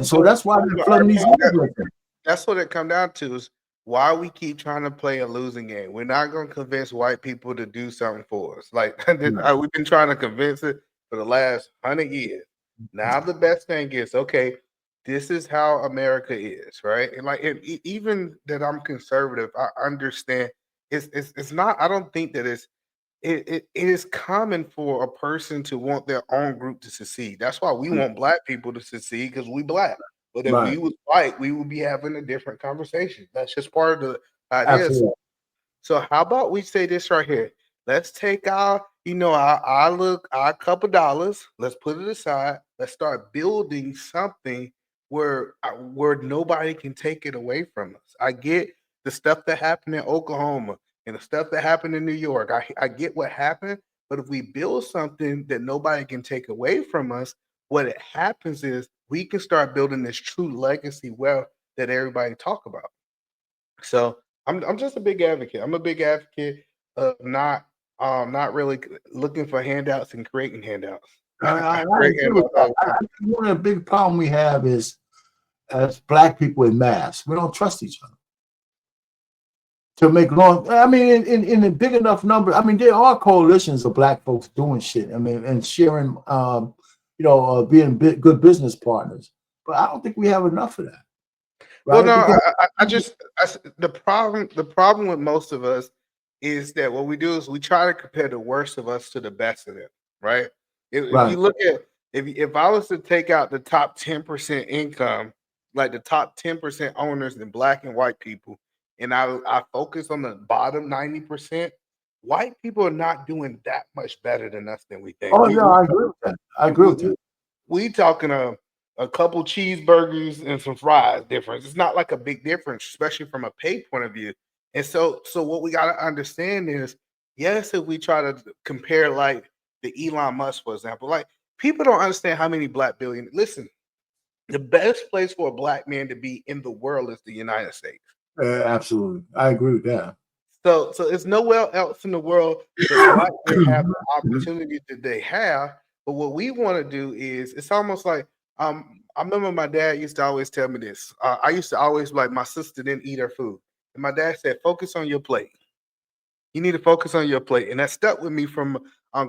so that's why they're flooding these immigrants. That's what it come down to, is why we keep trying to play a losing game. We're not going to convince white people to do something for us. Like, we've been trying to convince it for the last 100 years. Now the best thing is, okay, this is how America is, right? And like, even that I'm conservative, I understand it's not. I don't think that it is common for a person to want their own group to succeed. That's why we want Black people to succeed, because we Black. But if we Right. was white, we would be having a different conversation. That's just part of the idea. Absolutely. So how about we say this right here? Let's take our couple dollars. Let's put it aside. Let's start building something where nobody can take it away from us. I get the stuff that happened in Oklahoma and the stuff that happened in New York. I get what happened, but if we build something that nobody can take away from us, what it happens is we can start building this true legacy wealth that everybody talk about. So I'm just a big advocate. I'm a big advocate of not really looking for handouts and creating handouts. I Create agree with handouts all that. the I time. think one of the big problem we have is as Black people in mass, we don't trust each other to make long. I mean, in a big enough number. I mean, there are coalitions of Black folks doing shit. I mean, and sharing, being good business partners. But I don't think we have enough of that, Well, right? no, Because the problem with most of us is that what we do is we try to compare the worst of us to the best of them, right? If you right, look at if I was to take out the top 10% income, like the top 10% owners in Black and white people, and I focus on the bottom 90%, white people are not doing that much better than us than we think. oh no, I agree with that. I agree with that. We talking a couple cheeseburgers and some fries difference. It's not like a big difference, especially from a pay point of view. And so what we got to understand is, yes, if we try to compare like the Elon Musk, for example, like, people don't understand how many Black billionaires. Listen, the best place for a Black man to be in the world is the United States. Absolutely, I agree with that. So it's nowhere else in the world that Black men have the opportunity that they have. But what we want to do is, it's almost like, I remember my dad used to always tell me this. I used to always, like, my sister didn't eat her food, and my dad said, "Focus on your plate. You need to focus on your plate." And that stuck with me from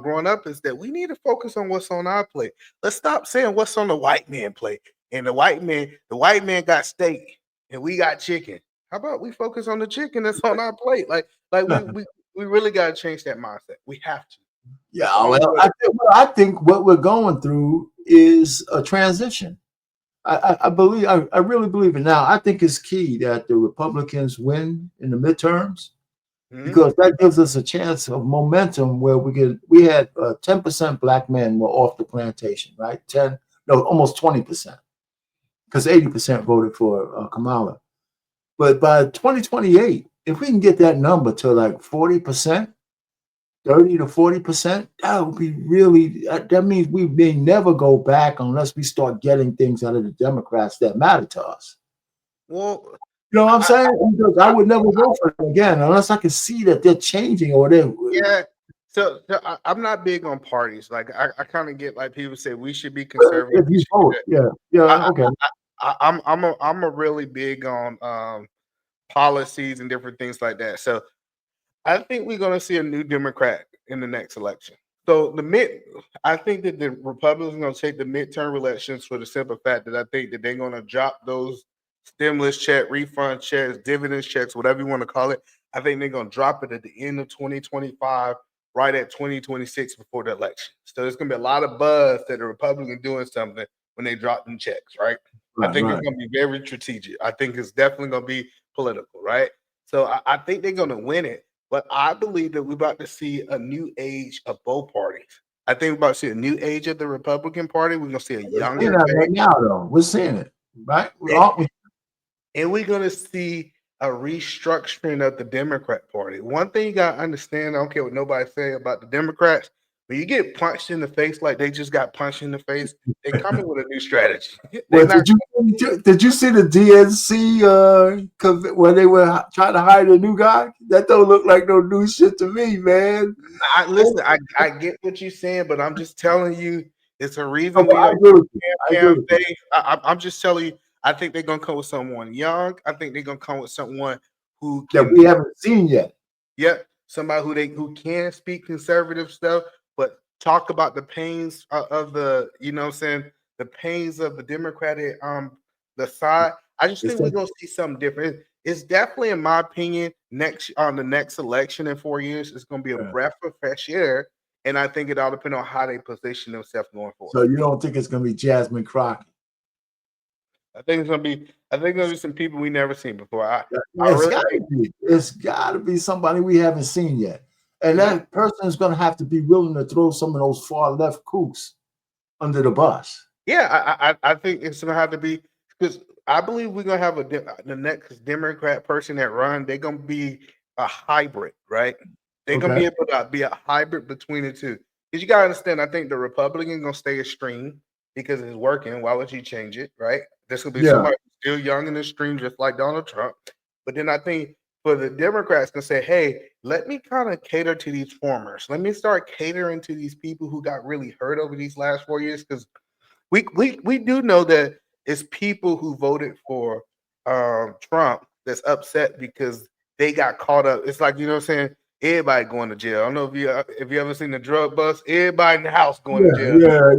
growing up, is that we need to focus on what's on our plate. Let's stop saying what's on the white man plate. And the white man got steak and we got chicken. How about we focus on the chicken that's on our plate? Like we really got to change that mindset. We have to. Yeah, The only well, way. I think what we're going through is a transition. I believe, I really believe it now. I think it's key that the Republicans win in the midterms because that gives us a chance of momentum where we had 10% Black men were off the plantation, right? Almost 20%, because 80% voted for Kamala. But by 2028, if we can get that number to like 40%, 30 to 40%, that would be really, that means we may never go back unless we start getting things out of the Democrats that matter to us. Well, you know what I'm saying? Because I would never vote for them again unless I can see that they're changing or they're. Yeah. So I'm not big on parties. Like, I kind of get, like, people say we should be conservative. If you vote, yeah, okay. I'm a really big on policies and different things like that. So I think we're going to see a new Democrat in the next election. So I think that the Republicans are going to take the midterm elections for the simple fact that I think that they're going to drop those stimulus check, refund checks, dividends checks, whatever you want to call it. I think they're going to drop it at the end of 2025, right at 2026 before the election. So there's going to be a lot of buzz that the Republicans doing something when they drop them checks, right? I think it's going to be very strategic. I think it's definitely going to be political, right? So I think they're going to win it. But I believe that we're about to see a new age of both parties. I think we're about to see a new age of the Republican Party. We're going to see a younger right now, though. We're seeing it, right? And we're going to see a restructuring of the Democrat Party. One thing you got to understand, I don't care what nobody say about the Democrats, when you get punched in the face like they just got punched in the face, they come in with a new strategy. Well, did you see the DNC when they were trying to hire the new guy? That don't look like no new shit to me, man. Listen, I get what you're saying, but I'm just telling you, it's a reason I'm just telling you, I think they're gonna come with someone young. I think they're gonna come with someone who that we haven't seen yet. Yep, somebody who can speak conservative stuff, but talk about the pains of the, you know what I'm saying, the pains of the Democratic the side. I just think we're gonna see something different. It's definitely, in my opinion, the next election in 4 years, it's gonna be a breath of fresh air. And I think it all depends on how they position themselves going forward. So you don't think it's gonna be Jasmine Crockett? I think it's gonna be some people we never seen before. It's gotta be somebody we haven't seen yet. And that person is gonna have to be willing to throw some of those far left kooks under the bus. Yeah, I think it's gonna have to be, because I believe we're gonna have the next Democrat person that run. They're gonna be a hybrid, right? They're gonna be able to be a hybrid between the two. Because you gotta understand, I think the Republican gonna stay extreme because it's working. Why would you change it, right? This will be somebody still young in the stream, just like Donald Trump. But then I think for the Democrats can say, hey, let me kind of cater to these formers. Let me start catering to these people who got really hurt over these last 4 years. Because we do know that it's people who voted for Trump that's upset because they got caught up. It's like, you know what I'm saying? Everybody going to jail. I don't know if you ever seen the drug bust. Everybody in the house going to jail. Yeah.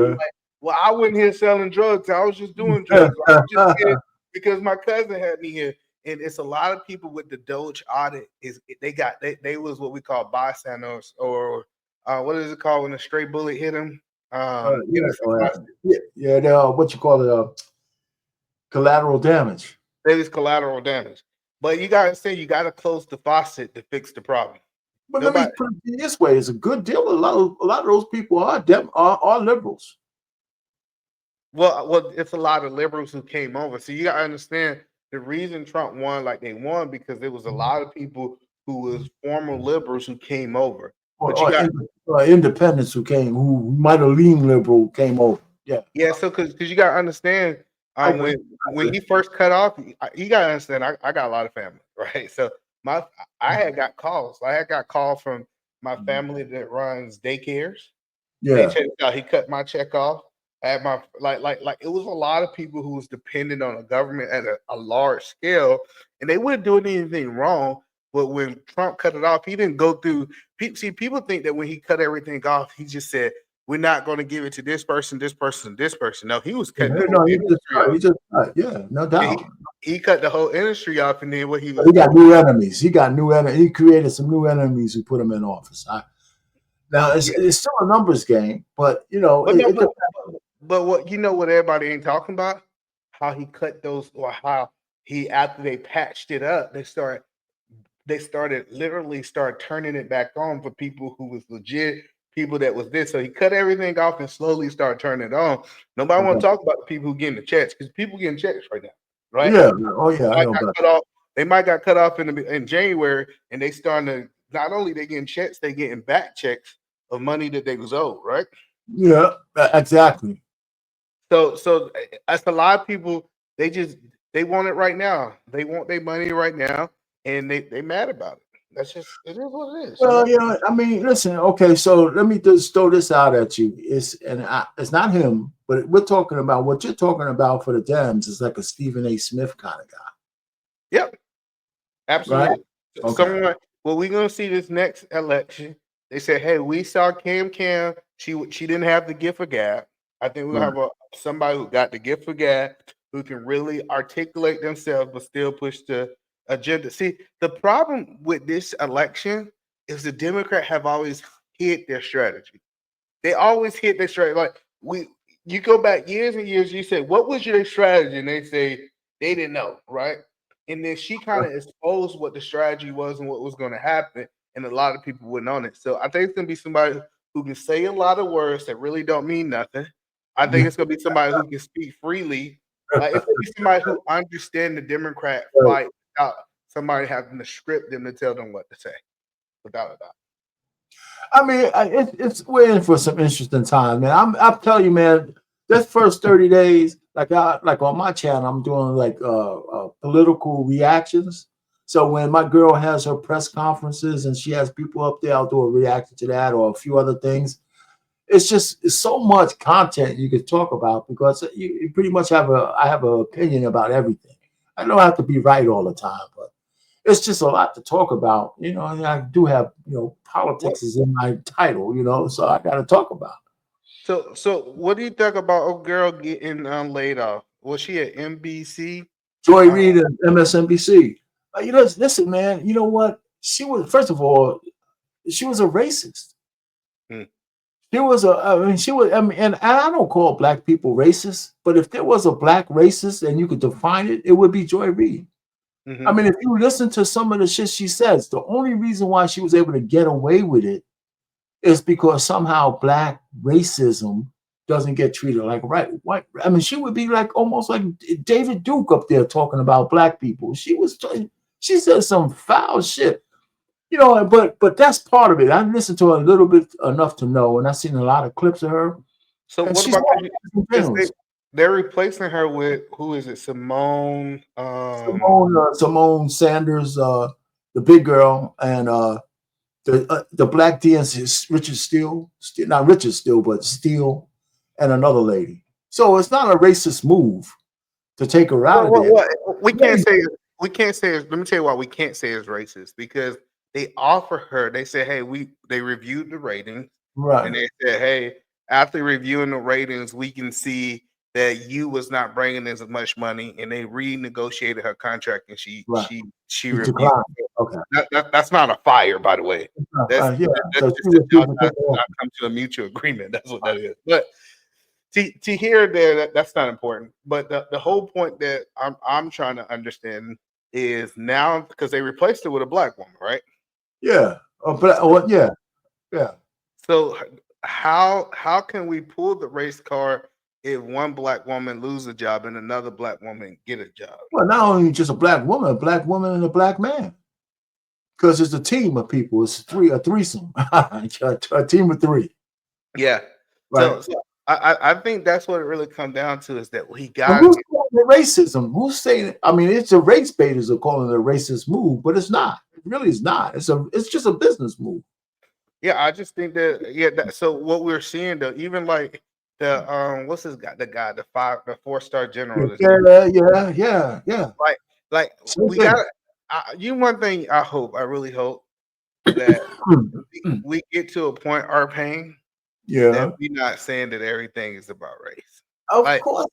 Like, well, I wasn't here selling drugs. I was just doing drugs. I was just here because my cousin had me here. And it's a lot of people with the DOGE audit. They was what we call bystanders, or what is it called when a stray bullet hit them? What you call it? Collateral damage. That is collateral damage. But you gotta say you gotta close the faucet to fix the problem. But let me put it this way: it's a good deal. A lot of those people are liberals. Well, it's a lot of liberals who came over. So you gotta understand the reason Trump won like they won, because there was a lot of people who was former liberals who came over. But you got independents who might have leaned liberal came over. Yeah. So because you gotta understand, when he first cut off, you gotta understand. I got a lot of family, right? So I had got calls. I had got calls from my family that runs daycares. Yeah. He cut my check off. I had my like it was a lot of people who was dependent on the government at a large scale, and they wouldn't do anything wrong. But when Trump cut it off, he didn't go through. See, people think that when he cut everything off, he just said, we're not going to give it to this person, this person, this person. No, he was cutting the whole industry off. No doubt. He cut the whole industry off, and then he got new enemies. He created some new enemies who put him in office. Now it's still a numbers game, but you know. But what what everybody ain't talking about? How he cut those, or how he, after they patched it up, they started turning it back on for people who was legit, people that was this. So he cut everything off and slowly started turning it on. Nobody want to talk about the people who getting the checks, because people getting checks right now, right? Yeah. Oh yeah. I know about they might got cut off in January, and they starting to, not only they getting checks, they getting back checks of money that they was owed, right? Yeah, exactly. So that's a lot of people. They want it right now. They want their money right now, and they mad about it. That's just, it is what it is. Well, I mean, listen. Okay, so let me just throw this out at you. It's not him, but we're talking about what you're talking about for the Dems is like a Stephen A. Smith kind of guy. Yep, absolutely. Right? Okay. We're gonna see this next election. They said, "Hey, we saw Cam. She didn't have the gift of gab. I think we'll have somebody who got the gift of gab, who can really articulate themselves but still push the agenda." See, the problem with this election is the Democrats have always hit their strategy. They always hit their strategy. Like you go back years and years, you say, "What was your strategy?" And they say they didn't know, right? And then she kind of exposed what the strategy was and what was going to happen, and a lot of people wouldn't on it. So I think it's going to be somebody who can say a lot of words that really don't mean nothing. I think it's going to be somebody who can speak freely. Like it's going to be somebody who understands the Democrat fight without somebody having to script them to tell them what to say, without a doubt. I mean, we're in for some interesting time, man. I'm telling you, man. This first 30 days, like on my channel, I'm doing like political reactions. So when my girl has her press conferences and she has people up there, I'll do a reaction to that or a few other things. It's so much content you could talk about because you pretty much I have an opinion about everything. I don't have to be right all the time, but it's just a lot to talk about, and I do have, politics is in my title, so I got to talk about it. So what do you think about old girl getting laid off? Was she at NBC? Joy Reid at MSNBC. Listen, man. You know what? She was, first of all, she was a racist. She was and I don't call black people racist, but if there was a black racist and you could define it, it would be Joy Reid. I mean, if you listen to some of the shit she says, the only reason why she was able to get away with it is because somehow black racism doesn't get treated like white. I mean, she would be like almost like David Duke up there talking about black people. She said some foul shit, but that's part of it. I listened to her a little bit enough to know, and I've seen a lot of clips of her. So what about they're replacing her with, who is it? Simone Sanders, the big girl, and the black DNC is Richard Steele, not Richard Steele, but Steele, and another lady. So it's not a racist move to take her out of there. We can't say. Let me tell you why we can't say it's racist, because they offer her. They said, "Hey, they reviewed the ratings, right?" And they said, "Hey, after reviewing the ratings, we can see that you was not bringing as much money," and they renegotiated her contract, and she reviewed. Okay, that's not a fire, by the way. That's just not come to a mutual agreement. That's what that is. But to hear there, that's not important. But the whole point that I'm trying to understand is now, because they replaced it with a black woman, right? Yeah. Yeah. So how can we pull the race card if one black woman lose a job and another black woman get a job? Well, not only just a black woman and a black man, because it's a team of people. It's a threesome, a team of three. Yeah. Right. So I think that's what it really comes down to, is that we got who's calling it racism. Who's saying it? I mean, it's the race baiters are calling it a racist move, but it's not. It really is not. It's just a business move. Yeah, I just think that so what we're seeing though, even like the what's this guy, the 4-star general. Yeah. Like we got one thing I really hope that we get to a point, our pain, that we're not saying that everything is about race. Of course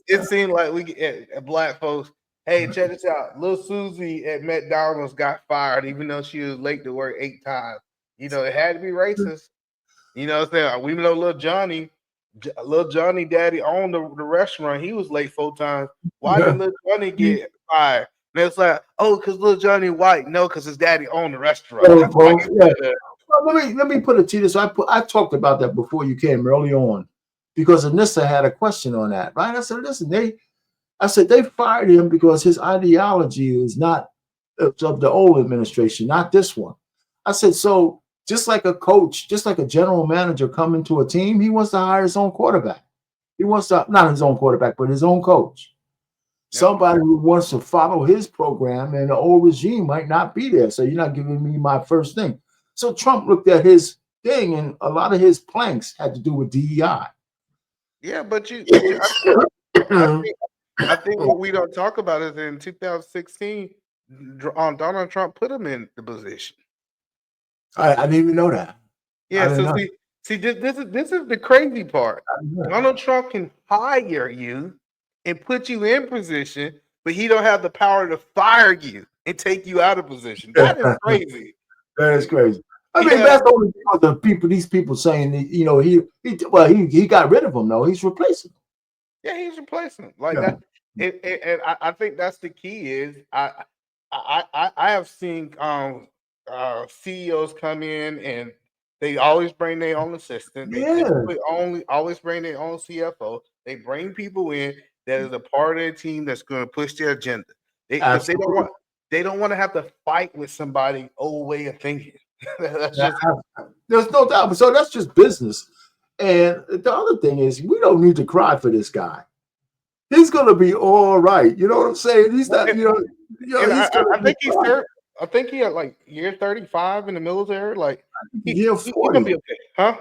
it seemed like we get black folks, hey, check this out. Little Susie at McDonald's got fired even though she was late to work 8 times. It had to be racist. You know what I'm saying? We know little Johnny daddy owned the restaurant. He was late 4 times. Why did little Johnny get fired? And it's like, oh, because little Johnny white. No, because his daddy owned the restaurant. Let me put it to you this. I talked about that before you came early on, because Anissa had a question on that, right? I said, listen, they fired him because his ideology is not of the old administration, not this one. I said, so just like a coach, just like a general manager coming to a team, he wants to hire his own quarterback. He wants to, not his own quarterback, but his own coach. Yep. Somebody who wants to follow his program, and the old regime might not be there. So you're not giving me my first thing. So Trump looked at his thing, and a lot of his planks had to do with DEI. Yeah, but I think what we don't talk about is in 2016, Donald Trump put him in the position. I didn't even know that. Yeah. So see, this is the crazy part. Donald Trump can hire you and put you in position, but he don't have the power to fire you and take you out of position. That is crazy. That is crazy. I mean, that's only because of these people saying that, you know, he got rid of him. though. He's replacing him. Yeah, he's replacing him like that. And I think that's the key. Is I have seen CEOs come in and they always bring their own assistant. They typically always bring their own CFO. They bring people in that is a part of their team that's going to push their agenda. Because they don't want to have to fight with somebody old way of thinking. That's just There's no doubt. So that's just business. And the other thing is, we don't need to cry for this guy. He's gonna be all right. You know what I'm saying? He's not. I think he had like year 35 in the military. Like year 40. He's gonna be okay, huh?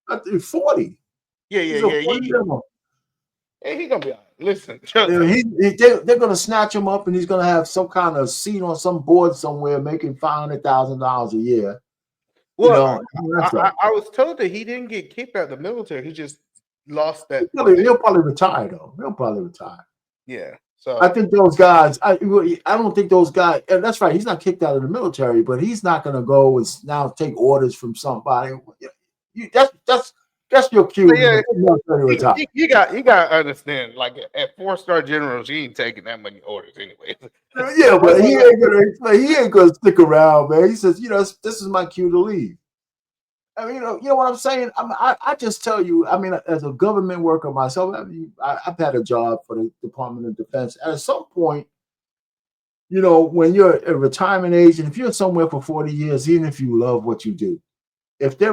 I think 40. Yeah. He's gonna be all right. Listen, they're gonna snatch him up, and he's gonna have some kind of seat on some board somewhere, making $500,000 a year. Well, I was told that he didn't get kicked out of the military. He just lost that. He'll probably retire though. He'll probably retire. Yeah. So I think those guys. I don't think those guys. And that's right. He's not kicked out of the military, but he's not going to go and now take orders from somebody. That's your cue. Yeah, you got to understand. Like at 4-star generals, he ain't taking that many orders anyway. Yeah, but he ain't gonna stick around, man. He says, this is my cue to leave. I mean, you know what I'm saying? I just tell you, I mean, as a government worker myself, I've had a job for the Department of Defense. At some point, when you're at retirement age, and if you're somewhere for 40 years, even if you love what you do, if they're